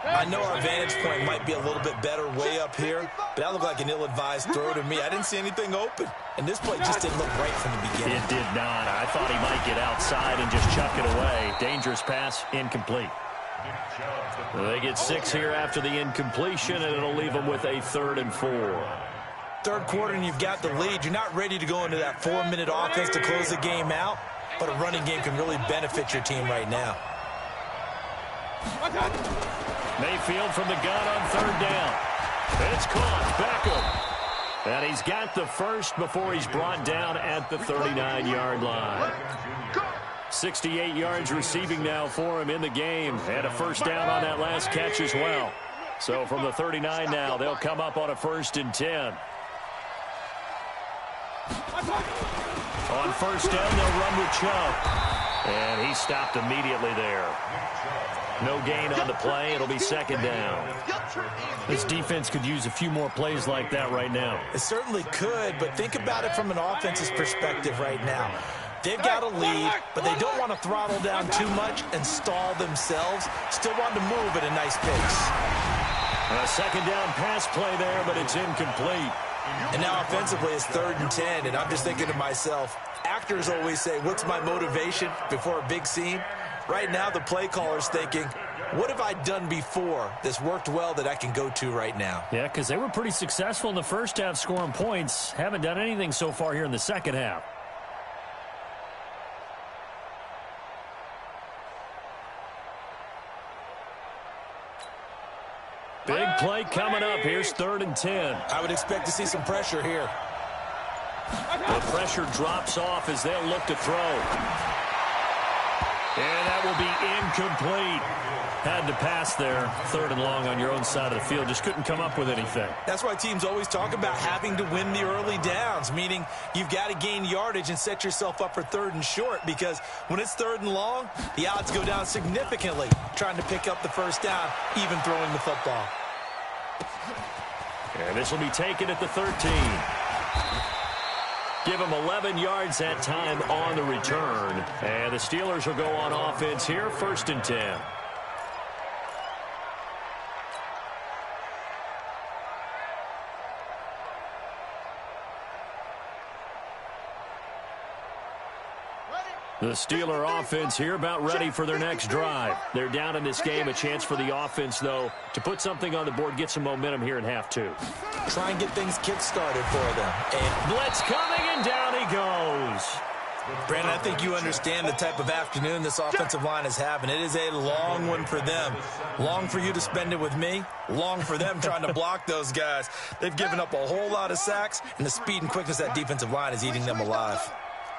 I know our vantage point might be a little bit better way up here, but that looked like an ill-advised throw to me. I didn't see anything open, and this play just didn't look right from the beginning. It did not. I thought he might get outside and just chuck it away. Dangerous pass, incomplete. They get 6 here after the incompletion, and it'll leave them with a 3rd and 4. Third quarter, and you've got the lead. You're not ready to go into that 4-minute offense to close the game out, but a running game can really benefit your team right now. Mayfield from the gun on 3rd down. It's caught. Beckham. And he's got the first before he's brought down at the 39-yard line. 68 yards receiving now for him in the game. And a first down on that last catch as well. So from the 39 now, they'll come up on a 1st and 10. On 1st down, they'll run with Chubb. And he stopped immediately there. No gain on the play. It'll be 2nd down. This defense could use a few more plays like that right now. It certainly could, but think about it from an offense's perspective right now. They've got a lead, but they don't want to throttle down too much and stall themselves. Still want to move at a nice pace. A 2nd down pass play there, but it's incomplete. And now offensively it's 3rd and 10, and I'm just thinking to myself, actors always say, what's my motivation before a big scene? Right now, the play caller's thinking, what have I done before that's worked well that I can go to right now? Yeah, because they were pretty successful in the first half scoring points. Haven't done anything so far here in the second half. Big play coming up. Here's 3rd and 10. I would expect to see some pressure here. The pressure drops off as they'll look to throw. And that will be incomplete. Had to pass there. 3rd and long on your own side of the field. Just couldn't come up with anything. That's why teams always talk about having to win the early downs, meaning you've got to gain yardage and set yourself up for 3rd and short, because when it's 3rd and long, the odds go down significantly trying to pick up the first down, even throwing the football. And this will be taken at the 13. Give him 11 yards that time on the return. And the Steelers will go on offense here, 1st and 10. The Steeler offense here about ready for their next drive. They're down in this game. A chance for the offense, though, to put something on the board, get some momentum here in half 2. Try and get things kick-started for them. And blitz coming, and down he goes. Brandon, I think you understand the type of afternoon this offensive line is having. It is a long one for them. Long for you to spend it with me. Long for them trying to block those guys. They've given up a whole lot of sacks, and the speed and quickness of that defensive line is eating them alive.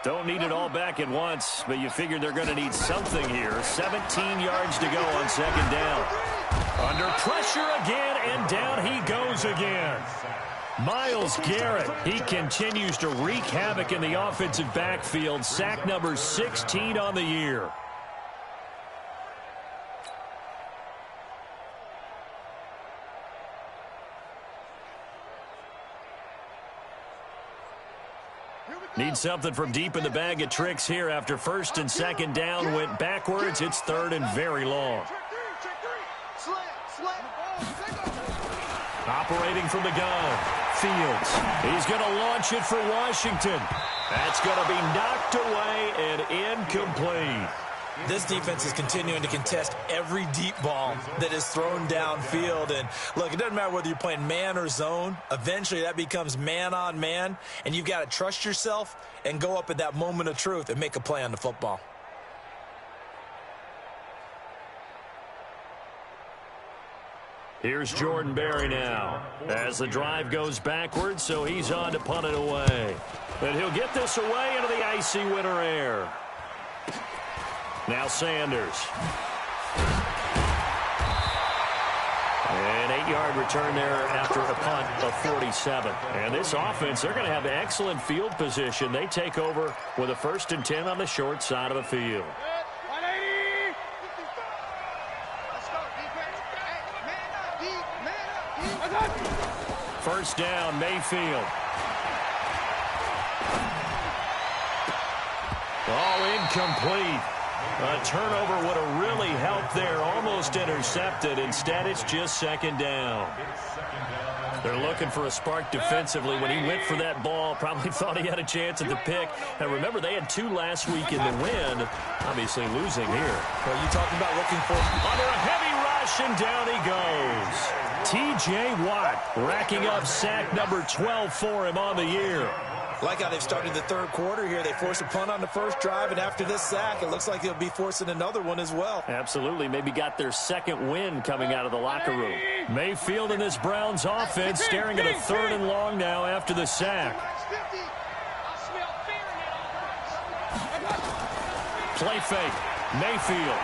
Don't need it all back at once, but you figure they're going to need something here. 17 yards to go on second down. Under pressure again, and down he goes again. Myles Garrett, he continues to wreak havoc in the offensive backfield. Sack number 16 on the year. Need something from deep in the bag of tricks here after first and second down went backwards. It's third and very long. Operating from the gun, Fields. He's going to launch it for Washington. That's going to be knocked away and incomplete. This defense is continuing to contest every deep ball that is thrown downfield. And, look, it doesn't matter whether you're playing man or zone. Eventually, that becomes man on man. And you've got to trust yourself and go up at that moment of truth and make a play on the football. Here's Jordan Berry now as the drive goes backwards, so he's on to punt it away. And he'll get this away into the icy winter air. Now Sanders. An 8-yard return there after a punt of 47. And this offense, they're going to have excellent field position. They take over with a 1st and 10 on the short side of the field. First down, Mayfield. Oh, incomplete. A turnover would have really helped there. Almost intercepted. Instead, it's just second down. They're looking for a spark defensively. When he went for that ball, probably thought he had a chance at the pick. And remember, they had 2 last week in the win. Obviously losing here. Well, you talking about looking for... Under a heavy rush, and down he goes. T.J. Watt racking up sack number 12 for him on the year. Like how they've started the third quarter here. They force a punt on the first drive, and after this sack, it looks like they'll be forcing another one as well. Absolutely. Maybe got their second win coming out of the locker room. Mayfield in this Browns offense staring at a 3rd and long now after the sack. Play fake. Mayfield.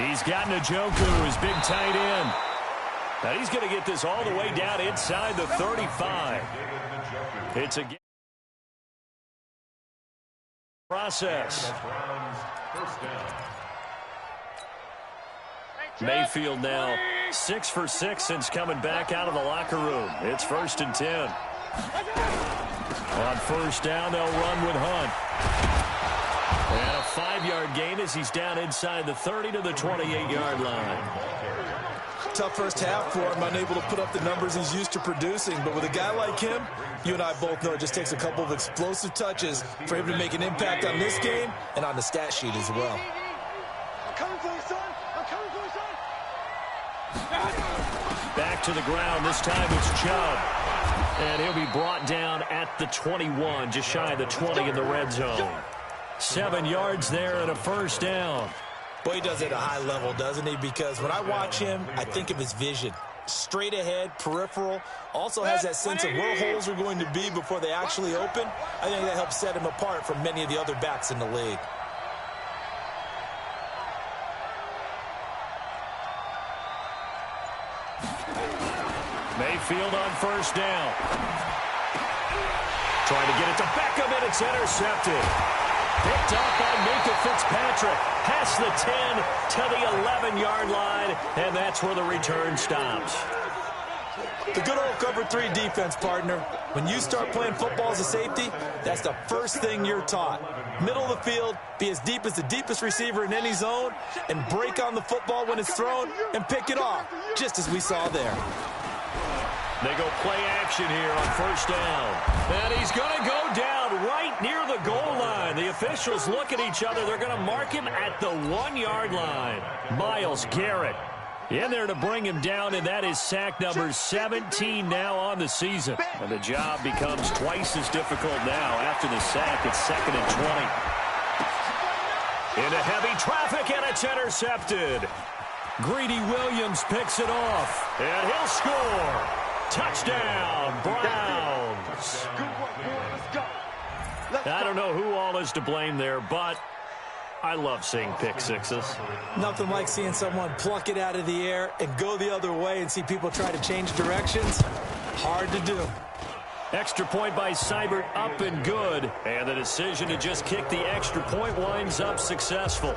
He's got Njoku, his big tight end. Now he's going to get this all the way down inside the 35. It's a process. Mayfield now 6 for 6 since coming back out of the locker room. It's 1st and 10. On first down, they'll run with Hunt. And a 5-yard gain as he's down inside the 30 to the 28-yard line. Tough first half for him, unable to put up the numbers he's used to producing. But with a guy like him, you and I both know it just takes a couple of explosive touches for him to make an impact on this game and on the stat sheet as well. I'm coming for you, son. I'm coming for you, son. Back to the ground. This time it's Chubb. And he'll be brought down at the 21, just shy of the 20 in the red zone. 7 yards there and a first down. Boy, he does it at a high level, doesn't he? Because when I watch him, I think of his vision. Straight ahead, peripheral. Also has that sense of where holes are going to be before they actually open. I think that helps set him apart from many of the other backs in the league. Mayfield on first down. Trying to get it to Beckham, and it's intercepted. Picked up by Minka Fitzpatrick. Past the 10 to the 11-yard line, and that's where the return stops. The good old cover 3 defense, partner. When you start playing football as a safety, that's the first thing you're taught. Middle of the field, be as deep as the deepest receiver in any zone, and break on the football when it's thrown and pick it off, just as we saw there. They go play action here on first down. And he's going to go down right near the goal line. The officials look at each other. They're going to mark him at the 1-yard line. Myles Garrett In there to bring him down, and that is sack number 17 now on the season. And the job becomes twice as difficult now after the sack. It's 2nd and 20. Into heavy traffic, and it's intercepted. Greedy Williams picks it off, and he'll score. Touchdown, Browns. I don't know who all is to blame there, but I love seeing pick sixes. Nothing like seeing someone pluck it out of the air and go the other way and see people try to change directions. Hard to do. Extra point by Seibert, up and good. And the decision to just kick the extra point winds up successful.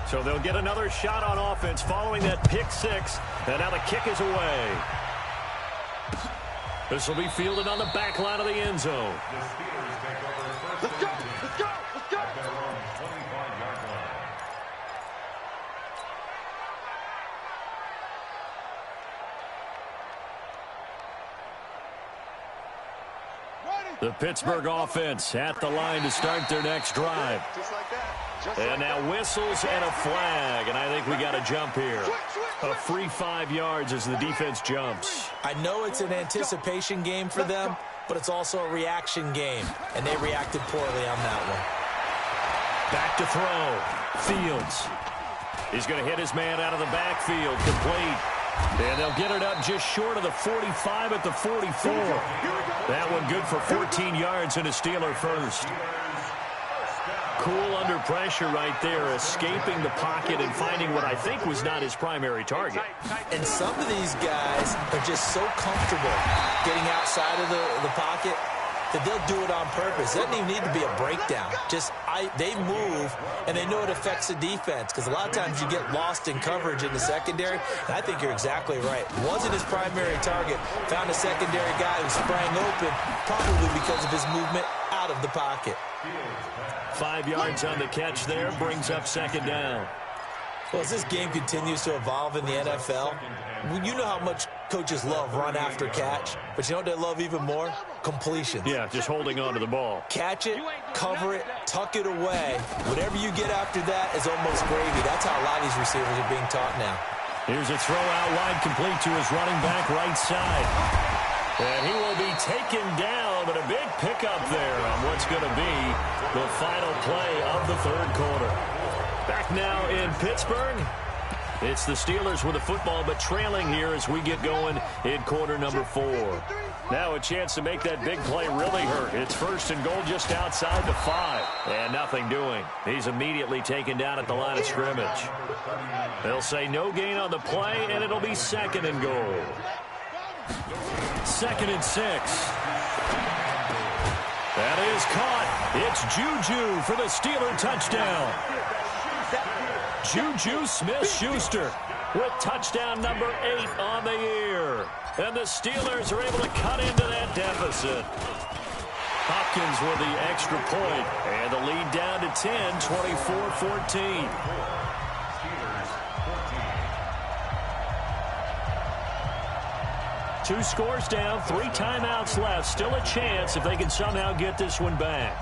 So they'll get another shot on offense following that pick six. And now the kick is away. This will be fielded on the back line of the end zone. Let's go! Let's go! Let's go! The Pittsburgh offense at the line to start their next drive. And now whistles and a flag, and I think we got a jump here. A free 5 yards as the defense jumps. I know it's an anticipation game for them, but it's also a reaction game, and they reacted poorly on that one. Back to throw. Fields. He's going to hit his man out of the backfield. Complete. And they'll get it up just short of the 45 at the 44. That one good for 14 yards and a Steeler first. Cool under pressure right there, escaping the pocket and finding what I think was not his primary target. And some of these guys are just so comfortable getting outside of the pocket that they'll do it on purpose. It doesn't even need to be a breakdown. They move, and they know it affects the defense, because a lot of times you get lost in coverage in the secondary, and I think you're exactly right. Wasn't his primary target. Found a secondary guy who sprang open, probably because of his movement out of the pocket. 5 yards on the catch there, brings up 2nd down. Well, as this game continues to evolve in the NFL, you know how much coaches love run after catch, but you know what they love even more? Completions. Yeah, just holding on to the ball. Catch it, cover it, tuck it away. Whatever you get after that is almost gravy. That's how a lot of these receivers are being taught now. Here's a throw out wide, complete to his running back right side. And he will be taken down, but a big pickup there on what's going to be the final play of the 3rd quarter. Back now in Pittsburgh. It's the Steelers with the football, but trailing here as we get going in quarter number 4. Now a chance to make that big play really hurt. It's 1st and goal just outside the 5. And nothing doing. He's immediately taken down at the line of scrimmage. They'll say no gain on the play, and it'll be 2nd and goal. 2nd and 6. That is caught. It's Juju for the Steeler touchdown. Juju Smith-Schuster with touchdown number 8 on the year. And the Steelers are able to cut into that deficit. Hopkins with the extra point. And the lead down to 10, 24-14. Two scores down, 3 timeouts left. Still a chance if they can somehow get this one back.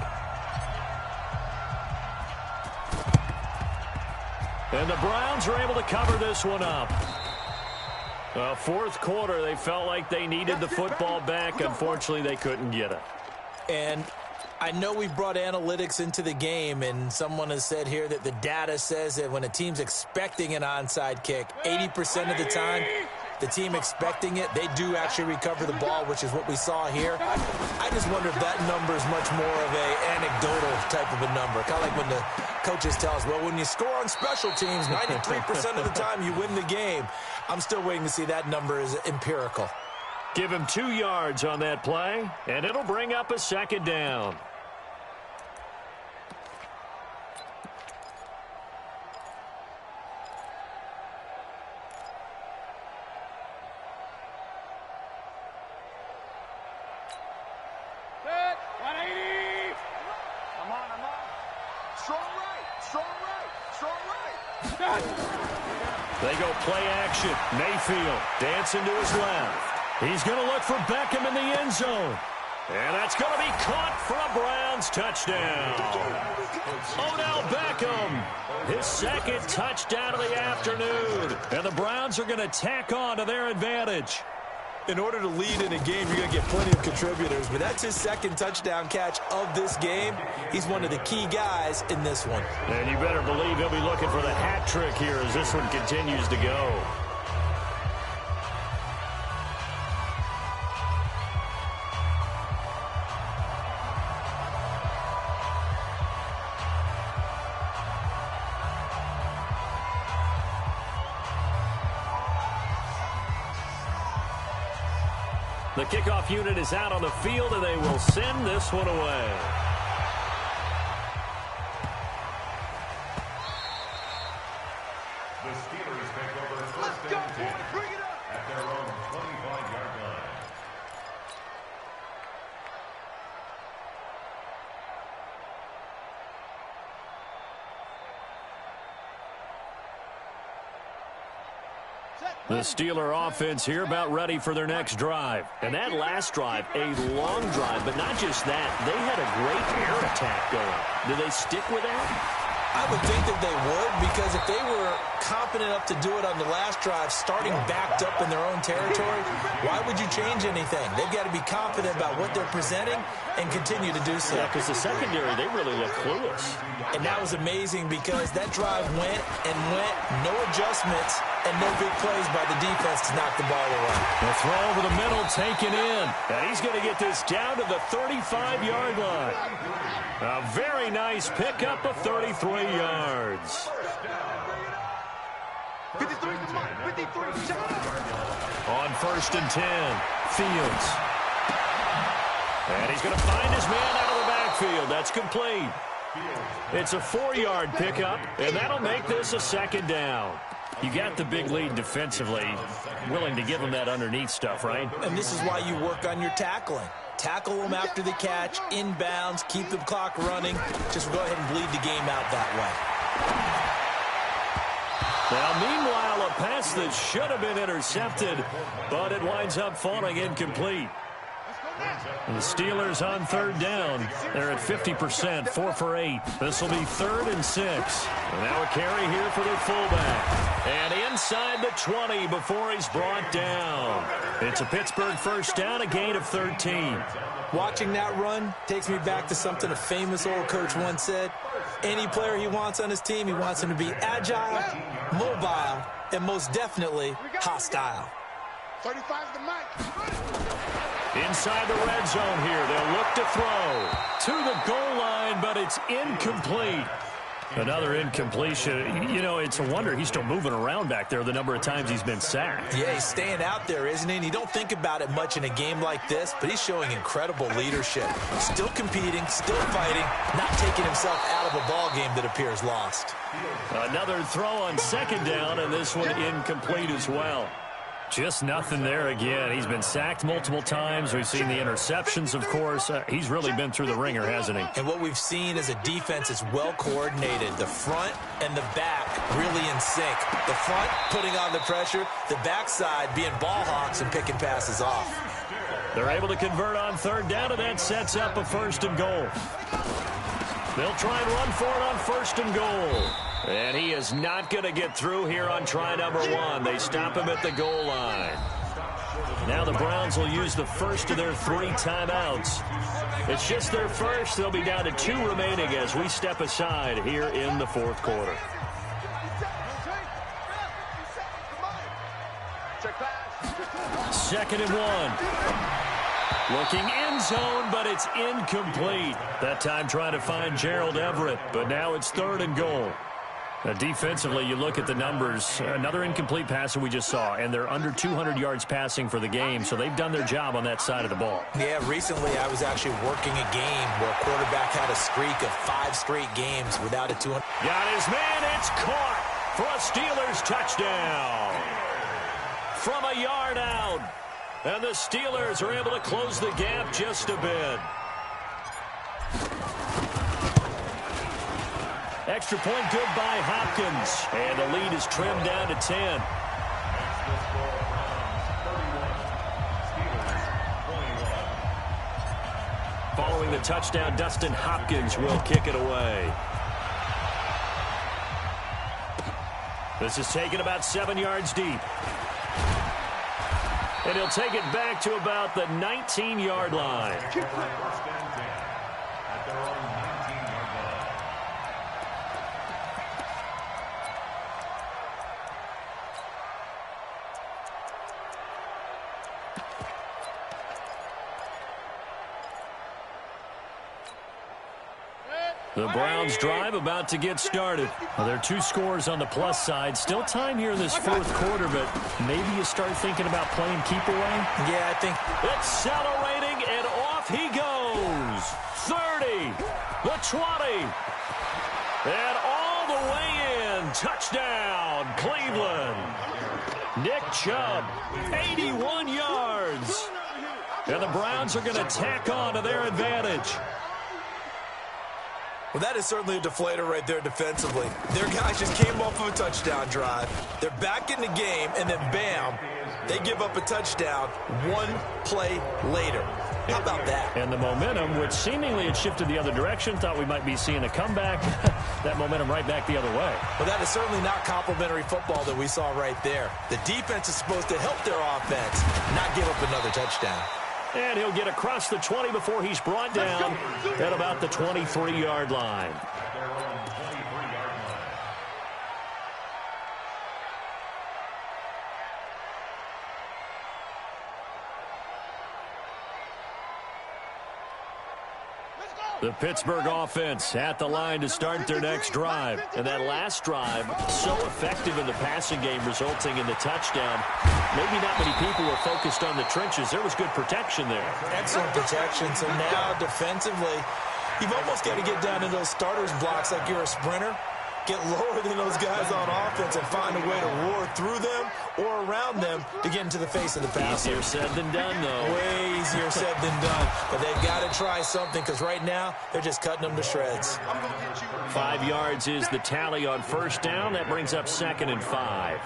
And the Browns are able to cover this one up. 4th quarter, they felt like they needed the football back. Unfortunately, they couldn't get it. And I know we brought analytics into the game, and someone has said here that the data says that when a team's expecting an onside kick, 80% of the time, the team expecting it, they do actually recover the ball, which is what we saw here. I just wonder if that number is much more of a anecdotal type of a number. Kind of like when the coaches tell us, well, when you score on special teams, 93% of the time you win the game. I'm still waiting to see that number is empirical. Give him 2 yards on that play, and it'll bring up a 2nd down. They go play action. Mayfield dancing to his left. He's going to look for Beckham in the end zone. And that's going to be caught for a Browns touchdown. Odell Beckham, his second touchdown of the afternoon. And the Browns are going to tack on to their advantage. In order to lead in a game, you're going to get plenty of contributors, but that's his second touchdown catch of this game. He's one of the key guys in this one. And you better believe he'll be looking for the hat trick here as this one continues to go. The kickoff unit is out on the field, and they will send this one away. The Steelers take over first and 10 at their own 25-yard line. The Steeler offense here about ready for their next drive. And that last drive, a long drive, but not just that. They had a great air attack going. Do they stick with that? I would think that they would, because if they were confident enough to do it on the last drive, starting backed up in their own territory, why would you change anything? They've got to be confident about what they're presenting and continue to do so. Yeah, because the secondary, they really look clueless. And that was amazing because that drive went and went, no adjustments, and no big plays by the defense to knock the ball away. The throw over the middle taken in. And he's going to get this down to the 35-yard line. A very nice pickup of 33 yards. 53, 53, on first and 10, Fields. And he's going to find his man out of the backfield. That's complete. It's a 4-yard pickup, and that'll make this a second down. You got the big lead defensively, willing to give them that underneath stuff, right? And this is why you work on your tackling. Tackle them after the catch, inbounds, keep the clock running. Just go ahead and bleed the game out that way. Now, meanwhile, a pass that should have been intercepted, but it winds up falling incomplete. And the Steelers on third down. They're at 50%, 4 for 8. This will be 3rd and 6. And now a carry here for their fullback. And inside the 20 before he's brought down. It's a Pittsburgh first down, a gain of 13. Watching that run takes me back to something a famous old coach once said. Any player he wants on his team, he wants him to be agile, mobile, and most definitely hostile. 35's the mic. Inside the red zone here. They'll look to throw to the goal line, but it's incomplete. Another incompletion. You know, it's a wonder he's still moving around back there the number of times he's been sacked. Yeah, he's staying out there, isn't he? And you don't think about it much in a game like this, but he's showing incredible leadership. Still competing, still fighting, not taking himself out of a ball game that appears lost. Another throw on second down, and this one incomplete as well. Just nothing there again. He's been sacked multiple times. We've seen the interceptions, of course. He's really been through the ringer, hasn't he? And what we've seen is a defense is well coordinated. The front and the back really in sync. The front putting on the pressure, the backside being ball hawks and picking passes off. They're able to convert on third down, and that sets up a 1st and goal. They'll try and run for it on 1st and goal. And he is not going to get through here on try number 1. They stop him at the goal line. Now the Browns will use the first of their 3 timeouts. It's just their first. They'll be down to 2 remaining as we step aside here in the 4th quarter. Second and 1. Looking end zone, but it's incomplete. That time trying to find Gerald Everett, but now it's 3rd and goal. Defensively, you look at the numbers. Another incomplete pass that we just saw, and they're under 200 yards passing for the game, so they've done their job on that side of the ball. Yeah, recently I was actually working a game where a quarterback had a streak of 5 straight games without a 200. Got his man, it's caught for a Steelers touchdown. From a yard out, and the Steelers are able to close the gap just a bit. Extra point good by Hopkins. And the lead is trimmed down to 10. a touchdown. Dustin Hopkins will kick it away. This is taken about 7 yards deep. And he'll take it back to about the 19-yard line. First and 10 at their own 19-yard line. The Browns drive about to get started. Well, there are 2 scores on the plus side. Still time here in this fourth quarter, but maybe you start thinking about playing keep away? Yeah, I think. Accelerating, and off he goes. 30, the 20, and all the way in. Touchdown, Cleveland. Nick Chubb, 81 yards. And the Browns are going to tack on to their advantage. Well, that is certainly a deflator right there defensively. Their guys just came off of a touchdown drive. They're back in the game, and then bam, they give up a touchdown 1 play later. How about that? And the momentum, which seemingly had shifted the other direction, thought we might be seeing a comeback. That momentum right back the other way. Well, that is certainly not complimentary football that we saw right there. The defense is supposed to help their offense, not give up another touchdown. And he'll get across the 20 before he's brought down at about the 23-yard line. The Pittsburgh offense at the line to start their next drive. And that last drive, so effective in the passing game, resulting in the touchdown. Maybe not many people were focused on the trenches. There was good protection there. Excellent protection. So now defensively, you've almost got to get down to those starters blocks like you're a sprinter. Get lower than those guys on offense and find a way to roar through them or around them to get into the face of the passer. Easier said than done, though. Way easier said than done. But they've got to try something because right now they're just cutting them to shreds. 5 yards is the tally on first down. That brings up 2nd and 5.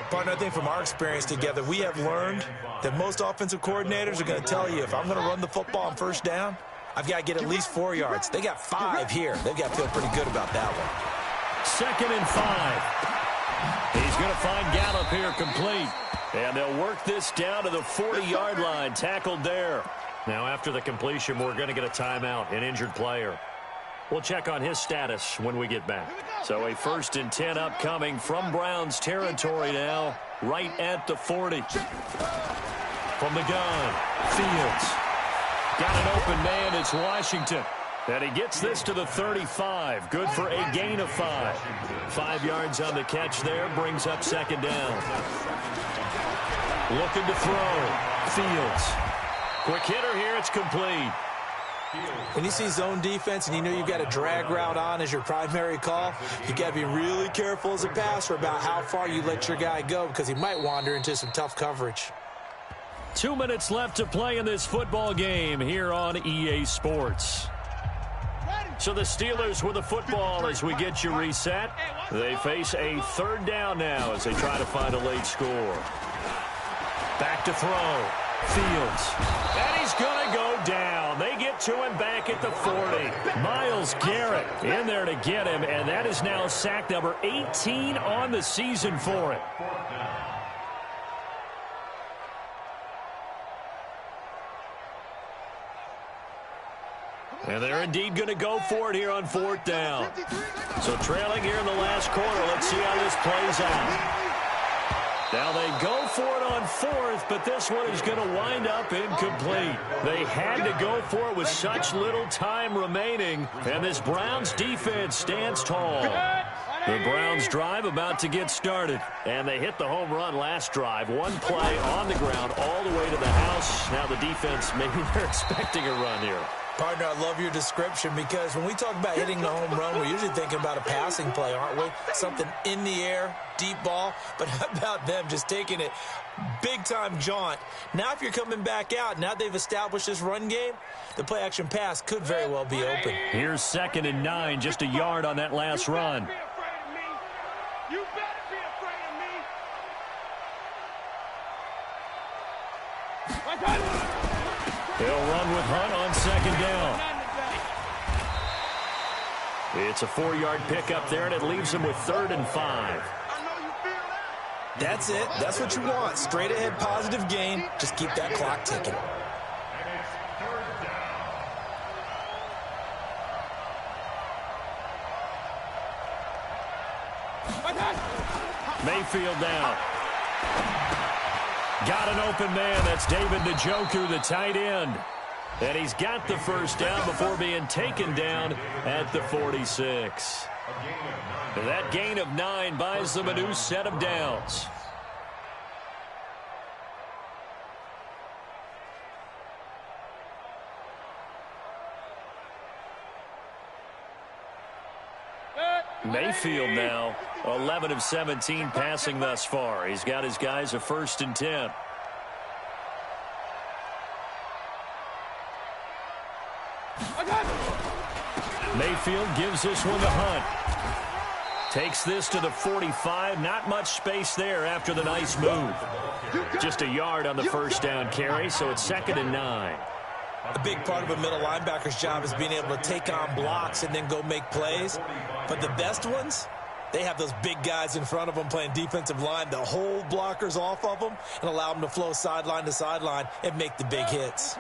Partner, I think from our experience together, we have learned that most offensive coordinators are going to tell you, if I'm going to run the football on first down, I've got to get at least 4 yards. They got 5 here. They've got to feel pretty good about that one. 2nd and 5. He's going to find Gallup here complete. And they'll work this down to the 40-yard line. Tackled there. Now, after the completion, we're going to get a timeout, an injured player. We'll check on his status when we get back. So a 1st and 10 upcoming from Browns territory now, right at the 40. From the gun, Fields. Got an open man, it's Washington. And he gets this to the 35. Good for a gain of 5. 5 yards on the catch there. Brings up 2nd down. Looking to throw. Fields. Quick hitter here. It's complete. When you see zone defense and you know you've got a drag route on as your primary call, you got to be really careful as a passer about how far you let your guy go because he might wander into some tough coverage. 2 minutes left to play in this football game here on EA Sports. So the Steelers with the football as we get you reset. They face a 3rd down now as they try to find a late score. Back to throw. Fields. And he's going to go down. They get to him back at the 40. Myles Garrett in there to get him, and that is now sack number 18 on the season for it. And they're indeed going to go for it here on 4th down. So trailing here in the last quarter. Let's see how this plays out. Now they go for it on 4th, but this one is going to wind up incomplete. They had to go for it with such little time remaining, and this Browns defense stands tall. The Browns drive about to get started, and they hit the home run last drive. 1 play on the ground all the way to the house. Now the defense, maybe they're expecting a run here. Partner, I love your description because when we talk about hitting the home run, we're usually thinking about a passing play, aren't we? Something in the air, deep ball. But how about them just taking it big-time jaunt? Now if you're coming back out, now they've established this run game, the play-action pass could very well be open. Here's 2nd and 9, just a yard on that last run. You better be afraid of me. They'll run with Hunt on 2nd down. It's a 4-yard pickup there, and it leaves him with 3rd and 5. That's it. That's what you want. Straight ahead positive gain. Just keep that clock ticking. Mayfield down. Got an open man. That's David Njoku, the tight end. And he's got the first down before being taken down at the 46. That gain of 9 buys them a new set of downs. Mayfield now 11 of 17 passing thus far. He's got his guys a 1st and 10. Mayfield gives this one to Hunt. Takes this to the 45. Not much space there after the nice move. Just a yard on the first down carry, so it's 2nd and 9. A big part of a middle linebacker's job is being able to take on blocks and then go make plays. But the best ones, they have those big guys in front of them playing defensive line that hold blockers off of them and allow them to flow sideline to sideline and make the big hits.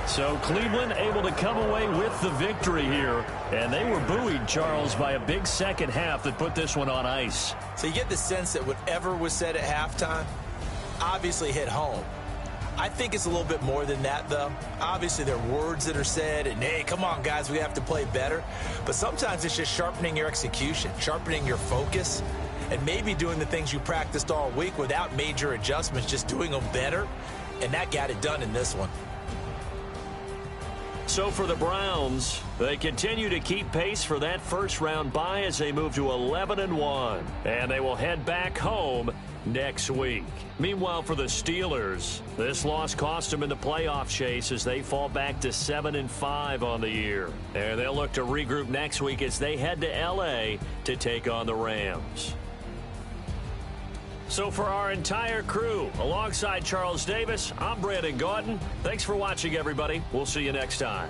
So Cleveland able to come away with the victory here. And they were buoyed, Charles, by a big second half that put this one on ice. So you get the sense that whatever was said at halftime obviously hit home. I think it's a little bit more than that, though. Obviously, there are words that are said, and, hey, come on, guys, we have to play better. But sometimes it's just sharpening your execution, sharpening your focus, and maybe doing the things you practiced all week without major adjustments, just doing them better. And that got it done in this one. So for the Browns, they continue to keep pace for that first-round bye as they move to 11-1. And they will head back home next week. Meanwhile, for the Steelers, this loss cost them in the playoff chase as they fall back to 7-5 on the year. And they'll look to regroup next week as they head to L.A. to take on the Rams. So for our entire crew, alongside Charles Davis, I'm Brandon Gaudin. Thanks for watching, everybody. We'll see you next time.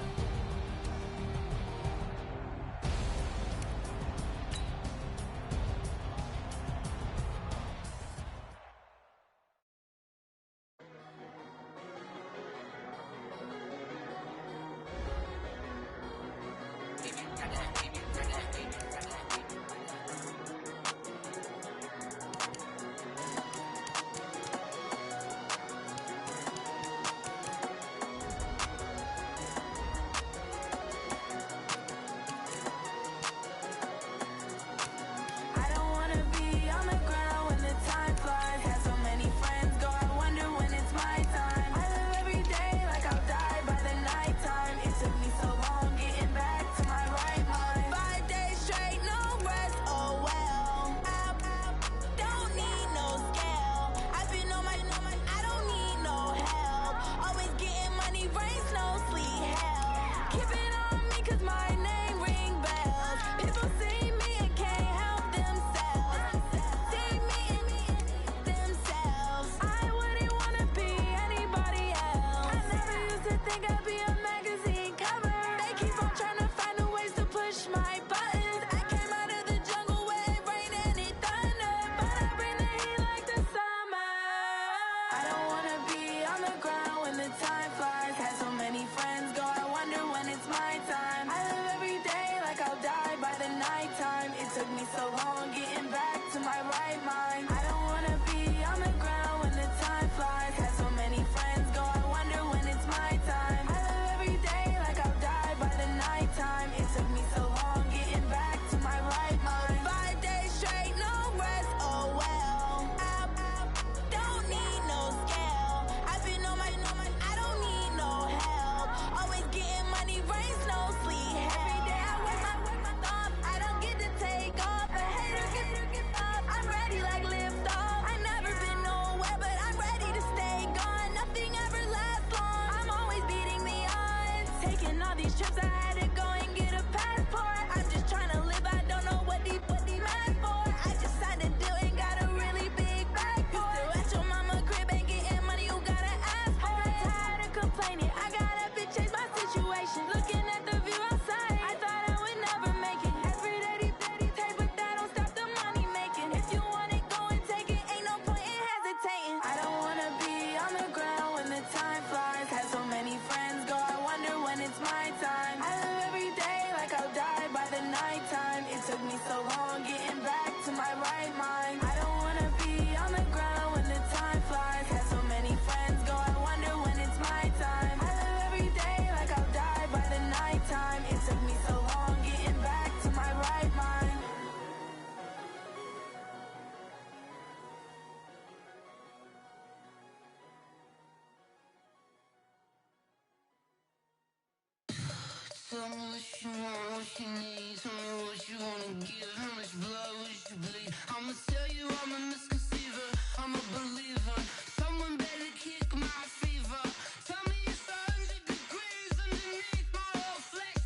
Tell me what you want, what you need. Tell me what you wanna give. How much blood would you bleed? I'ma tell you I'm a misconceiver. I'm a believer. Someone better kick my fever. Tell me it's 100 degrees underneath my whole flesh.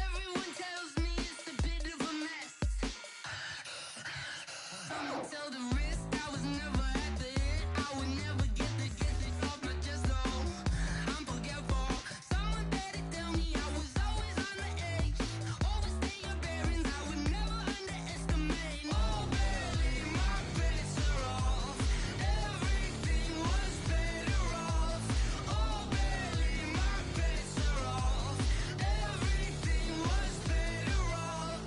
Everyone tells me it's a bit of a mess. I'ma tell the risk I was never at the end. I would never get it off my chest though. I'm forgetful. Someone better tell me I was always on the edge. Overstay your bearings, I would never underestimate. Oh barely, my bets are off. Everything was better off. Oh barely, my bets are off. Everything was better off.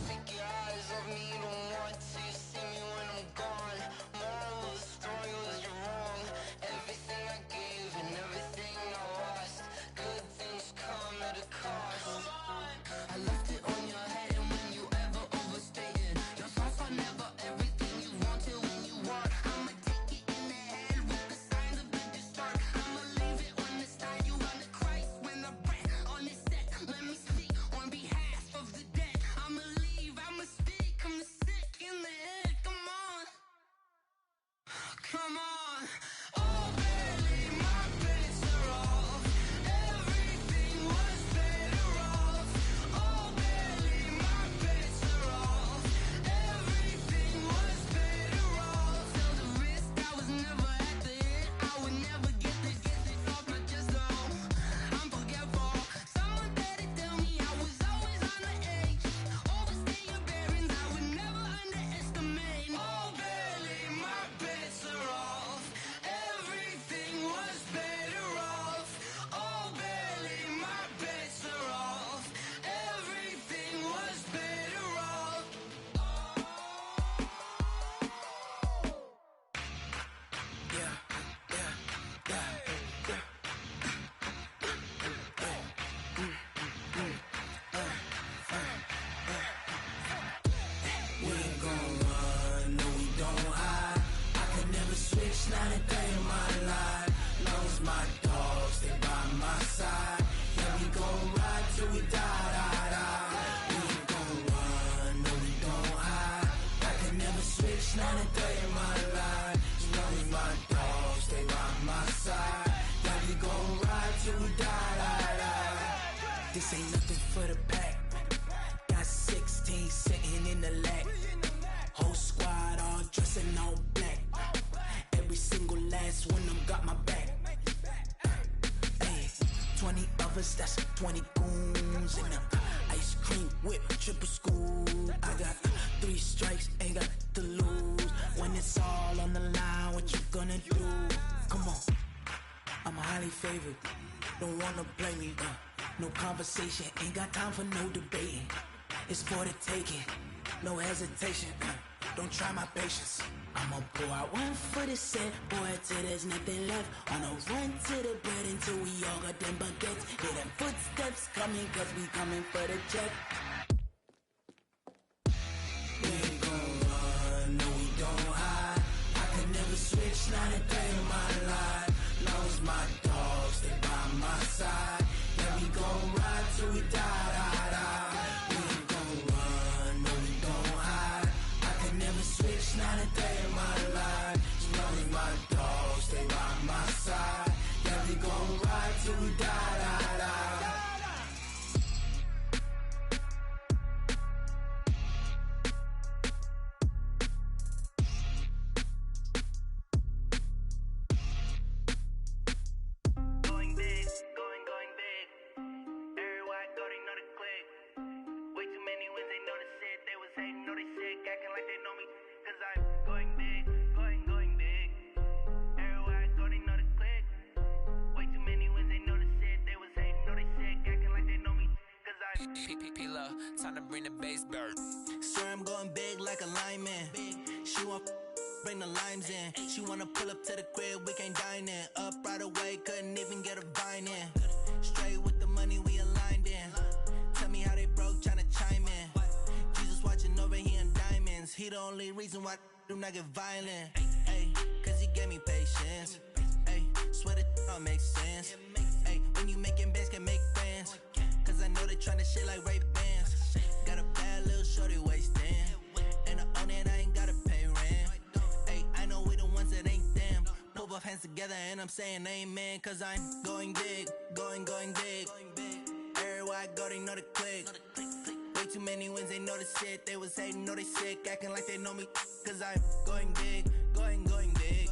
Take your eyes off me, don't want to see me when I'm gone. Moral of the story was you're wrong. Everything I gave and everything I lost. Good things come at a cost. I left it on your head, and when you ever overstay it, your thoughts are never everything you wanted when you want. I'ma take it in the head with the signs of the distort. I'ma leave it on the side. You run the Christ when I breath on this set. Let me speak on behalf of the dead. I'ma leave, I'ma speak. I'm sick in the head. Come on, come on. Oh, barely, my bets are off. Everything was better off. Oh, barely, my bets are off. Everything was better off. Tell the risk I was never at the end. I would never get it off my chest though. I'm forgetful. Someone better tell me I was always on the edge. Overstay your bearings, I would never underestimate. Oh, barely, my bets are off. Everything was better off. Oh, barely, my bets are off. Everything was better off. We ain't gon' run, no we don't hide. I could never switch, not a day in my life. Long as my dogs, they by my side. Yeah, we gon' ride till we die. We ain't gon' run, no we don't hide. I could never switch, not a day in my life. As long as my dogs, they by my side. Yeah, we gon' ride till we die. This ain't nothing for the pack. Got 16 sitting in the lag. Whole squad all dressed in all black. Every single last one of them got my back. Hey, 20 of us, that's 20 goons in them. Ice cream whip, triple school. I got 3 strikes, ain't got to lose. When it's all on the line, what you gonna do? Come on, I'm highly favored. Don't wanna blame me, no conversation, ain't got time for no debating. It's for the taking, no hesitation. Don't try my patience. I'ma pour out one for the set, boy, till there's nothing left. On a run to the bread until we all got them baguettes. Hear them footsteps coming, cause we coming for the check. We ain't gon' run, no we don't hide. I could never switch, not a day in my life. Long as my dogs, they by my side. Yeah, we gon' ride till we die. We ain't gon' run, no we don't hide. I could never switch, not a day in my life. As long as my dogs, they by my side. Yeah, we gon' ride till we die. Going big, going big. Everywhere I go, they know the click. Way too many wins, they know the shit. They was hating, know they sick, acting like they know me. Cause I'm going big, going big. Everywhere I go, they know the click. Way too many wins, they know the shit. They was hating, know they sick, acting like they know me. Cause I'm P-P-P-Love, time to bring the bass back. Swear I'm going big like a lineman. She want bring the limes in. She wanna pull up to the crib, we can't dine in. Up right away, couldn't even get a vine in. Straight with the money, we aligned in. Tell me how they broke, tryna chime in. Jesus watching over here in diamonds. He the only reason why do not get violent. Ay, cause he gave me patience. Ay, swear that all makes sense. Ay, when you making bands, can make friends. Cause cause I know they tryna shit like Ray-Bans. Got a bad little shorty wasting. And I own it, I ain't gotta pay rent. Hey, I know we the ones that ain't them. Put both hands together and I'm saying amen. Cause I'm going big, going big. Everywhere I go, they know the click. Way too many wins, they know the shit. They was hating, know they sick, acting like they know me. Cause I'm going big, going big.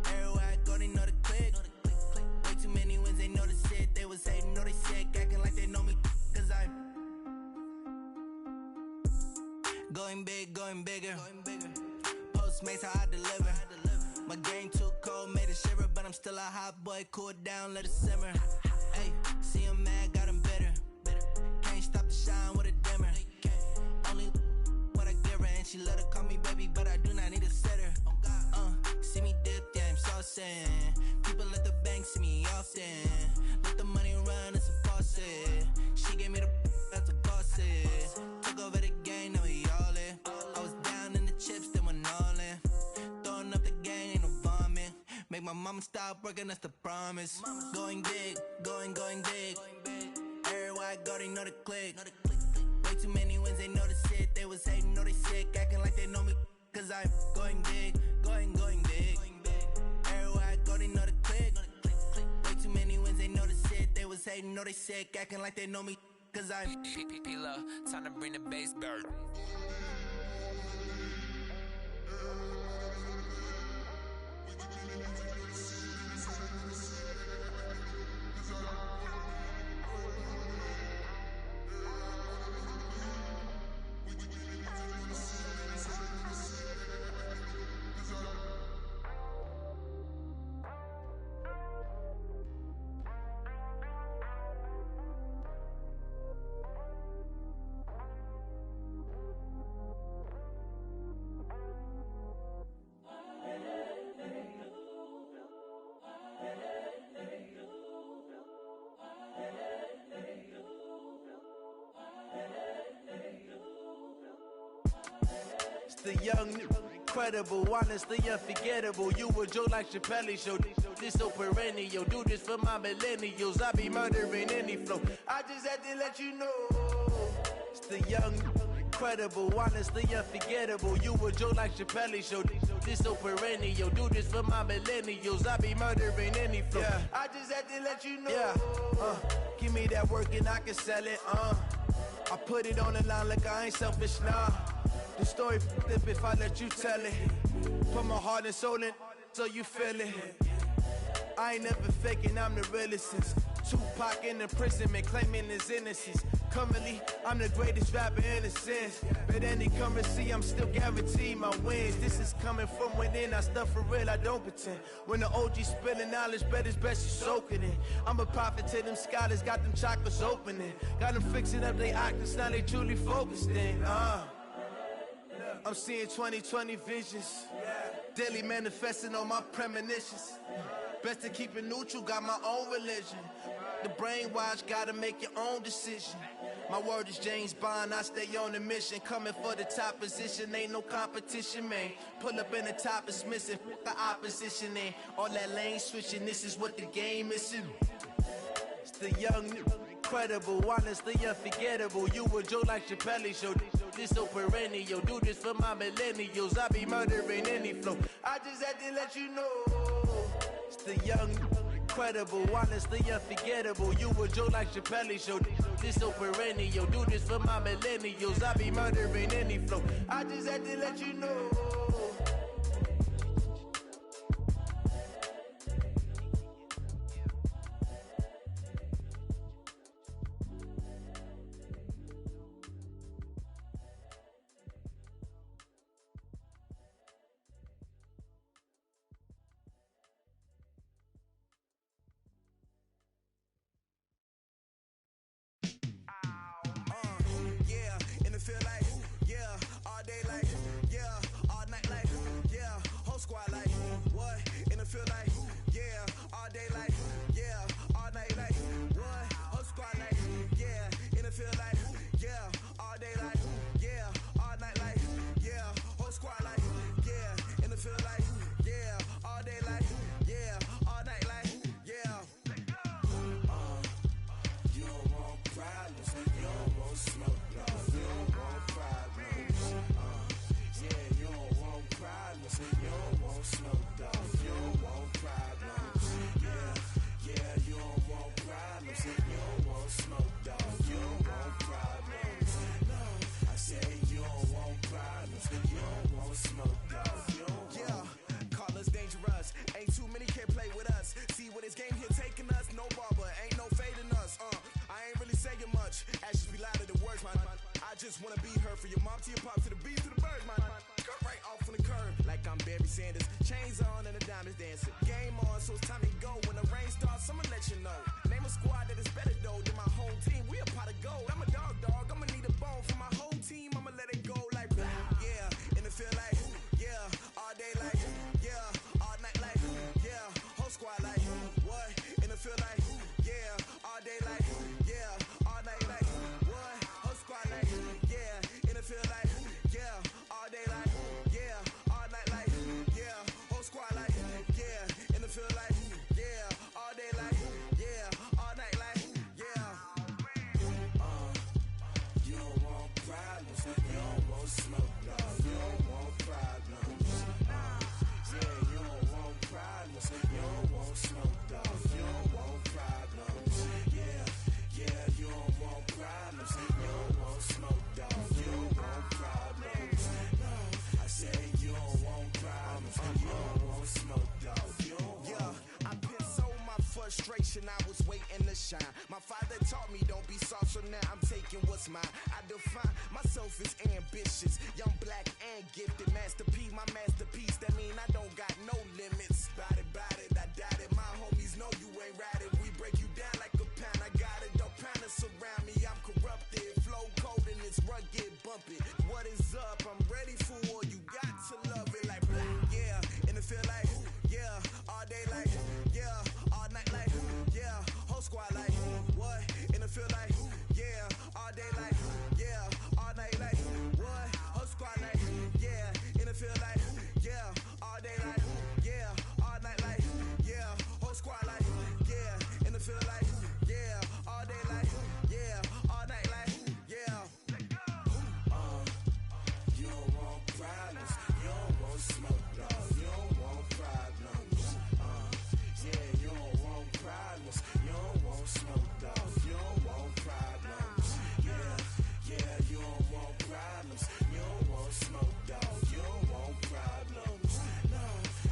Everywhere I go, they know the click. Way too many wins, they know the shit. They was hating, know they sick, acting like they know me. Cause I'm going big, going bigger. Postmates, how I deliver. My game too cold, made it shiver. But I'm still a hot boy, cool it down, let it simmer. Hey, see him mad, got him bitter. Can't stop the shine with a dimmer. Only what I give her, and she let her call me baby, but I do not need a sitter. See me dip, yeah, I'm saucing. People at the bank see me often. Let the money run, it's a faucet. She gave me the that's a faucet. Took over the game, now we all in. I was down in the chips, then went all in. Throwing up the gang, ain't no vomit. Make my mama stop working, that's the promise. Going big, going big. Everywhere I go, they know the click. Way too many wins, they know the shit. They was hating, know they sick, acting like they know me. Cause I'm going big, going big. Everywhere I go, they know the click. Way too many wins, they know the shit. They was hating, know they sick, acting like they know me. Cause I'm P-Love, time to bring the bass bird. The young, incredible, honestly unforgettable. You a joke like Chappelle show. This so perennial. Do this for my millennials. I be murdering any flow. I just had to let you know. It's the young, incredible, honestly unforgettable. You a joke like Chappelle show. This so perennial. Do this for my millennials. I be murdering any flow. Yeah. I just had to let you know. Yeah. Give me that work and I can sell it. I put it on the line like I ain't selfish, nah. The story flip if I let you tell it. Put my heart and soul in so you feel it. I ain't never faking, I'm the realest since Tupac in imprisonment, claiming his innocence. Currently, I'm the greatest rapper in a sense. But any currency, I'm still guaranteed my wins. This is coming from within, I stuff for real, I don't pretend. When the OG spilling knowledge, bet it's best you soak it in. I'm a prophet to them scholars, got them chakras opening. Got them fixing up they octaves, now they truly focused in. I'm seeing 2020 visions. Daily manifesting on my premonitions. Best to keep it neutral, got my own religion. The brainwash, gotta make your own decision. My word is James Bond, I stay on the mission. Coming for the top position, ain't no competition, man. Pull up in the top, it's missing, the opposition in. All that lane switching, this is what the game is. It's the young, incredible, honestly unforgettable. You a joke like Chappelle show. This so perennial. Do this for my millennials. I be murdering any flow. I just had to let you know. It's the young, incredible, honestly unforgettable. You a joke like Chappelle show. This so perennial. Do this for my millennials. I be murdering any flow. I just had to let you know. let you know. Name a squad that is better though than my home team. We a pot of gold. I'm a dog. I'ma need a bone for my whole team. I'ma let it go like blah. Yeah, in the field like yeah, all day like yeah, all night like yeah, whole squad like what? In the field like yeah, all day like yeah, all night like what? Whole squad like yeah, in the field like yeah, all day like yeah, all night like yeah, whole squad like yeah, in the field like yeah, all day like yeah, all night like yeah. You don't want problems, you don't want smoke, dog. You don't want problems. Yeah, you don't want problems, you don't want smoke, dog. You don't want problems. Yeah, you don't want problems, you don't want smoke, dog. You don't want problems. No, I said you don't want problems, you don't want smoke, dog. You don't want. Yeah, I put so my frustration, I was waiting to shine. My father taught me don't be soft, so now I'm taking what's mine. I define myself as ambitious, young, black, and gifted. Master P, my masterpiece, that mean I don't got no limits. Bout it, I doubt it. My homies know you ain't ratted. We break you down like a pound. I got it, don't pound to surround me. I'm corrupted, flow cold and it's rugged, bump it. What is up? I'm ready for war. You got to love it like black. Yeah, in the field like yeah, all day like yeah, all night like yeah, whole squad like what? In the field like yeah, all day like yeah, all night like what? Whole squad like yeah, in the field like yeah, all day like yeah, all night like yeah, whole squad like yeah, in the field like yeah, all day like yeah, all night like yeah. You don't want problems, you don't want smoke, dog. You don't want problems. Yeah, you don't want problems, you don't want smoke, dog. You don't want problems. Yeah, you don't want problems, you don't want smoke, dog. You don't want problems. No,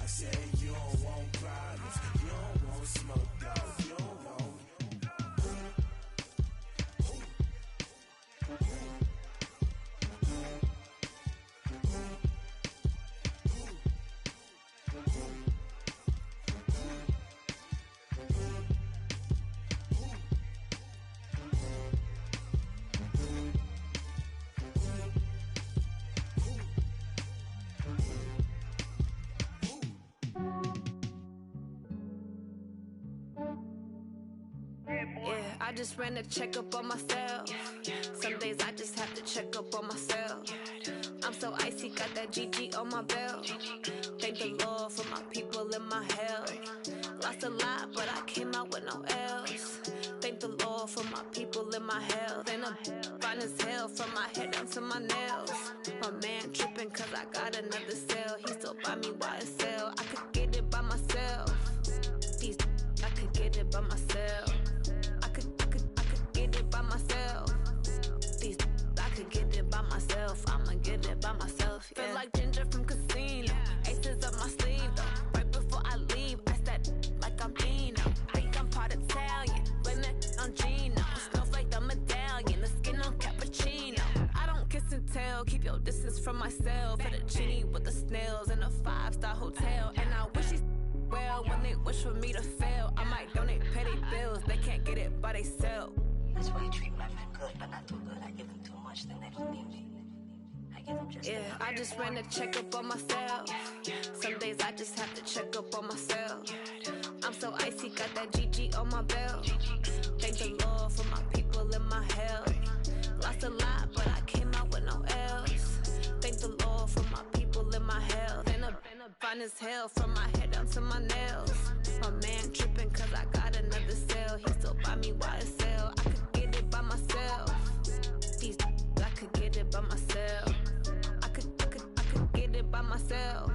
I said you don't want problems, you don't want smoke, dog. You don't want. Yeah, I just ran a checkup on myself. Some days I just have to check up on myself. I'm so icy, got that GG on my belt. Thank the Lord for my people in my health. Lost a lot, but I came out with no L's. Thank the Lord for my people in my health. And I'm fine as hell from my head down to my nails. My man tripping cause I got another cell. He still buy me YSL. I could get it by myself. These I could get it by myself. I could get it by myself. These I could get it by myself. I'ma get it by myself. Yeah. Feel like Ginger from Casino. Aces up my sleeve though. Right before I leave, I said like I'm Dino. Think I'm part Italian. Blame that on Gino. Snowflake the medallion. The skin on cappuccino. I don't kiss and tell. Keep your distance from myself. Fettuccine with the snails in a 5-star hotel. And I wish he's well when they wish for me to fail. I might donate petty bills. They can't get it by themselves. That's why you treat my friend good, but not too good. I give them too much, then they don't need me. I give them just yeah, I just ran a checkup on myself. Some days I just have to check up on myself. I'm so icy, got that GG on my belt. Thank the Lord for my people in my health. Lost a lot, but I came out with no L's. Thank the Lord for my people in my health. And I'm fine as hell from my head down to my nails. My man tripping cause I got another cell. He still buy me YSL. I could get it by myself. These I could get it by myself. I could get it by myself.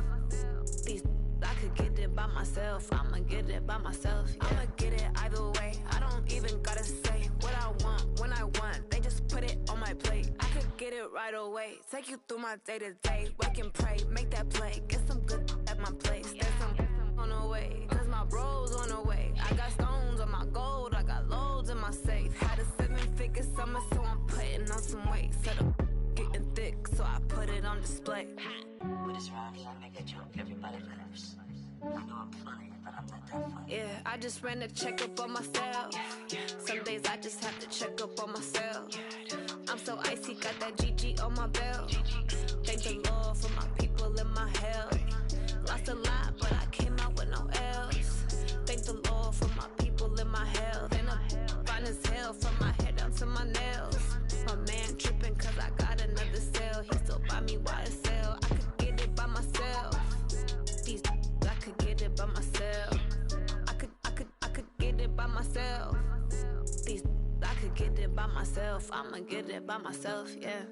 These I could get it by myself. I'ma get it by myself. Yeah. I'ma get it either way. I don't even gotta say what I want when I want. They just put it on my plate. I could get it right away. Take you through my day to day. Wake and pray, make that play. Get some good at my place. There's some on the way. Cause my bros on the way. I got stones on my gold. I got loads in my safe. Had a 7-figure summer, so I'm putting on some weight. Set up getting thick, so I put it on display. With this round, I make a joke, everybody laughs. I know I'm funny, but I'm not that funny. Yeah, I just ran a checkup on myself. Some days I just have to check up on myself. I'm so icy, got that GG on my belt. Thank the Lord for my people in my health. Lost a lot, but I came out with no L's. Thank the Lord for my people in my health. And I'm fine as hell from my head down to my nails. My man tripping cause I got another cell. He still buy me YSL. I could get it by myself. These I could get it by myself. I could get it by myself. These I could get it by myself. I'ma get it by myself, yeah.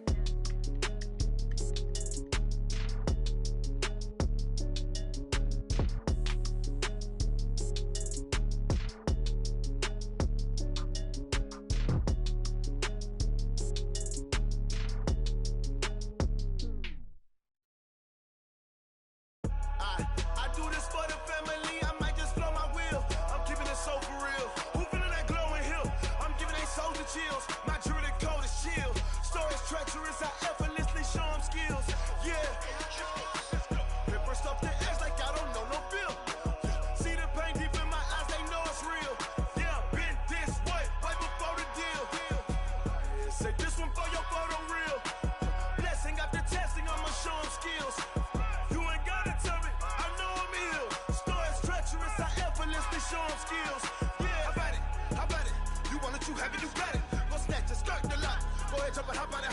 I do this for the family, I might just blow my wheel. I'm keeping it so for real. Who feeling that glowing hill? I'm giving they soldier chills. My jewelry cold as chill. Stories treacherous, I effortlessly show them skills. Yeah. Paper stuff the edge like I don't know no feel. See the pain deep in my eyes, they know it's real. Yeah, been this way, right before the deal. Say this one for your photo reel. Blessing after testing, I'ma show them skills. You ain't gotta tell me, I know I'm ill. Stories treacherous, I effortlessly show them skills. Yeah, how about it? You want it, you have it, you got it. Go snatch it, skirt the lot. Go ahead, jump it, hop on it.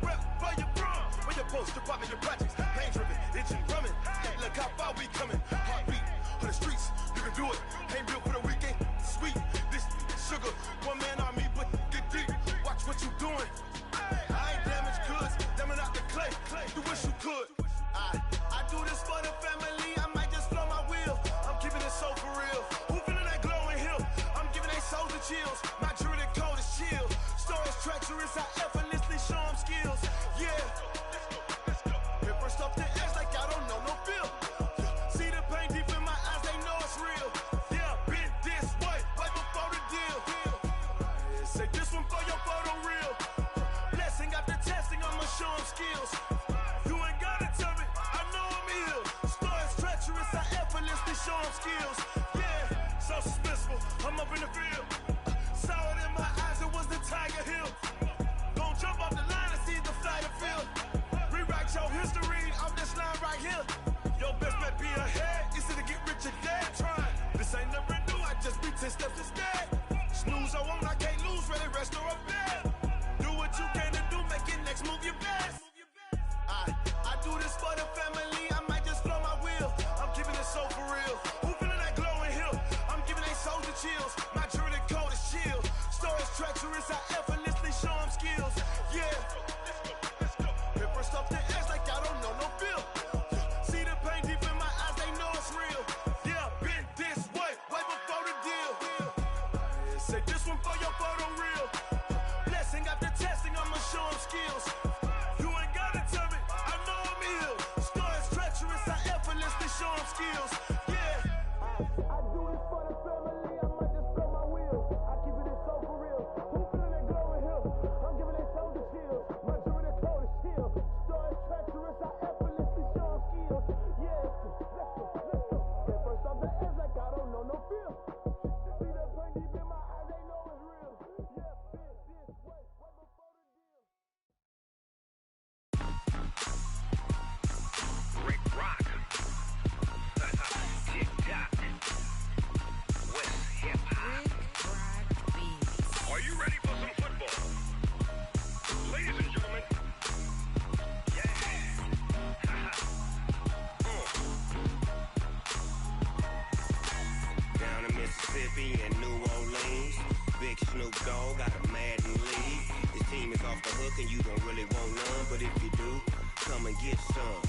Rep for your prom, for your poster, popping your projects. Pain driven, itching, drumming. Look how far we coming. Heartbeat on the streets, you can do it. Ain't built for the weekend, sweet. This sugar, one man army, but get deep. Watch what you doing. I ain't damaged goods, damn it out the clay. You wish you could. I do this for the family, I might just blow my wheel. I'm keeping it so for real. Who feeling that glowing hill? I'm giving they soldier chills. My jewelry cold as chill. Stories treacherous, I effortlessly show them skills. Yeah. Paper stuff the edge like I don't know no feel. See the pain deep in my eyes, they know it's real. Yeah, been this way, right before the deal. Say this one for your photo reel. Blessing after testing, I'ma show them skills. You ain't gotta tell me, I know I'm ill. Stories treacherous, I effortlessly show them skills. Yeah, so suspenseful, I'm up in the field. Saw it in my eyes, it was the Tiger Hill. Gon' jump off the line and see the flight of field. Rewrite your history off this line right here. Your best bet be ahead, it's to get rich or dead trying. This ain't never new, I just be 10 steps instead. Snooze, I won't, I can't lose, ready, rest or a bed. Do what you can to do, make it next move your best. I do this for the family, I might just blow my wheel. I'm keeping it so for real. Who feeling that glowing hill? I'm giving they soldier chills. My jewelry cold as chill. Stories treacherous, I effortlessly show them skills. Yeah. Paper stuff the edge like I don't know no feel. See the pain deep in my eyes, they know it's real. Yeah, been this way, right before the deal. Say this one for your photo reel. Blessing after testing, I'ma show them skills. You ain't gotta tell me, I know I'm ill. Stories treacherous, I effortlessly show them skills. Yeah. I do this for the family, I might just blow my wheel. I keep it so for real. Who feeling that glowing hill? I'm giving they soldier chills. My jewelry cold as chill. Stories treacherous, I effortlessly show them skills. Yeah. Let's go. Get first off the edge like I don't know no feel. See that pain deep in my eyes, they know it's real. Yeah, been this way, right before the deal. Rick Rock. Tick-tock. West hip-hop. Are you ready for some football? Ladies and gentlemen. Yeah. Down in Mississippi and New Orleans, Big Snoop Dogg got a Madden league. His team is off the hook and you don't really want none, but if you do, come and get some.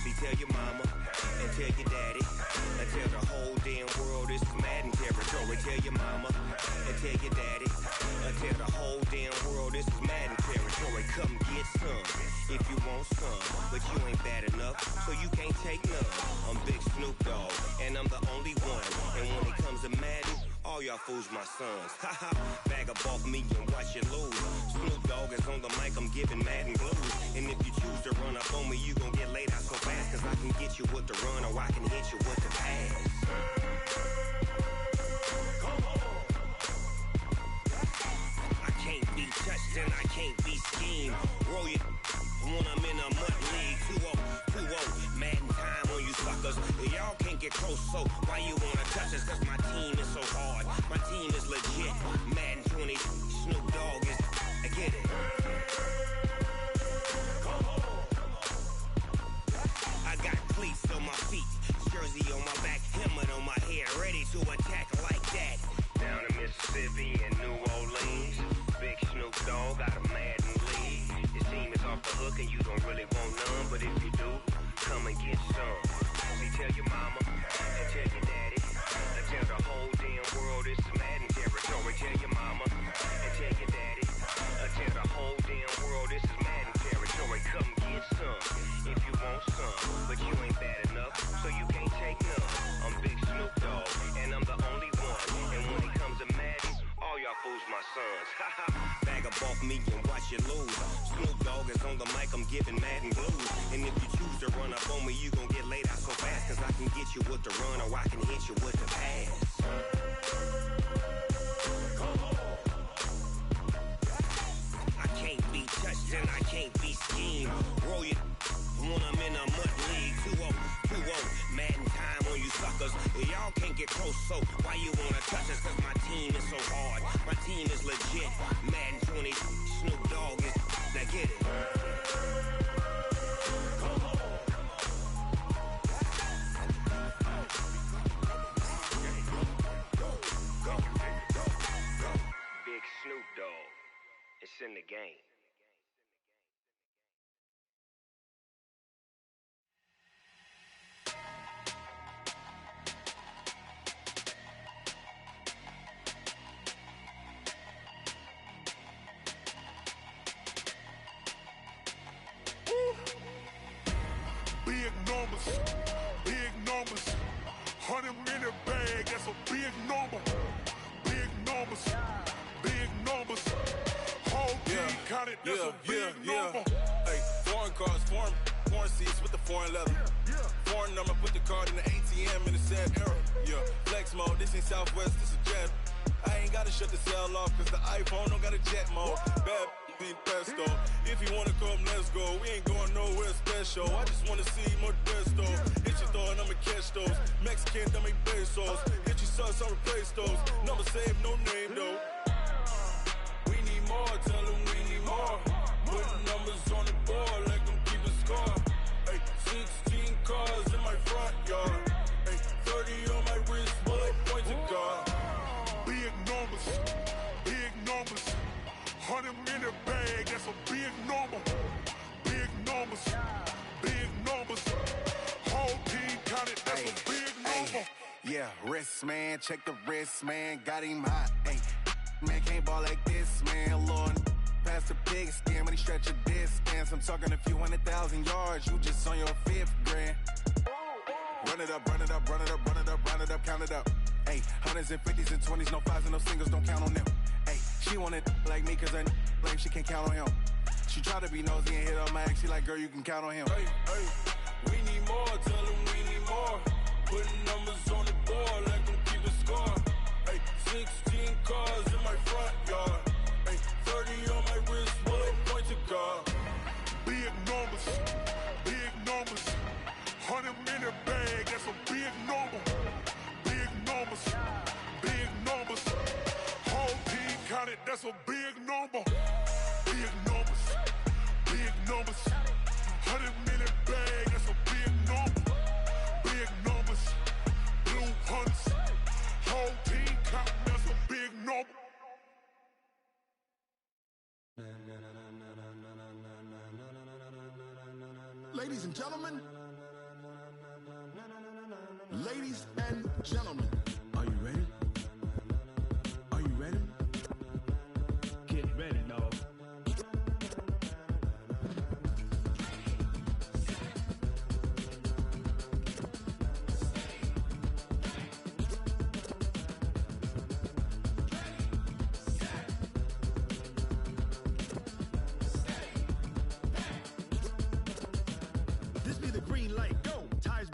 See, tell your mama and tell your daddy and tell the whole damn world this is Madden territory. Tell your mama and tell your daddy and tell the whole damn world this is Madden territory. Come get some if you want some, but you ain't bad enough, so you can't take none. I'm Big Snoop Dogg and I'm the only one. And when it comes to Madden, all y'all fools my sons. Haha, bag up off me and watch you lose. Snoop Dogg is on the mic, I'm giving Madden blues. And if you choose to run up on me, you gon' get laid out so fast, cause I can get get you with the run or I can hit you with the pass. I can't be touched and I can't be schemed. Roll you when I'm in a mud league. 2-0, Madden time on you suckers. Y'all can't get close, so why you wanna touch us? Cause my team is so hard. My team is legit. Madden 20, Snoop Dogg is, I get it. I got cleats on my feet, jersey on my back, helmet on my head, ready to attack like that. Down in Mississippi and New Orleans, big Snoop Dogg got a Madden league. His team is off the hook and you don't really want none, but if you do, come and get some. See, tell your mama and tell your daddy, and tell the whole damn world this is Madden territory. Tell your mama and tell your daddy, and tell the whole damn world this is Madden territory. Come get some if you want some, but you ain't bad enough, so you can't take none. I'm Big Snoop Dogg, and I'm the only one. And when it comes to Madden, all y'all fools my sons. Bag up off me and watch you lose. Snoop Dogg is on the mic, I'm giving Madden blues. And if you choose to run up on me, you gon' get laid out so fast. Cause I can get you with the run or I can hit you with the pass. I can't be touched and I can't be schemed. Roll you when I'm in a mud league. 2-0, Madden time on you suckers. Y'all can't get close, so why you wanna touch us? Cause my team is so hard. My team is legit. Madden 20, Snoop Dogg is, now get it. Big Snoop Dogg, it's in the game. Big numbers, 100-minute bag, that's a big number. Big numbers, whole team counted, that's a big number. Hey, foreign cars, foreign seats with the foreign leather. Foreign number, put the card in the ATM in the sad era. Yeah, flex mode, this ain't Southwest, this is jet. I ain't gotta shut the cell off, cause the iPhone don't got a jet mode. Bad being pesto. If you wanna come, let's go. We ain't going nowhere special. I just wanna see more desto. Hit your throw and I'ma catch those. Mexican, I make pesos. Hit your sauce, I'll replace those. Number save, no name though. We need more, tell them we need more. Putting numbers on the board, like them keep a score. Hey, 16 cars in my front yard. Hey, 30 on my wrist, bullet points a car. Big numbers, 100-minute bag, that's a big number. Big numbers, whole team counted, that's a big number. Yeah, wrist, man, check the wrist, man, got him hot, ayy. Man, can't ball like this, man, Lord. Past the pig skin when he stretch a distance. I'm talking a few 100,000 yards, you just on your 5th grand. Run it up, count it up. Ayy, 100s and 50s and 20s, no 5s and no singles, don't count on them. Ayy, she want it like me cause her lame, she can't count on him. She try to be nosy and hit on my ex, she like, girl, you can count on him. Hey, we need more, tell them we need more. Putting numbers on the board, like them keep a score. Hey, 16 cars in my front yard. Hey, 30 on my wrist, bullet points a car. Big numbers, 100-minute bag, that's a big number. Big numbers, whole team counted, that's a big number. Big numbers, 100-minute bag, that's a big number. Big numbers, blue hunts, whole team counting, that's a big number. Ladies and gentlemen, are you ready? Are you ready? Get ready, dog. This be the green light, go. Tires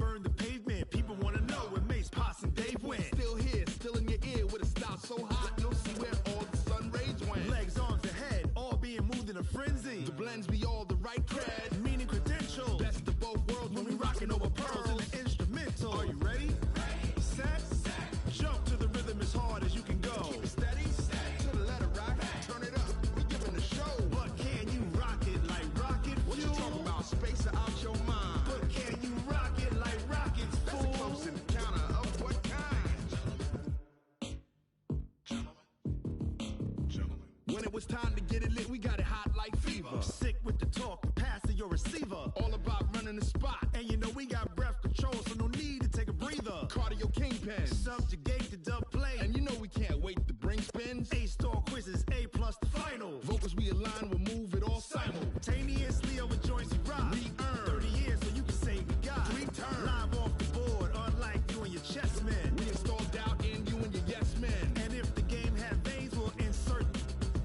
When it was time to get it lit, we got it hot like fever. Sick with the talk, the pass to your receiver. All about running the spot. And you know we got breath control, so no need to take a breather. Cardio kingpin, subjugate the dub play. And you know we can't wait to bring spins. A-star quizzes, A+ the final. Vocals we align, we'll move it all simultaneously over joints we ride. We earn 30 years, so you can say we got 3 turns. Live off the board, unlike you and your chess men. We install doubt in you and your yes men. And if the game had veins, we'll insert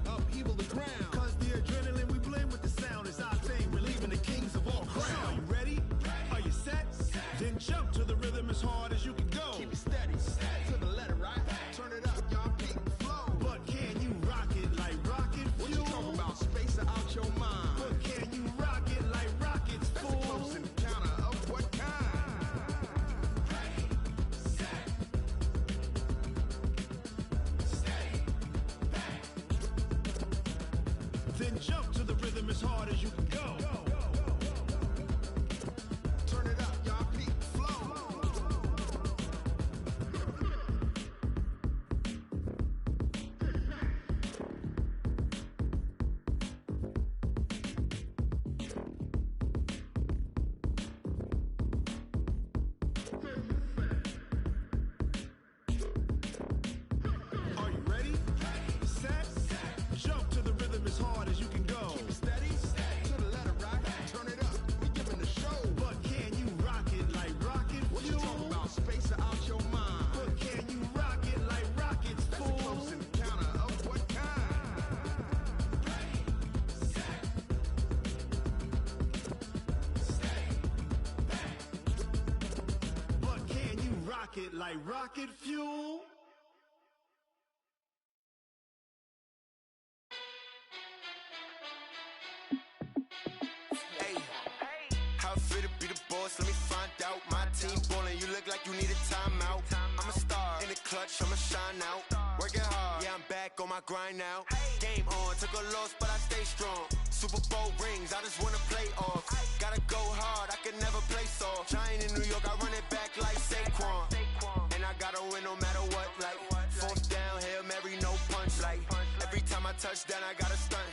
upheaval the ground. Cause the adrenaline we blend with the sound is our thing, relieving the kings of all crowns. So are you ready? Are you set? Then jump to the rhythm as hard as you can go. Keep it steady, to the letter, right? Turn it up, y'all, peak the flow. But can you rock it like rocket fuel? What you talking about? Space out your mind. But can you rock it like rockets, fool? That's a close encounter of what kind? Ready, set, steady, back. Then jump to the rhythm as hard as you can go. Turn it up, y'all, peak the flow. Are you ready? Set, jump to the rhythm as hard as you can go. Keep it steady, to the letter, right? Turn it up, we giving the show. But can you rock it like rocket fuel? What you talking about? Space out your mind. But can you rock it like rockets, fool? That's a close encounter of what kind? Ready, set, steady, back. But can you rock it like rocket fuel? Hey, how it feel to be the boss? Let me find out. My team ballin', you look like you need a timeout. I'm a star in the clutch, I'ma shine out. Working hard, yeah, I'm back on my grind now. Game on, took a loss, but I stay strong. Super Bowl rings, I just wanna play off. Gotta go hard, I can never play soft. Giant in New York, I run it back like Saquon. And I gotta win no matter what, like 4th down, Hail Mary, no punch. Like every time I touch down, I gotta stunt.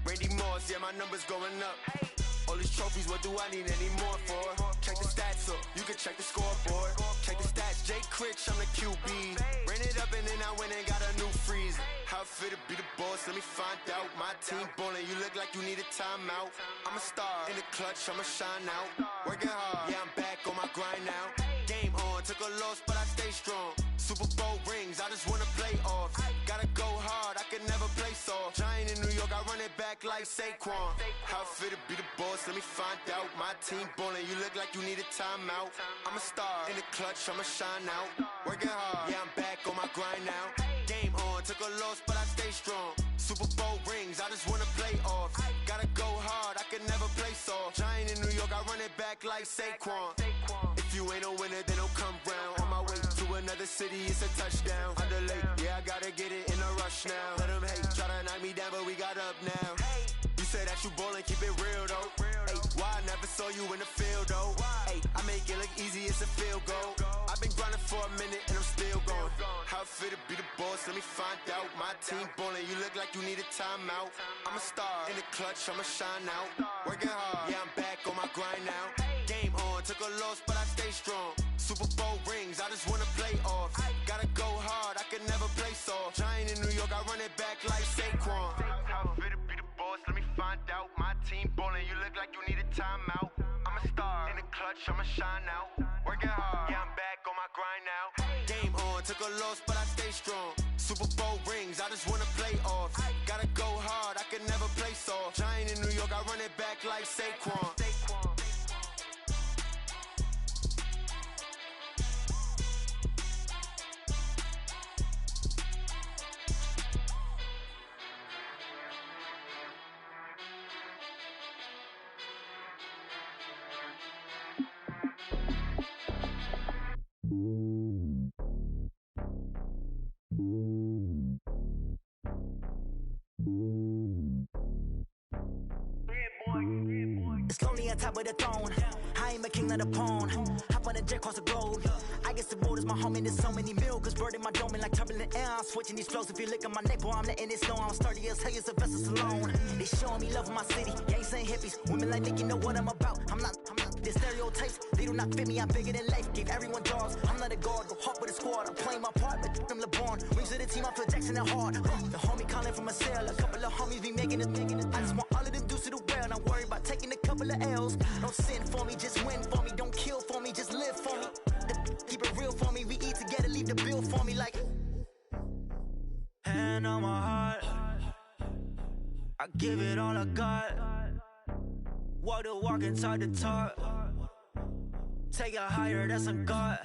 Randy Moss, yeah, my numbers going up. All these trophies, what do I need any more for? Check the stats up, you can check the scoreboard. Check the stats, Jay Critch, I'm the QB. Ran it up and then I went and got a new freeze. How it feel to be the boss, let me find out. My team ballin', you look like you need a timeout. I'm a star in the clutch, I'ma shine out. Working hard, yeah, I'm back on my grind now. Game on, took a loss, but I stay strong. Super Bowl rings, I just wanna play off. Gotta go hard, I can never play soft. Giant in New York, I run it back like Saquon. How it feel to be the boss, let me find out. My team ballin', you look like you need a timeout. I'm a star in the clutch, I'ma shine out. Working hard, yeah, I'm back on my grind now. Game on, took a loss, but I stay strong. Super Bowl rings, I just wanna play off. Gotta go hard, I can never play soft. Giant in New York, I run it back like Saquon. If you ain't a winner, then don't come round. On my way to another city, it's a touchdown. Underlay, yeah, I gotta get it in a rush now. Let them hate, try to knock me down, but we got up now. You say that you ballin', keep it real though. Hey, why I never saw you in the field though? Hey, I make it look easy, it's a field goal. I've been grinding for a minute and I'm still going. How it feel to be the boss, let me find out. My team ballin', you look like you need a timeout. I'm a star in the clutch, I'ma shine out. Working hard, yeah, I'm back on my grind now. Game on, took a loss, but I stay strong. Super Bowl rings, I just wanna play off. Gotta go hard, I can never play soft. Giant in New York, I run it back like Saquon. How it feel to be the boss, let me find out. My team ballin', you look like you need a timeout. I'm a star in the clutch, I'ma shine out. Working hard, yeah, I'm back on my grind now. Game on, took a loss, but I stay strong. Super Bowl rings, I just wanna play off. Gotta go hard, I can never play soft. Giant in New York, I run it back like Saquon. It's lonely on top of the throne. I ain't a king of the pawn. Hop on a jet across the globe. I guess the road is my home and there's so many milkers. Bird in my dome and like turbulent air. I'm switching these flows. If you look at my neck, boy, I'm letting it snow. I'm sturdy as hell as Sylvester Stallone. They showing me love in my city. Gangsta and hippies. Women like Nick, you know what I'm about. I'm not the stereotypes. They do not fit me. I'm bigger than life. Gave everyone jobs. I'm not a guard. Go hard with a squad. I'm playing my part, but I'm LeBron. Rings of the team. I feel Jackson and hard. The homie calling from a cell. A couple of homies be making it. I just want all of them dudes to do well. Not worry about taking a couple of L's. Don't sin for me, just win for me. Don't kill for me, just live for me. Keep it real for me. We eat together, leave the bill for me like. Hand on my heart, I give it all I got. Walk the walk and talk the talk. Take it higher, that's a God.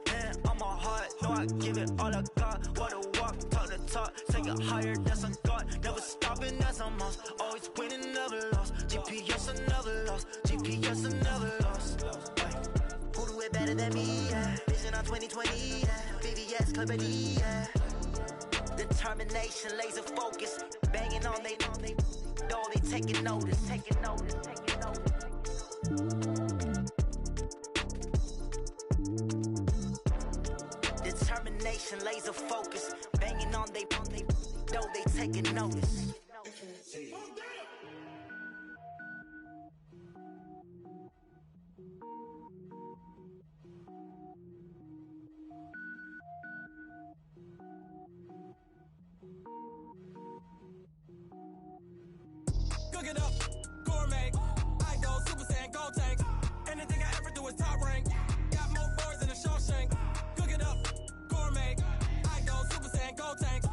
Hand on my heart, no, I give it all I got. Walk the walk, talk the talk. Take it higher, that's a God. Never stopping, that's a must. Always winning, never lost. GPS, I never lost. GPS, I never lost. Who do it better than me? Yeah. Vision on 2020. Yeah. VVS, Clarity. Yeah. Determination, laser focus. Banging on they door, they taking notice. Taking notice. Taking notice. Determination, laser focus. Banging on they door, they taking notice. Cook it up, gourmet. I go Super Saiyan, gold tank. Anything I ever do is top rank. Got more boys than a Shawshank. Cook it up, gourmet. I go Super Saiyan, gold tank.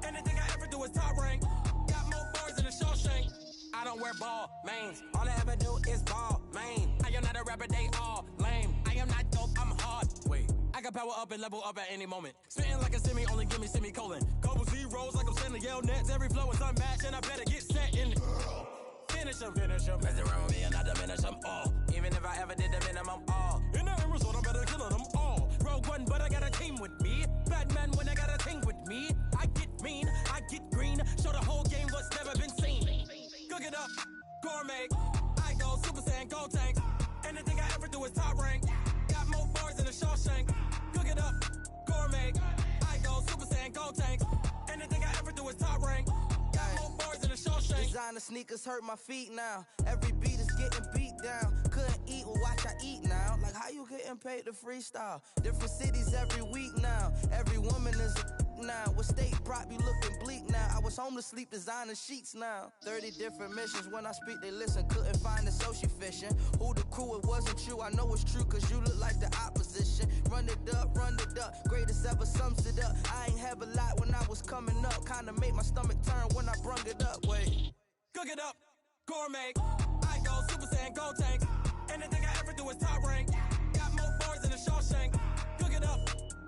Anything I ever do is top rank. Got more boys than a Shawshank. I don't wear ball mains. All I ever do is ball main. I am not a rapper, they all lame. I am not dope, I'm hard. Wait, I can power up and level up at any moment. Spitting like a semi, only give me semicolon. Couple zeros like I'm sending yell nets. Every flow is unmatched and I better get set in. Finish them. Mess around with me and I diminish them all. Even if I ever did the minimum all. In the end result, I better kill them all. Rogue One, but I got a team with me. Batman when I got a thing with me. I get mean, I get green. Show the whole game what's never been seen. Cook it up, gourmet. I go Super Saiyan, gold tank. Anything I ever do is top rank. Got more bars than a Shawshank. Cook it up, gourmet. I go Super Saiyan, gold tank. Anything I ever do is top rank. Got more bars than a Shawshank. Designer sneakers hurt my feet now. Every beat is getting beat down. Couldn't eat, well watch I eat now. Like how you getting paid to freestyle? Different cities every week now. Every woman is a now. With state prop be looking bleak now. I was home to sleep designer sheets now. 30 different missions. When I speak they listen. Couldn't find it so she fishing. Who the crew, it wasn't you. I know it's true cause you look like the opposition. Run it up. Greatest ever sums it up. I ain't have a lot when I was coming up. Kinda made my stomach turn when I brung it up. Wait. Cook it up, gourmet. I go Super Saiyan, gold tank. Anything I ever do is top rank. Got more bars than a Shawshank. Cook it up,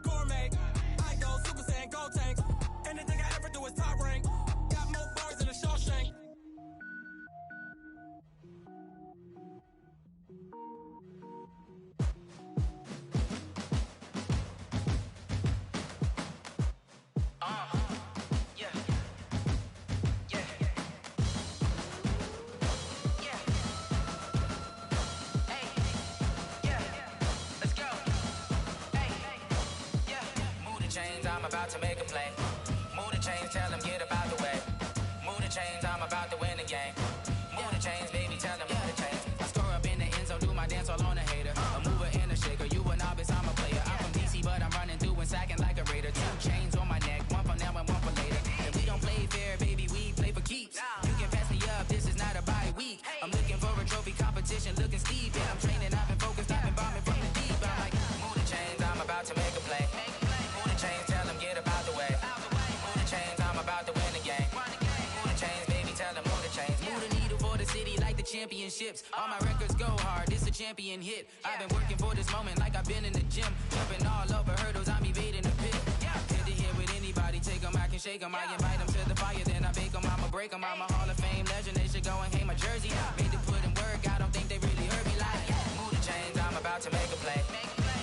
gourmet. I go Super Saiyan, gold tank. Anything I ever do is top rank. Got more bars than a Shawshank. I'm about to make a play. Move the chains, tell them get about the way. Move the chains, I'm about to win the game. Move the chains, baby, tell them move the chains. I score up in the end zone, do my dance all on a hater. A mover and a shaker, you a novice, I'm a player. I'm from DC, but I'm running through and sacking like a raider. 2 chains on my neck, one for now and one for later. And we don't play fair, baby, we play for keeps. You can pass me up, this is not a bye week. I'm looking for a trophy competition, looking steep. And I'm training, I've been focused, I've been bombing from the deep. I'm like, move the chains, I'm about to make a play. Move the chains, tell them get about the way. Move the chains, I'm about to win the game. Move the chains, baby, tell them move the chains. Move the needle for the city like the championships. All my records go hard, this a champion hit. I've been working for this moment like I've been in the gym. Jumping all over hurdles, I'm evading the pit. Hit to hit with anybody, take them, I can shake them. I invite them to the fire, then I bake them. I'ma break them, I'm a Hall of Fame legend. They should go and hang my jersey. Made to put in work, I don't think they really heard me like. Move the chains, I'm about to make a play.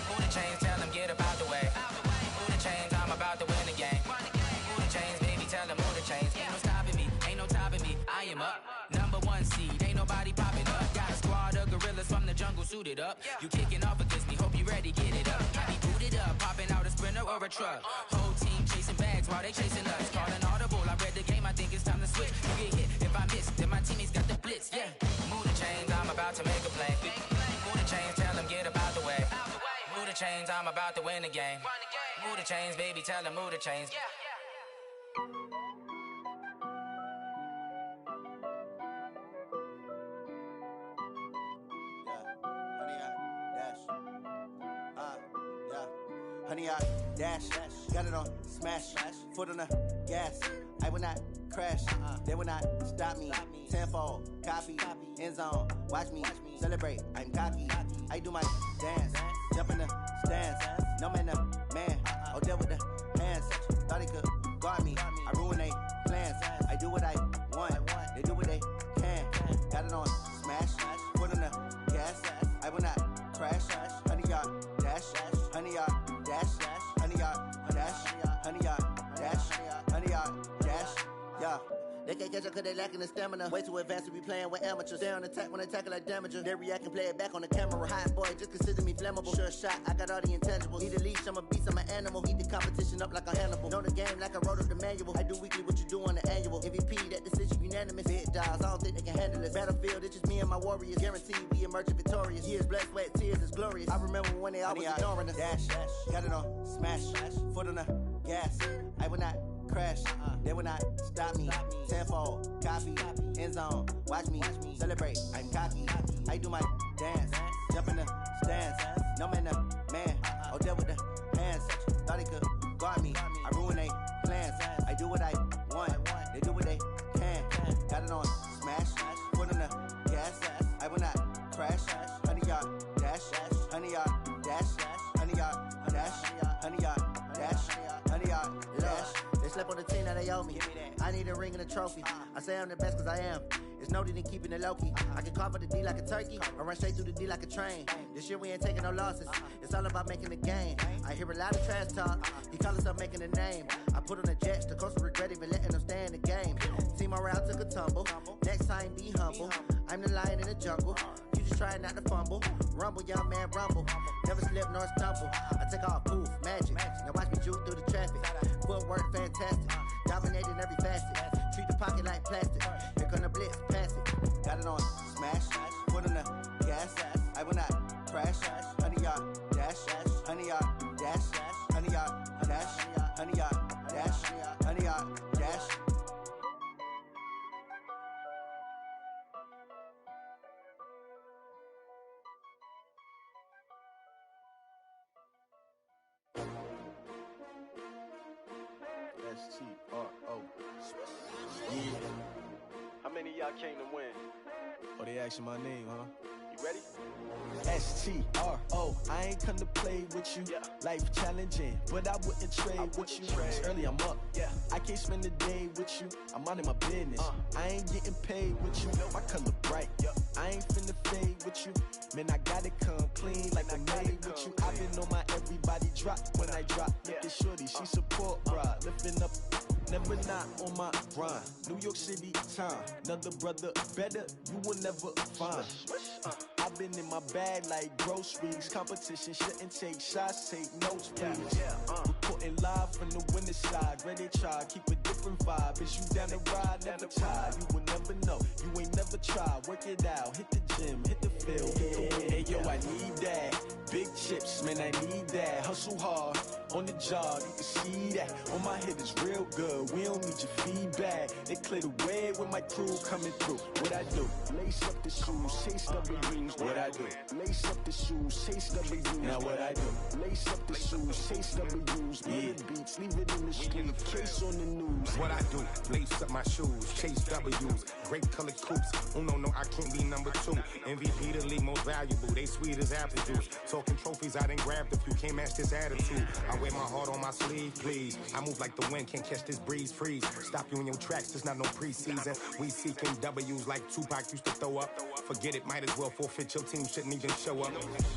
Move the chains, tell them get about the way. Move the chains, I'm about to win the game. Move the chains, baby, tell them move the chains. Ain't no stopping me, ain't no topping me. I am up, #1 seed, ain't nobody popping up. Got a squad of gorillas from the jungle. suited up. You kicking off against me, hope you ready, get it up. I be booted up, popping out a Sprinter or a truck. Whole team chasing bags while they chasing us. Calling audible, I read the game, I think it's time to switch. You get hit if I miss, then my teammates got the blitz, yeah. Move the chains, I'm about to make a play. Move the chains, tell them get about the way. Move the chains, I'm about to win the game. Move the chains, baby, tell them move the chains. Honey, I dash, got it on smash, foot on the gas. I will not crash, they will not stop me. Tenfold, copy, end zone, watch me celebrate. I'm cocky, I do my dance, jump in the stands. No man, man, oh, deal with the hands. Thought he could guard me, I ruin they plans. I do what I want, they do what they can. Got it on smash, foot on the gas. I will not crash, honey, y'all dash, honey, y'all dash, honey, y'all dash, honey, y'all dash, honey, y'all dash, yeah. They can't catch up cause they lacking the stamina. Way too advanced to be playing with amateurs. Stay on attack when I tackle like damager. They react and play it back on the camera. Hot boy, just consider me flammable. Sure shot, I got all the intangibles. Need a leash, I'm a beast, I'm an animal. Eat the competition up like a Hannibal. Know the game like I wrote up the manual. I do weekly what you do on the annual. MVP, that decision unanimous. Big dials, I don't think they can handle this. Battlefield, it's just me and my warriors. Guaranteed we emerge victorious. Years, blood, sweat, tears, it's glorious. I remember when they always ignoring us. Dash, got it on smash, foot on the gas. I will not crash, they will not stop me. Tenfold, copy, end zone, watch me celebrate. I'm cocky, I do my dance, jump in the stands. No man, man, oh, deal with the hands. Thought he could guard me, I ruin they plans. I do what I want, they do what they can. Got it on smash, foot on the gas. I will not crash, honey, y'all dash, honey, y'all dash, honey, y'all dash, honey, y'all dash, honey, y'all dash. Slept on the team that they owe me. I need a ring and a trophy. I say I'm the best cause I am. It's no need in keeping it low-key. I can carve up the D like a turkey or run straight through the D like a train. This year we ain't taking no losses. It's all about making the game. I hear a lot of trash talk. He call himself making a name. I put on the Jets. The coach will regret even letting them stay in the game. Team morale took a tumble. Next time be humble. I'm the lion in the jungle. You just try not to fumble. Rumble, young man, rumble. Never slip nor stumble. I take off, poof, magic. Now watch me juke through the traffic. Footwork fantastic. Dominating every facet. Treat the pocket like plastic. Here come the blitz, pass it. Got it on smash. Foot on the gas. I will not crash. Honey, y'all dash. Honey, y'all dash. Honey, y'all dash. Honey, y'all dash. Honey, y'all dash. S-T-R-O. Yeah. How many of y'all came to win? Oh, they asking my name, huh? You ready? S-T-R-O. I ain't come to play with you. Yeah. Life challenging, but I wouldn't trade with you. It's early, I'm up. Yeah. I can't spend the day with you. I'm minding my business. I ain't getting paid with you. My color bright. Yep. I ain't finna fade with you. Man, I gotta come clean like I'm made with you. I've been on my everybody drop when I drop. Look at shorty, she support ride. Lifting up, never not on my grind. New York City time. Another brother better, you will never find. I've been in my bag like groceries. Competition shouldn't take shots, take notes, please. Reporting live from the winning side. Ready to try, keep a different vibe. Is you down the ride, never tired. You will never know, you ain't never tried. Work it out, hit the gym, hit the field. Hey yo, I need that. Big chips, man, I need that. Hustle hard, on the job, you can see that. On my head is real good, we don't need your feedback. They clear the way with my crew coming through. What I do? Lace up the shoes, chase W's. What I do? Lace up the shoes, chase W's. Now what I do? Lace up the shoes, chase W's. Yeah. Beats, leave it in the street, case on the news. What I do? Lace up my shoes, chase W's. Great colored coops. Oh no, I can't be number two. MVP the league most valuable. They sweet as apple juice. Talking trophies trophies, I done grabbed a few. Can't match this attitude. I wear my heart on my sleeve, please. I move like the wind, can't catch this breeze, freeze. Stop you in your tracks, there's not no preseason. We seeking W's like Tupac used to throw up. Forget it, might as well forfeit. Your team shouldn't even show up.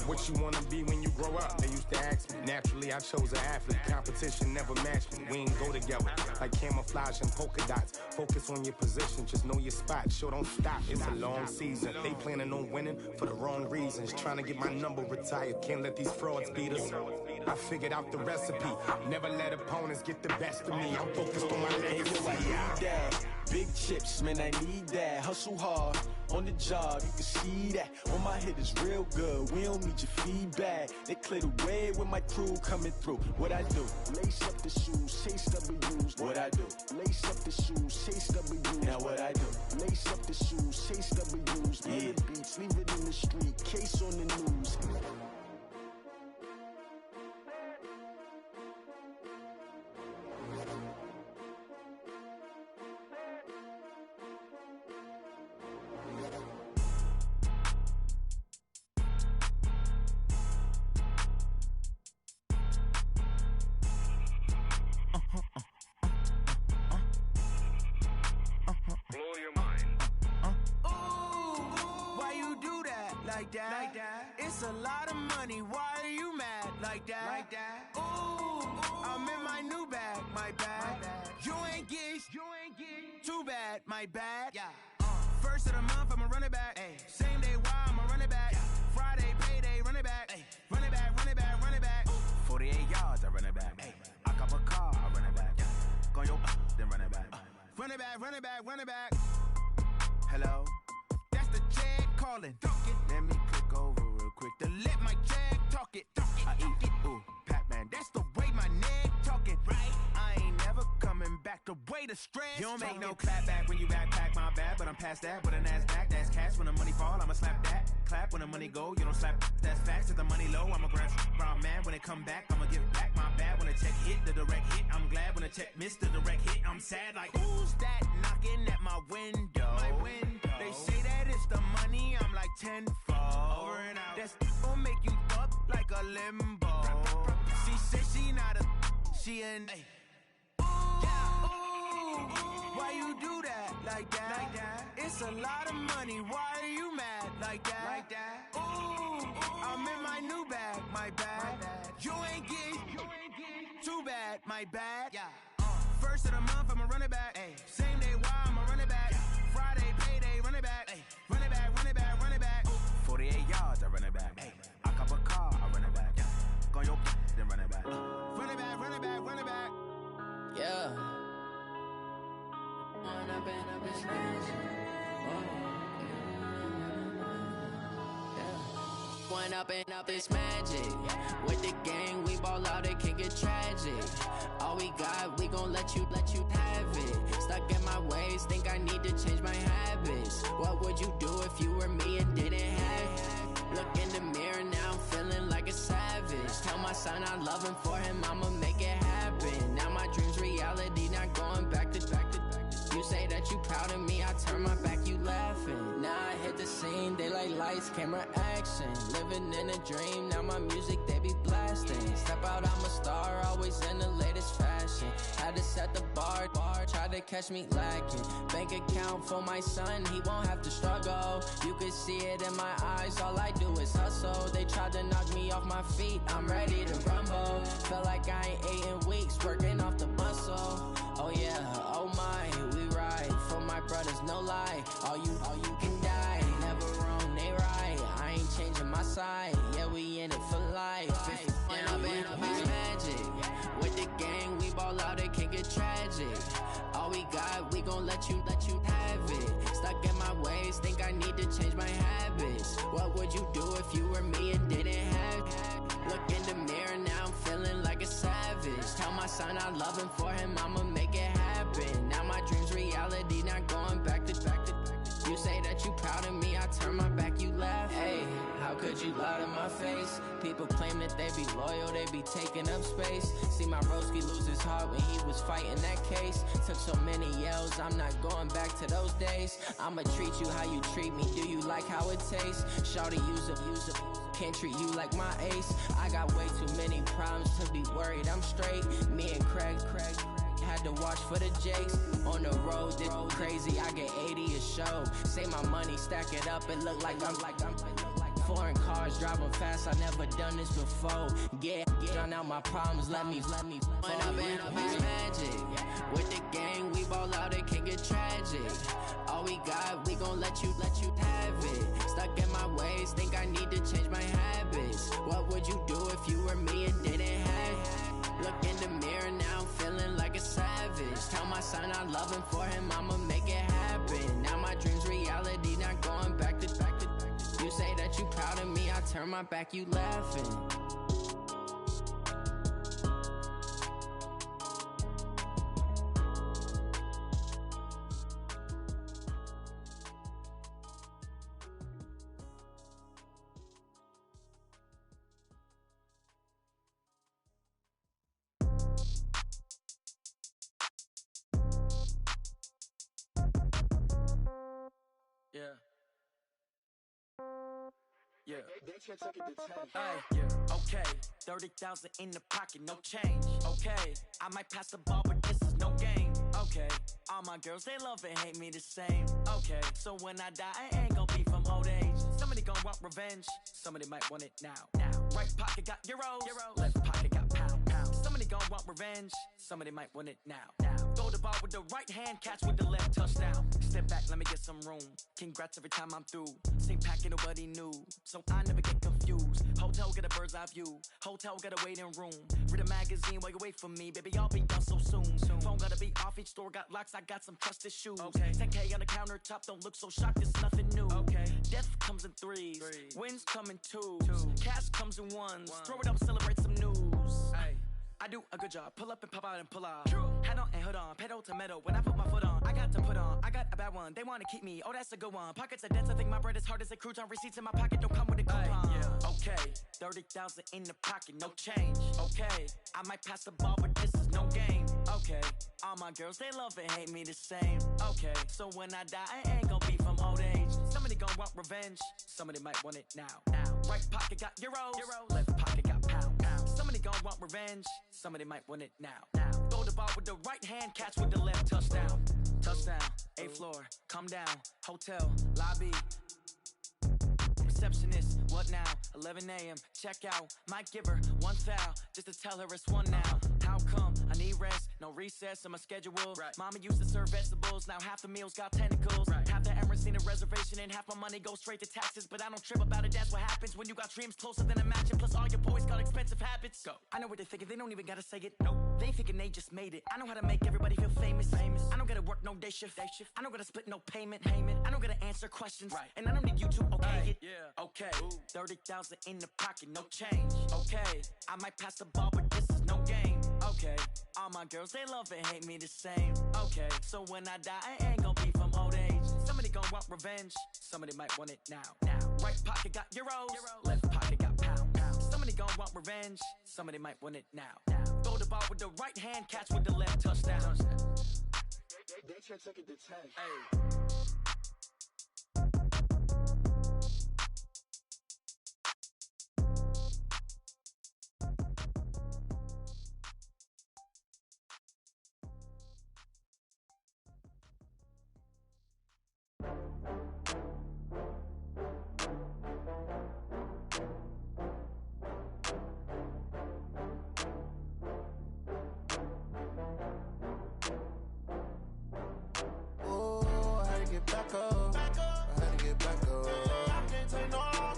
What you wanna be when you grow up? They used to ask me. Naturally, I chose an athlete. Competition never matched me. We ain't go together like camouflage and polka dots. Focus on your position, just know your spot. Sure, don't stop. It's a long season. They planning on winning for the wrong reasons. Trying to get my number retired. Can't let these frauds beat us. I figured out the recipe. Never let opponents get the best of me. I'm focused on my legacy. I need that. Big chips, man, I need that. Hustle hard on the job, you can see that. On my head is real good, we don't need your feedback. They clear the way with my crew coming through. What I do? Lace up the shoes, chase W's. What I do? Lace up the shoes, chase W's. Now what I do? Lace up the shoes, chase W's. Yeah. The beats, leave it in the street, case on the news. Like that. It's a lot of money. Why are you mad like that? Like that. Ooh, I'm in my new bag. My bad. You ain't get too bad. My bad. Yeah. First of the month, I'ma run it back. Ay. Same day, why I'ma run it back. Yeah. Friday, payday, run it back. Ay. Run it back, run it back, run it back. 48 yards, I run it back. Ay. I cop a car, I run it back. Yeah. Go your then run it back. Run it back, run it back, run it back. Hello? That's the check calling. Let me click over real quick to let my check talk it. I eat it, ooh, Pac-Man. That's the way my neck talking. Right? I ain't never coming back. The way the stress. You don't make no clap back when you backpack, my bad. But I'm past that with a NASDAQ. That's cash when the money fall. I'ma slap that. Clap when the money go. You don't slap. That's facts. If the money low, I'ma grab brown man. When it come back, I'ma give back my bad. When the check hit, the direct hit. I'm glad when the check missed the direct hit. I'm sad like who's that knocking at my window? My window. They say that it's the money. I'm like tenfold. Over and out. That's gon' make you up like a limbo. She said she not a. She an. Why you do that like that? Like that? It's a lot of money. Why are you mad like that? Like that? Ooh, I'm in my new bag. My bad. You ain't get too bad. My bad. Yeah. First of the month, I'ma run it back. Ay. Same day, why I'ma run it back. Friday, payday, run it back. Ay. Run it back, run it back, run it back. 48 yards, I run it back. Ay. I cop a car, I run it back. Go your then run it back. Run it back, run it back, run it back. Yeah. When I've been up this When up and up it's magic. With the gang, we ball out, it can get tragic. All we got, we gon' let you have it. Stuck in my ways, think I need to change my habits. What would you do if you were me and didn't have it? Look in the mirror, now I'm feeling like a savage. Tell my son I love him, for him I'ma make it happen. Now my dream's reality, not going back to. You say that you proud of me, I turn my back, you laughing. Now I hit the scene, they like lights, camera, action. Living in a dream, now my music, they be blasting. Step out, I'm a star, always in the latest fashion. Had to set the bar, try to catch me lacking. Bank account for my son, he won't have to struggle. You can see it in my eyes, all I do is hustle. They tried to knock me off my feet, I'm ready to rumble. Feel like I ain't ate in weeks, working off the muscle. Oh yeah, oh my, we ride for my brothers, no lie. All you can die, never wrong, they right. I ain't changing my side, yeah, we in it for life. When I've been up, it's magic. With the gang, we ball out, it can get tragic. All we got, we gon' let you have it. Stuck in my ways, think I need to change my habits. What would you do if you were me and didn't have it? Look in the mirror, now I'm feeling like a savage. Tell my son I love him, for him I'ma make it happen. Now my dream's reality, not going back to. You say that you proud of me, I turn my back, you laugh. Hey, how could you lie to my face? People claim that they be loyal, they be taking up space. See my broski lose his heart when he was fighting that case. Took so many yells, I'm not going back to those days. I'ma treat you how you treat me, do you like how it tastes? Shawty, use a Can't treat you like my ace. I got way too many problems to be worried. I'm straight. Me and Craig had to watch for the Jakes. On the road, this crazy. I get 80 a show. Say my money, stack it up, and look like I'm foreign cars, driving fast. I never done this before. Get drown out my problems. Let me. When I've been magic with the gang, we ball out. It can get tragic. All we got, we gon' let you have it. Stuck in my ways, think I need to change my habits. What would you do if you were me and didn't have it? Look in the mirror now, I'm feeling like a savage. Tell my son I love him, for him I'ma make it happen. Now my dream's reality, not going back to. You say that you proud of me, I turn my back, you laughing. Yeah. Yeah. Hey, yeah. Okay. 30,000 in the pocket, no change. Okay. I might pass the ball, but this is no game. Okay. All my girls, they love and hate me the same. Okay. So when I die, I ain't gon' be from old age. Somebody gon' want revenge. Somebody might want it now. Right pocket got euros. Left pocket got pound. Somebody gon' want revenge. Somebody might want it now. Throw the ball with the right hand, catch with the left, touchdown. Step back, let me get some room. Congrats every time I'm through. Same packet, nobody knew, so I never get confused. Hotel get a bird's eye view. Hotel got a waiting room. Read a magazine while you wait for me, baby. I'll be done so soon. Phone gotta be off. Each store got locks. I got some trusted shoes. 10K on the countertop. Don't look so shocked. It's nothing new. Death comes in threes. Wins come in twos. Cash comes in ones. Throw it up, celebrate some news. I do a good job. Pull up and pop out and pull out. Hat on and hood on. Pedal to metal. When I put my foot on, I got to put on. I got a bad one. They want to keep me. Oh, that's a good one. Pockets are dense. I think my bread is hard as a crouton. Receipts in my pocket don't come with a coupon. Okay. 30,000 in the pocket. No change. Okay. I might pass the ball, but this is no game. Okay. All my girls, they love and hate me the same. Okay. So when I die, I ain't gon' be from old age. Somebody gon' want revenge. Somebody might want it now. Right pocket got euros. Left pocket got pound. Somebody gon' want revenge. Somebody might want it now. Throw the ball with the right hand, catch with the left, touchdown. Touchdown, 8th floor, come down. Hotel, lobby. Receptionist, what now? 11 a.m., check out. Might give her one foul, just to tell her it's one now. How come? I need rest, no recess in my schedule. Mama used to serve vegetables, now half the meals got tentacles. Half the Emirates need a reservation and half my money goes straight to taxes. But I don't trip about it, that's what happens when you got dreams closer than a match. Plus all your boys got expensive habits. Go. I know what they're thinking, they don't even gotta say it. Nope. They ain't thinking they just made it. I know how to make everybody feel famous. I don't gotta work no day shift. I don't gotta split no payment. I don't gotta answer questions. And I don't need you to okay it. Okay, 30,000 in the pocket, no change. Okay, I might pass the ball, but this is no game. Okay, all my girls, they love and hate me the same. Okay, so when I die, I ain't gon' be from old age. Somebody gon' want revenge. Somebody might want it now. Right pocket got euros. Left pocket got pound. Somebody gon' want revenge. Somebody might want it now. Throw the ball with the right hand, catch with the left, touchdown. They can't take it to 10. Hey. Back up. I had to get back up. I can't take no loss.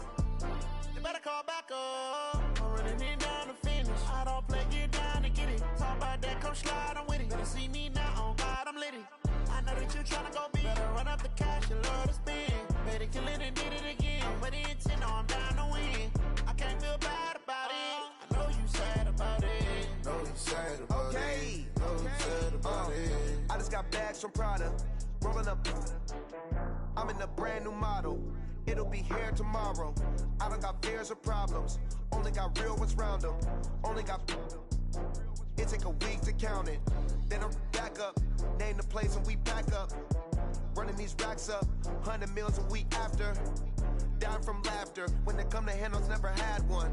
You better call back up. I'm running it down to finish. I don't play, get down to get it. Talk about that, come slide, I'm with it. Better see me now, on God, I'm litty. I know that you tryna go big. Better run up the cash, you love to spend. Better kill it and did it again. I'm with the intent, no, I'm down to win. I can't feel bad about it. I know you sad about it. Know you sad about it. Know you sad about it. I just got bags from Prada. Rolling up, I'm in a brand new model. It'll be here tomorrow. I don't got fears or problems. Only got real ones round them. Only got. It take a week to count it. Then I'm back up. Name the place and we back up. Running these racks up. 100 meals a week after. Dying from laughter. When it come to handles, never had one.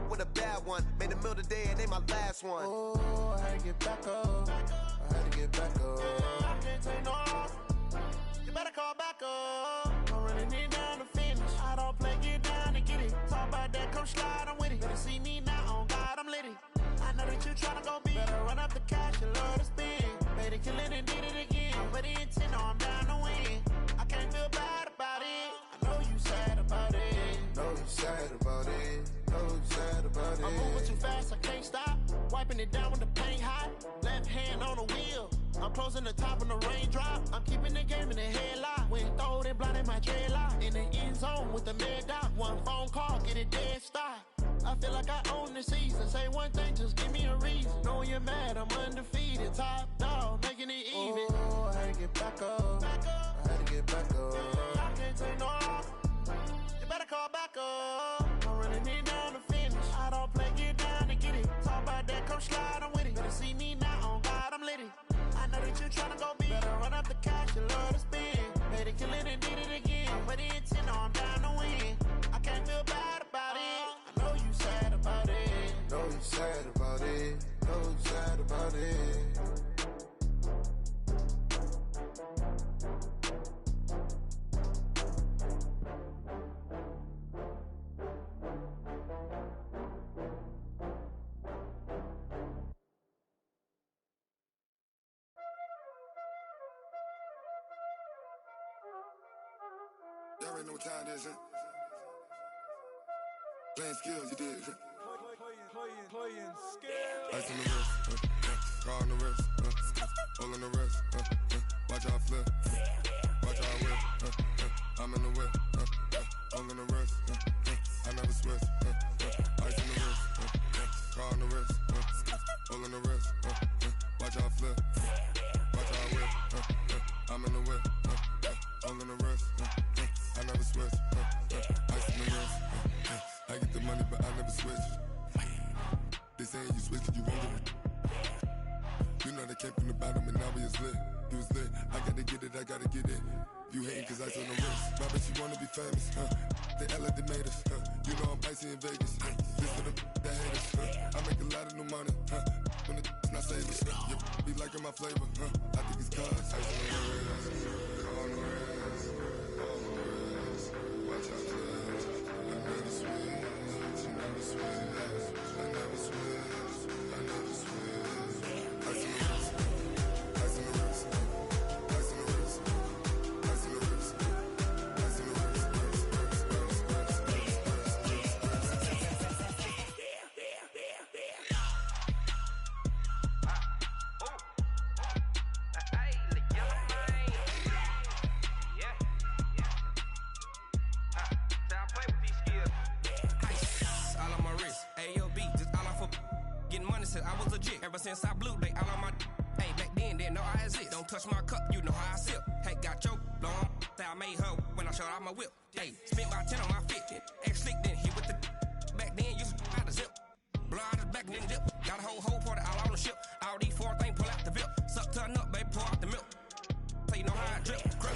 With a bad one. Made a meal today and they my last one. Oh, I had to get back up. I had to get back up. I can't take no off. You better call back up. I'm running it down to finish. I don't play, get down and get it. Talk about that, come slide, I'm with it. Better see me now, on God, I'm litty. I know that you tryna go big. Better run up the cash, you love to spend. Made it, kill it, and did it again. But the intent, no, I'm down to win. I can't feel bad about it. I know you sad about it. Know you sad about it. Know you sad about it. I'm moving too fast, I can't stop. Wiping it down with the paint hot. Left hand on the wheel. I'm closing the top when the raindrop. I'm keeping the game in the headlock. When throwed and blinded my dreadlock. In the end zone with the mad dot. One phone call, get it dead stop. I feel like I own the season. Say one thing, just give me a reason. Knowing you're mad, I'm undefeated. Top dog, making it even. Oh, I had to get back up. I had to get back up. I can't take no off. You better call back up. I'm running it down to finish. I don't play, get down to get it. Talk about that, come slide, I'm with it. Better see me now, on God, I'm litty. I know that you tryna go big. Better run up the cash, you love to spend. Made it, kill it, and did it again. But the intent, no, I'm down to win. I can't feel bad about it. I know you sad about it. Know you sad about it. Know you sad about it. Y'all already know what time it is, huh? Playing skills, you did. Playing skills. Ice on the wrist, car on the wrist, hole on the wrist, watch how I flip, watch how I whip, I'm in the whip, hole on the wrist, I never switch, ice on the wrist, car on the wrist, hole on the wrist, watch how I flip, watch how I whip, I'm in the whip, hole on the wrist, I never switch, ice on the wrist, I get the money but I never switch. They saying you switch cause you won't get it. You know they came from the bottom and now we is lit. You was lit, I gotta get it, I gotta get it. You hating cause ice on the wrist. My bitch, you wanna be famous, They act like they made us, You know I'm icy in Vegas, This for the that hate us, I make a lot of new money, When it's not saving, You be liking my flavor, I think it's cause ice on the wrist, on the wrist, on the wrist. Watch out for that, I never switch, I never switch. I never switch, I never switch. Ice on the wrist, ice on the wrist, ice on the wrist, ice on the wrist, ice on the wrist, I was legit ever since I blew they all on my. Hey, back then didn't know I exist. Don't touch my cup, you know how I sip. Hey, got your long. Say I made her when I showed out my whip. Hey, spent about 10 on my fit. Ex slick then hit with the. Back then used to out the zip. Blow out the back then dip. Got a whole party all on the ship. All these four things pull out the VIP. Suck turn up, baby, pour out the milk. So you know how I drip. Crip.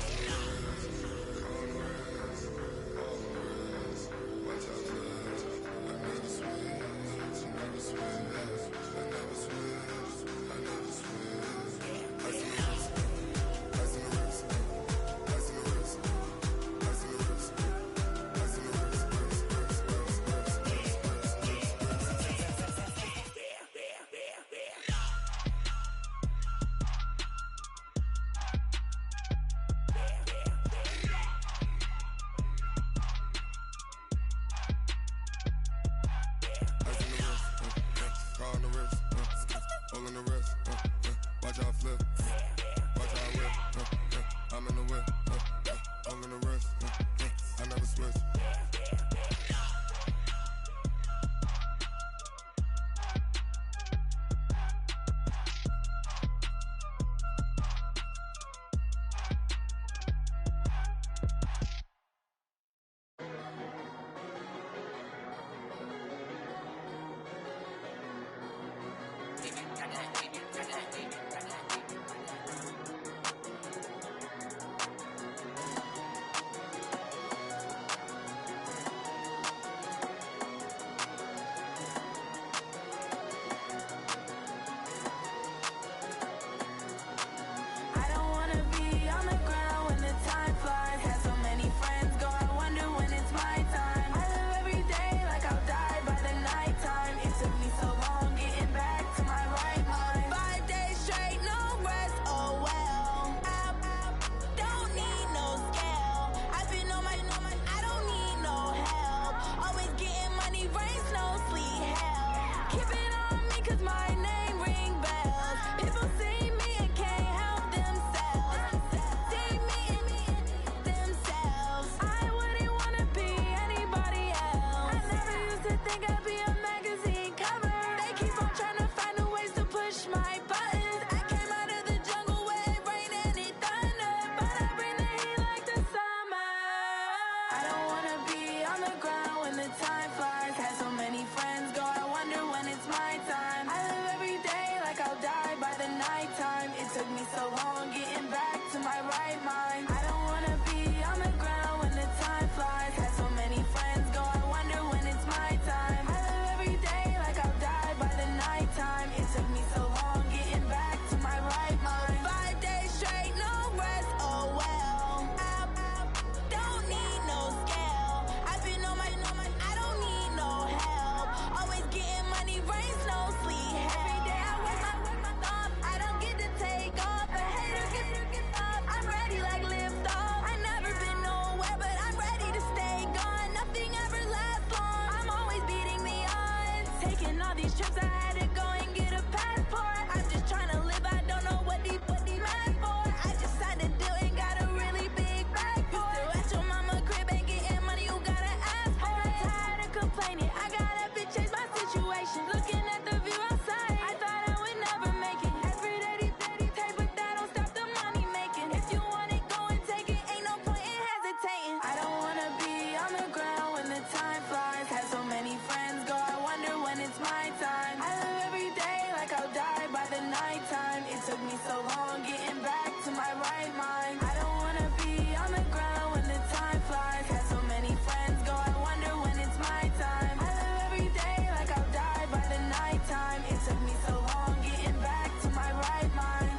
Taking all these trips, I had to go and get a passport. I'm just trying to live, I don't know what these mad for. I just signed a deal and got a really big bag for it. Still at your mama crib ain't getting money, you gotta ask for it. Tired of complaining, I gotta bitch change my situation. Looking at the view outside, I thought I would never make it. Every day these take, but that don't stop the money making. If you want it, go and take it, ain't no point in hesitating. I don't wanna be on the ground when the time flies. Had so many friends go, I wonder when it's my time. I live every day like I'll die by the nighttime. It took me so long getting back to my right mind. I don't wanna be on the ground when the time flies. Had so many friends go, I wonder when it's my time. I live every day like I'll die by the nighttime. It took me so long getting back to my right mind.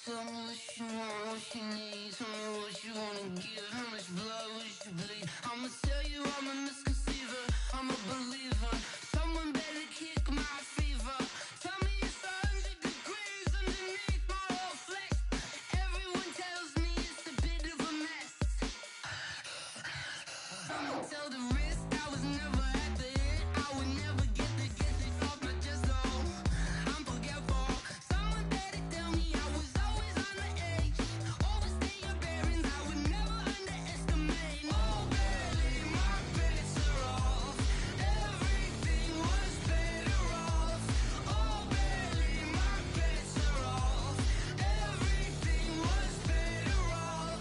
Tell me what you want, what you need. Tell me what you wanna give. How much blood would you bleed? I'ma tell you I'm a misconceiver. I'm a believer. Someone better kick my fever. Tell me it's 100 degrees underneath my whole flesh. Everyone tells me it's a bit of a mess. I'ma tell the risk I was never at the end. I would never get it off my chest. Oh, I'm forgetful. Someone better tell me I was always on the edge. Overstay your bearings, I would never underestimate. Oh, barely my bets are off. Everything was better off. Oh, barely my bets are off. Everything was better off.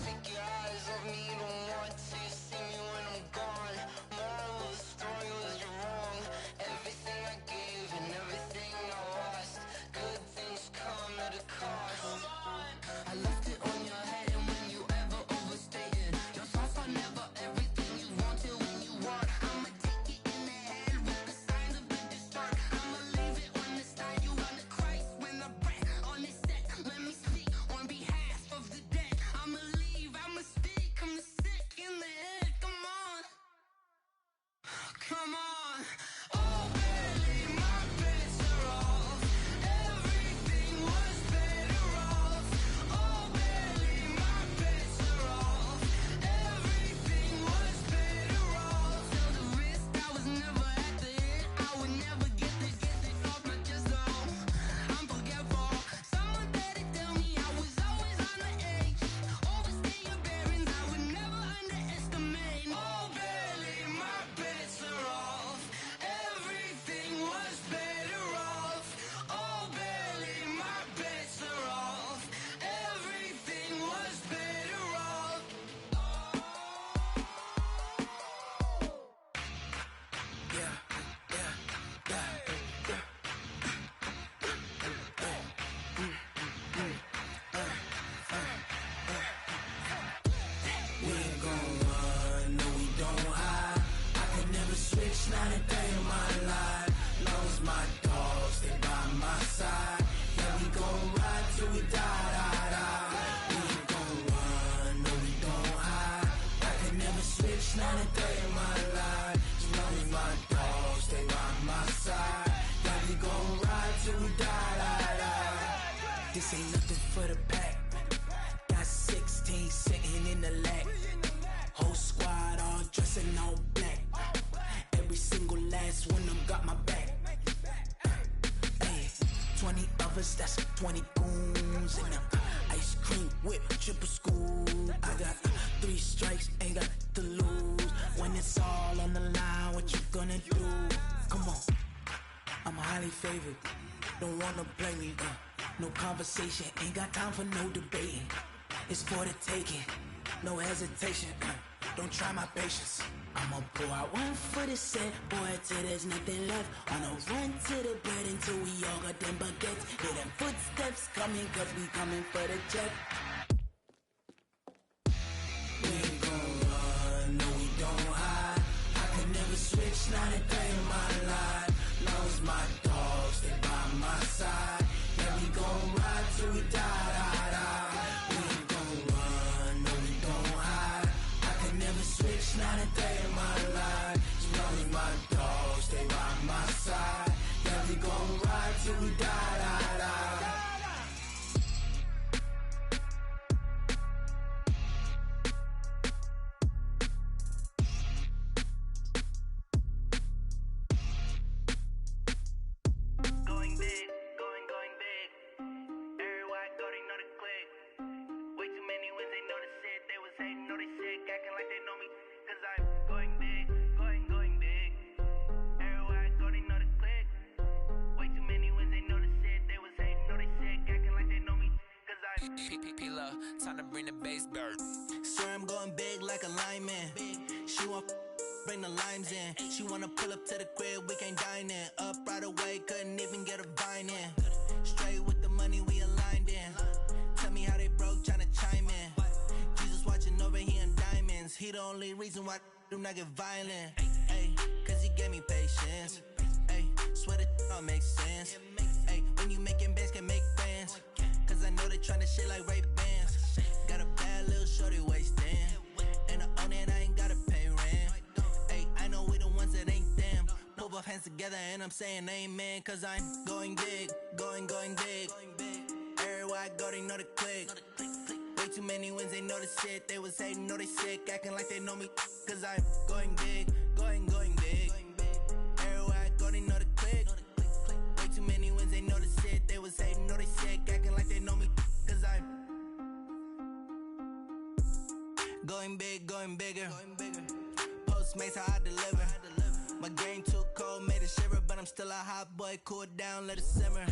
Take your eyes off me, don't want to see me when I'm gone. Moral of the story was you're wrong. Everything I gave and everything I lost. Good things come at a cost. I left it on your head, and when you ever overstay it, your thoughts are never everything you want till when you want. I'ma take it in the head with the signs of the distort. I'ma leave it on the side. You run the Christ when I breath on this set. Let me speak on behalf of the dead. I'ma leave, I'ma speak. I'm sick in the head. Come on, come on. Oh, barely my bets are off. Everything was better off. Oh, barely my bets are off. Everything was better off. Till the risk I was never at the end. I would never get it off my chest. Oh, I'm forgetful. Someone better tell me I was always on the edge. Overstay your bearings, I would never underestimate. Oh, barely my bets are off. Everything was better off. Oh, barely my bets are off. Everything was better off. We ain't gon' run, no we don't hide. I could never switch, not a day in my life. Long as my dogs stay by my side. Yeah, we gon' ride till we die, die, die. We ain't gon' run, no we don't hide. I could never switch, not a day in my life. As long as my dogs stay by my side. Yeah, we gon' ride till we die, die, die. This ain't nothing for the pack. Got 16 sitting in the lag. Whole squad all dressed in all black. Every single last one of them got my back. Hey, 20 of us, that's 20 goons in them. Ice cream whip, triple scoop. I got 3 strikes, ain't got to lose. When it's all on the line, what you gonna do? Come on, I'm highly favored. Don't wanna play me, no conversation, ain't got time for no debating. It's for the taking, no hesitation. Don't try my patience. I'ma pour out one for the set, boy, till there's nothing left. On a run to the bread until we all got them baguettes. Hear them footsteps coming, cause we coming for the check. We ain't gon' run, no we don't hide. I could never switch, not a day in my life. Long as my dogs stay by my side. Yeah, we gon' ride till we die, die, die. We ain't gon' run, no we don't hide. I could never switch, not a day in my life. As long as my dogs stay by my side. Yeah, we gon' ride till we die, die, die. P-Love, time to bring the bass bird. Swear I'm going big like a lineman. She want bring the limes in. She wanna pull up to the crib, we can't dine in. Up right away, couldn't even get a vine in. Straight with the money, we aligned in. Tell me how they broke, tryna chime in. Jesus watching over, he in diamonds. He the only reason why I do not get violent. Ay, cause he gave me patience. Ay, swear that all makes sense. Ay, when you making bands, can make friends. Cause I know they tryna shit like Ray-Bans. Got a bad little shorty wasting. And I own it, I ain't gotta pay rent. Ay, I know we the ones that ain't them. Pull both hands together and I'm saying amen. Cause I'm going big, going big. Everywhere I go, they know the click. Way too many wins, they know the shit. They was hating, know they sick, acting like they know me. Cause I'm going big, going big. Everywhere I go, they know the click. Way too many wins, they know the shit. They was hating, know they sick, acting like they know me. Cause I'm going big, going bigger. Postmates, how I deliver. My game too cold, made it shiver. But I'm still a hot boy, cool it down, let it simmer.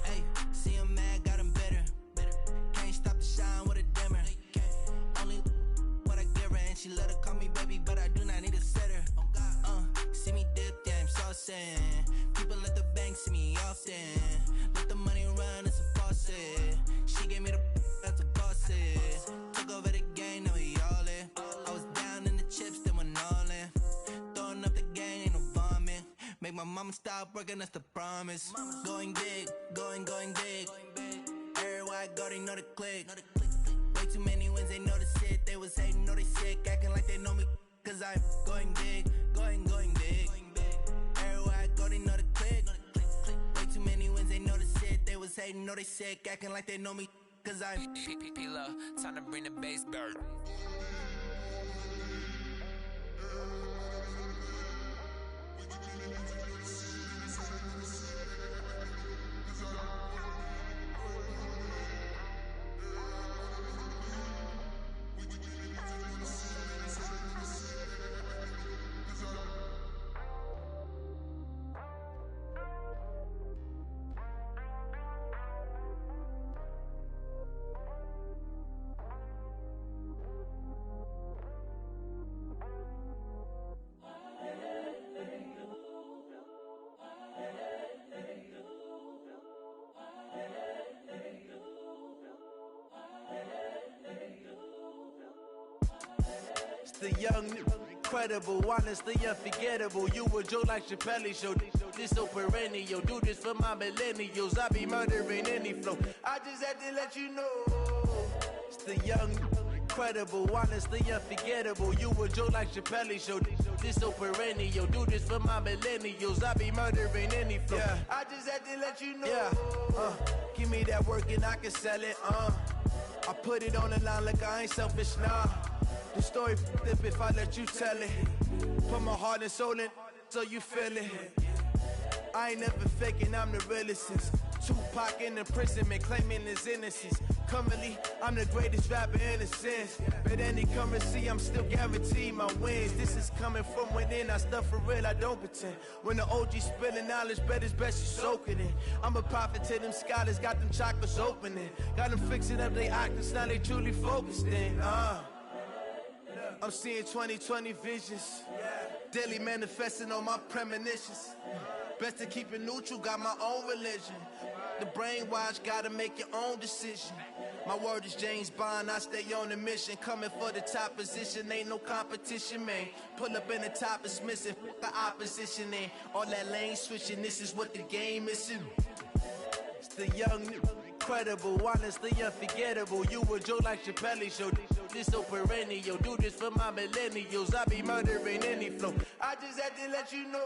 Hey, see him mad, got him bitter. Can't stop the shine with a dimmer. Only what I give her, and she let her call me baby, but I do not need a sitter. See me dip, yeah, I'm saucing. People at the bank see me often. Let the money run, it's a faucet. She gave me the that's a boss is. Took over the game, now we all in. I was down in the chips, then went all in. Throwing up the gang, ain't no vomit. Make my mama stop working, that's the promise. Going big, going big. Everywhere I go, they know the click. Way too many wins, they know the shit. They was hating, know they sick, acting like they know me. Cause I'm going big, going big. Everywhere I go, they know the click. Way too many wins, they know the shit. They was hating, know they sick, acting like they know me. Cause I'm P-Love, time to bring the bass bird. The young, incredible, honestly unforgettable. You a joke like Chappelle show. This so perennial. Do this for my millennials. I be murdering any flow. I just had to let you know. It's the young, incredible, honestly unforgettable. You a joke like Chappelle show. This so perennial. Do this for my millennials. I be murdering any flow. Yeah. I just had to let you know. Yeah. Give me that work and I can sell it. I put it on the line like I ain't selfish, nah. The story flip if I let you tell it. Put my heart and soul in so you feel it. I ain't never faking, I'm the realest since Tupac in imprisonment, claiming his innocence. Currently, I'm the greatest rapper in a sense. But any currency, I'm still guaranteed my wins. This is coming from within, I stuff for real, I don't pretend. When the OG spilling knowledge, bet it's best you soak it in. I'm a prophet to them scholars, got them chakras opening. Got them fixing up they octaves, now they truly focused in. I'm seeing 2020 visions. Daily manifesting on my premonitions. Best to keep it neutral, got my own religion. The brainwash, gotta make your own decision. My word is James Bond, I stay on the mission. Coming for the top position, ain't no competition, man. Pull up in the top is missing, fuck the opposition, and all that lane switching, this is what the game is. It's the young, incredible, honestly unforgettable. You a joke like Chappelle show. This so perennial. Do this for my millennials. I be murdering any flow. I just had to let you know.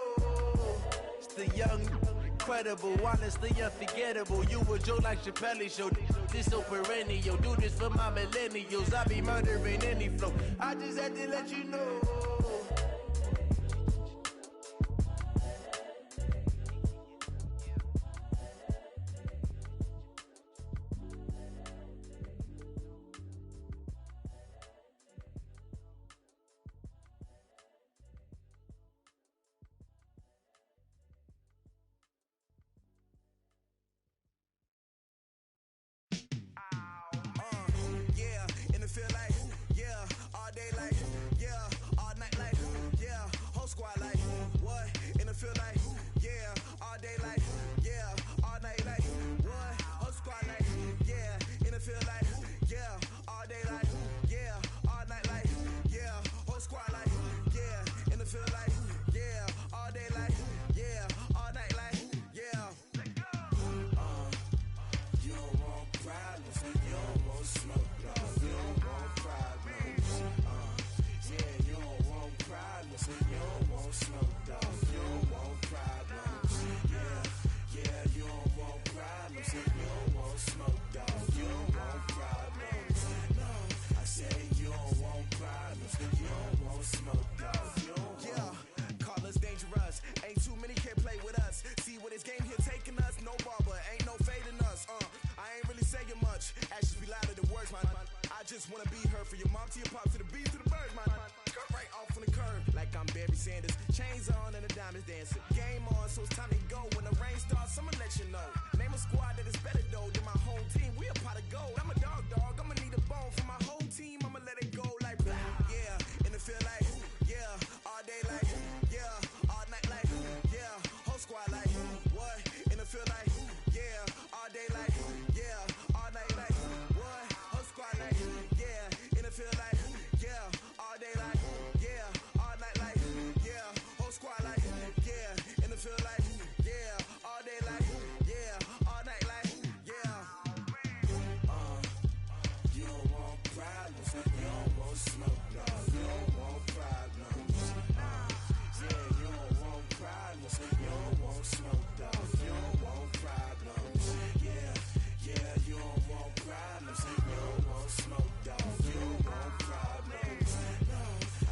It's the young, incredible, honestly unforgettable. You a joke like Chappelle show. This so perennial. Do this for my millennials. I be murdering any flow. I just had to let you know. feel like, yeah, all day like, yeah, all night like, yeah, whole squad like, what? And it feel like, yeah, all day like, yeah, all night like, what? Whole squad like, yeah, and it feel like, yeah, all day like, yeah, all night like, yeah, whole squad like, yeah, and it feel like, yeah, all day like, yeah, all night like, yeah. You don't want problems, you don't want smoke, dog. You don't want problems. Yeah, you don't want problems, you don't want smoke, dog. You don't want problems. Yeah, you don't want problems, you don't want smoke, dog. You don't want problems. No, I say you don't want problems, you don't want smoke, dog. You don't want. Call us dangerous. Ain't too many can play with us. See what this game here taking us. No barber, ain't no fading us. I ain't really saying much. Actions be louder than words, man. I just wanna be her for your mom to your pop to the beat to the bird, man. Cut right off on the curb like I'm Barry Sanders. Chains on and the diamonds dancing. Game on, so it's time to go. When the rain starts, I'ma let you know. Name a squad that is better though than my home team. We a pot of gold. I'm a dog. I'ma need a bone for my whole team. I'ma let it go like blah. Yeah, and it feel like yeah, all day like yeah, all night like yeah, whole squad like what? And it feel like yeah, all day like yeah, all night like what? Whole squad like yeah, and it feel like yeah, all day like yeah, all night like yeah, whole squad like yeah, and it feel like yeah, all day like yeah, all night like yeah. You don't want problems, you don't want smoke, dog. You don't want problems. Yeah, you don't want problems, you don't want smoke, dog. You don't want problems. Yeah, you don't want problems, you don't want smoke, dog. You don't want problems. No,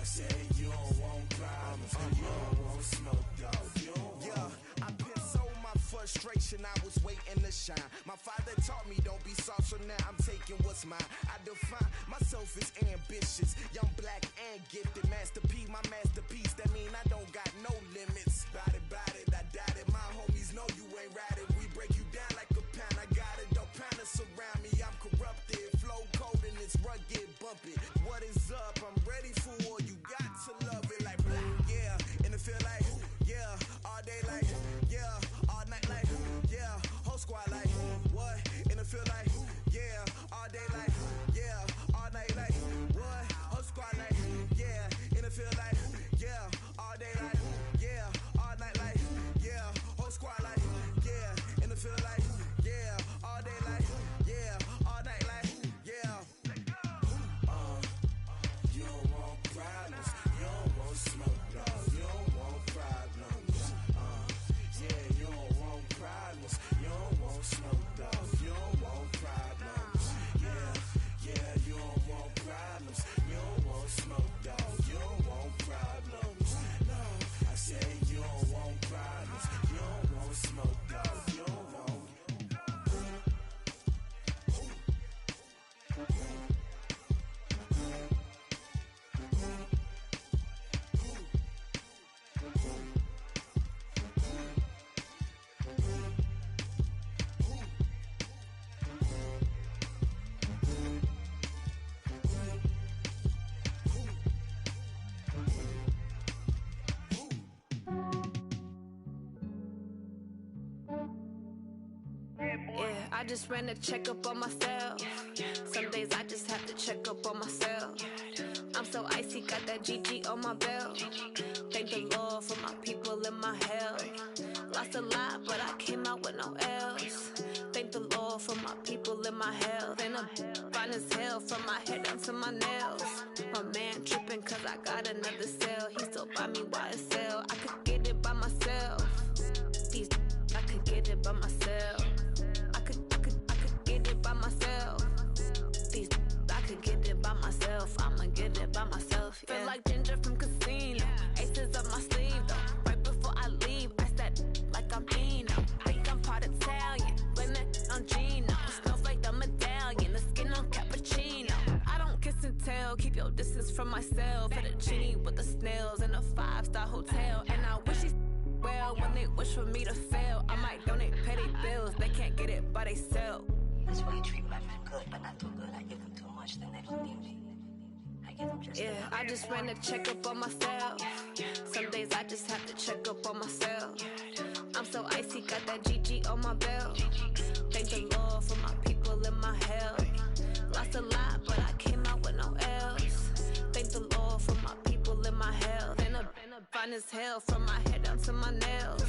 I say you don't want problems, you don't want smoke, dog. You don't want. Yeah, I pin so my frustration, I was waiting to shine. My father taught me don't be soft, so now I'm taking what's mine. I define myself as ambitious, young, black, and gifted. Master P, my masterpiece. That mean I don't got no limits. Bout it, I doubt it. My homies know you ain't ratted. We break you down like a pound. I got it, don't pound us around me. I'm corrupted, flow cold and it's rugged, bumpy. What is up? I'm ready for war. You got to love it like blah. Yeah, and it feel like yeah, all day like yeah, all night like yeah, whole squad like what? And it feel like yeah, all day like yeah, all night like what? Whole squad like yeah, and it feel like yeah, all day like yeah, all night like yeah, whole squad like yeah, and it feel like yeah, all day like yeah, all night like yeah. You don't want problems, you don't want smoke, dog. You don't want problems. Yeah, you don't want problems, you don't want smoke, dog. You don't want problems. Yeah, you don't want problems, you don't want smoke, dog. You don't want problems. No, I say you don't want problems, you don't want smoke, dog. You don't want. Yeah, I just ran a checkup on myself. Some days I just have to check up on myself. I'm so icy, got that GG on my belt. Thank the Lord for my people in my health. Lost a lot, but I came out with no L's. Thank the Lord for my people in my health. And I'm fine as hell from my head down to my nails. My man tripping cause I got another cell. He still buy me YSL. I could get it by myself. These I could get it by myself. I could get it by myself. These I could get it by myself. I'ma get it by myself. Yeah. Feel like Ginger from Casino. Aces up my sleeve though. Right before I leave, I said like I'm Dino. Think I'm part Italian. Blame it on Gino. Snowflake the medallion. The skin on cappuccino. I don't kiss and tell. Keep your distance from myself. Fettuccine with the snails in a 5-star hotel. And I wish he's well when they wish for me to fail. I might donate petty bills. They can't get it by they sell. That's why you treat my men good, but not too good. I give them too much, then they don't need me. Yeah, I just ran a checkup on myself. Some days I just have to check up on myself. I'm so icy, got that GG on my belt. Thank the Lord for my people in my health. Lost a lot, but I came out with no L's. Thank the Lord for my people in my health. And I'm fine as hell from my head down to my nails.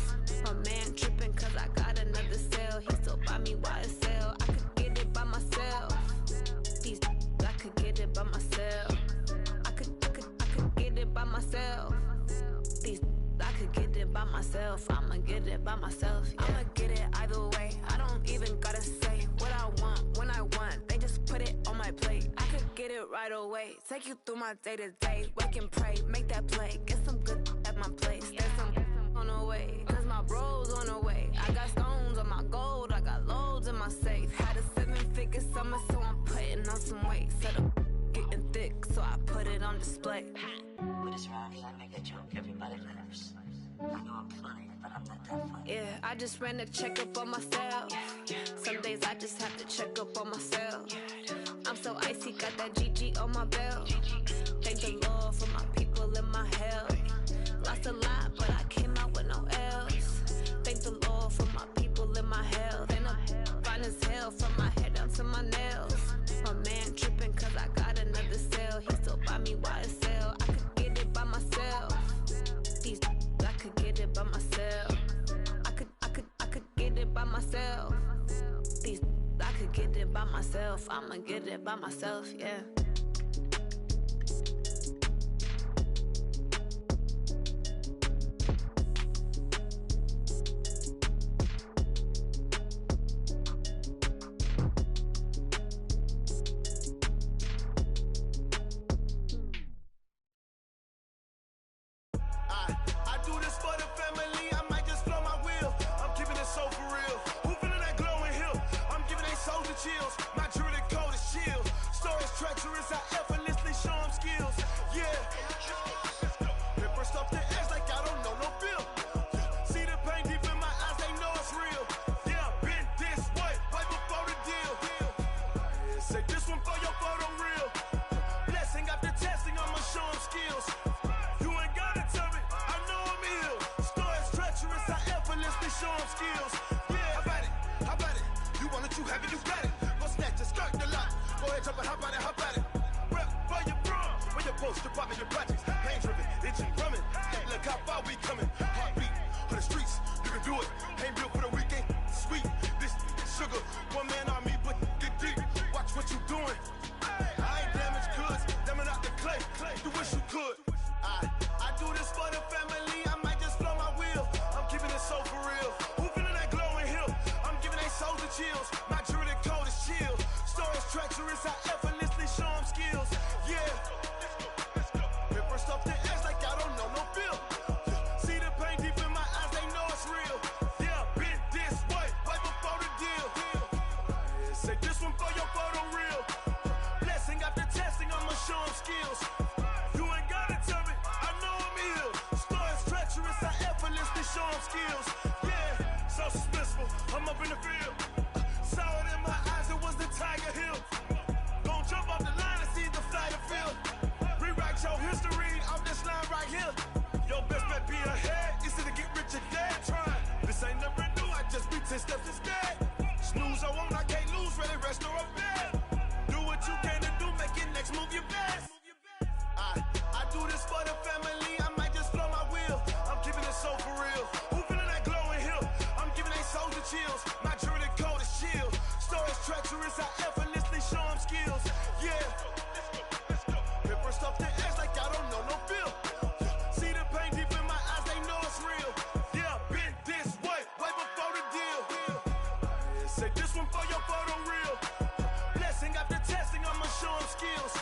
My man tripping cause I got another cell. He still buy me YSL. I could get it by myself. These I could get it by myself. I could get it by myself. These I could get it by myself. I'ma get it by myself. Yeah. I'ma get it either way. I don't even gotta say what I want when I want. They just put it on my plate. I could get it right away. Take you through my day to day. Wake and pray, make that play. Get some good at my place. There's some on the way. Cause my bros on the way. I got stones on my gold. I got loads in my safe. Had a 7-figure summer, so I'm putting on some weight. Set up getting thick, so I put it on display. With this round here, I make a joke everybody laughs. I know I'm funny, but I'm not that funny. Yeah, I just ran a checkup on myself. Some days I just have to check up on myself. I'm so icy, got that GG on my belt. Thank the Lord for my people in my health. Lost a lot, but I came out with no L's. Thank the Lord for my people in my health. And I'm fine as hell from my head down to my nails. My man tripping cause I got another cell. He still buy me YSL. I could get it by myself. These I could get it by myself. I could get it by myself. These I could get it by myself. I'ma get it by myself, yeah. I do this for the family, I might just blow my wheel. I'm keeping it so for real. Who feeling that glowing hill? I'm giving they souls the chills. My jewelry cold is chill. Stories treacherous, I effortlessly show them skills. Yeah. Paper stuff the edge like I don't know no feel. See the pain deep in my eyes, they know it's real. Yeah, been this way, right before the deal. Say this one for your photo real. Blessing after testing, I'ma show them skills. You ain't gotta tell me, I know I'm ill. Stories treacherous, I effortlessly show them skills. Yeah, how about it? How about it? You want it, you have it, you got it. Go snatch it, skirt the lot. Go ahead, jump it, how about it? How about it? Rep for your bro, for your post, your pop, your projects. Pain driven, itching, drumming. Look how far we coming. Heartbeat for the streets, you can do it. Ain't built for the weekend. Sweet, this sugar. One man on me, but get deep. Watch what you doing. I ain't damaged goods, damn it out the clay. You wish you could. I do this for the family, I might just blow my wheel. I'm keeping it so for real. Who feeling that glowing hill? I'm giving they souls the chills. My jewelry cold is chill. Stories treacherous, I effortlessly show them skills. Yeah. Paper stuff the edge like I don't know no feel. See the pain deep in my eyes, they know it's real. Yeah, been this way, right before the deal. Say this one for your photo real. Blessing after testing, I'ma show them skills. You ain't gotta tell me, I know I'm ill. Stories treacherous, I effortlessly show them skills. Yeah, so suspenseful, I'm up in the field. Saw it in my eyes, it was the Tiger Hill. Gon' jump off the line and see the fly the field. Rewrite your history off this line right here. Your best bet be ahead, easy to get rich or dead trying. This ain't never new, I just be 10 steps instead. Snooze I won't, I can't lose, ready, rest or a bed. Do what you can to do, make your next move your best. I do this for the family, I might just blow my wheel. I'm keeping it so for real. Who feeling that glowing hill? I'm giving they souls the chills. My jewelry cold is chill. Stories treacherous, I effortlessly show them skills. Yeah. Paper stuff the edge like I don't know no feel. See the pain deep in my eyes, they know it's real. Yeah, been this way, right before the deal. Say this one for your photo real. Blessing after testing, I'ma show them skills.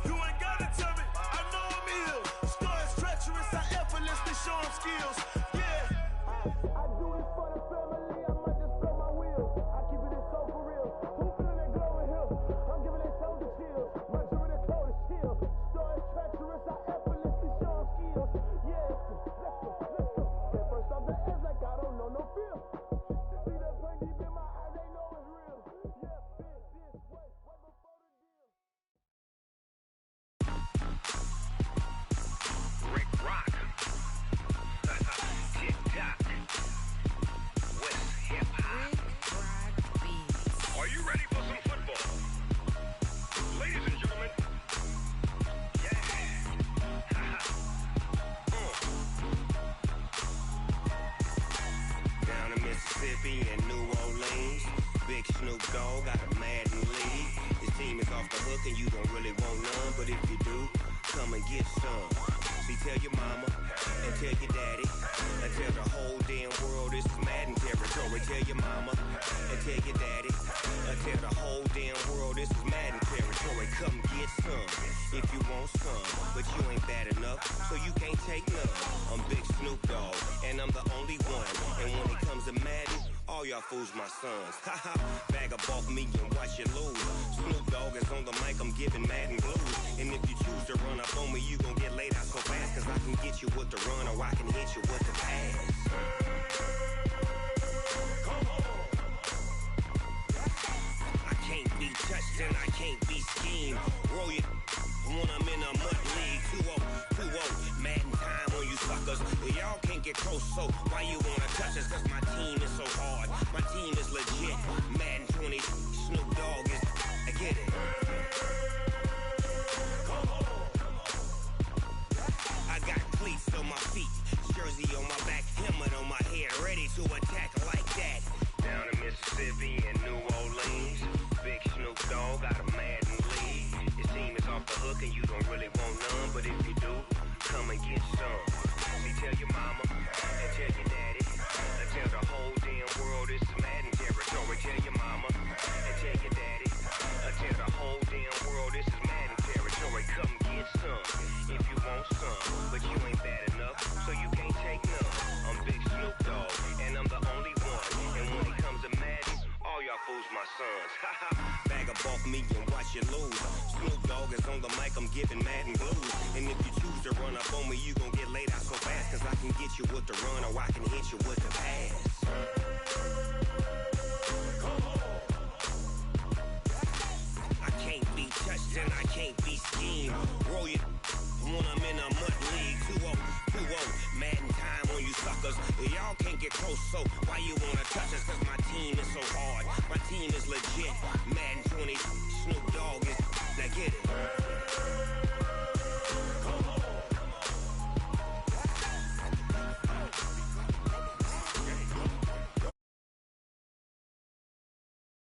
You ain't gotta tell me, I know I'm ill. Stories treacherous, I effortlessly show them skills. Yeah. I do this for the family, I might just blow my wheel. I keep it so for real. Who feeling that glowing hill? I'm giving they souls the chills. My jewelry cold is chill. Stories treacherous, I effortlessly show them skills. Yeah. Let's go. Get first off the edge like I don't know no feel. See the pain deep in my eyes, they know it's real. Yeah, been this way, right before the deal. but if you do, come and get some. See, tell your mama and tell your daddy and tell the whole damn world this is Madden territory. Tell your mama and tell your daddy and tell the whole damn world this is Madden territory. Come get some if you want some, but you ain't bad enough, so you can't take none. I'm Big Snoop Dogg, and I'm the only one. And when it comes to Madden, all y'all fools my sons. Haha, bag up off me and watch you lose. Snoop Dogg is on the mic, I'm giving Madden blues. And if you choose to run up on me, you gon' get laid out so fast, cause I can get you with the run or I can hit you with the pass. I can't be touched and I can't be schemed. Roll you when I'm in a mud league. 2-0, Madden time on you suckers. Y'all can't get close, so why you wanna touch us? Cause my team is so hard, my team is legit. Madden 20, Snoop Dogg is, I get it. I got cleats on my feet, jersey on my back, helmet on my head, ready to attack like that. Down in Mississippi and New Orleans, Big Snoop Dogg got a Madden league. Your team is off the hook and you don't really want none, but if you do, come and get some. See, tell your mama and tell your daddy and tell the whole damn world this is Madden territory. Tell your mama and tell your daddy and tell the whole damn world this is Madden territory. Come get some if you want some, but you ain't bad enough, so you can't take none. I'm Big Snoop Dogg, and I'm the only one. And when it comes to Madden, all y'all fools my sons. Haha, bag up off me and watch you lose. Snoop Dogg is on the mic, I'm giving Madden blues. And if you choose to run up on me, you gon' get laid out so fast, cause I can get you with the run or I can hit you with the pass. I can't be touched and I can't be schemed. Roll you when I'm in a mud league. 2-0, Madden time on you suckers. Y'all can't get close, so why you wanna touch us? Cause my team is so hard, my team is legit. Madden 20, Snoop Dogg is, now get it.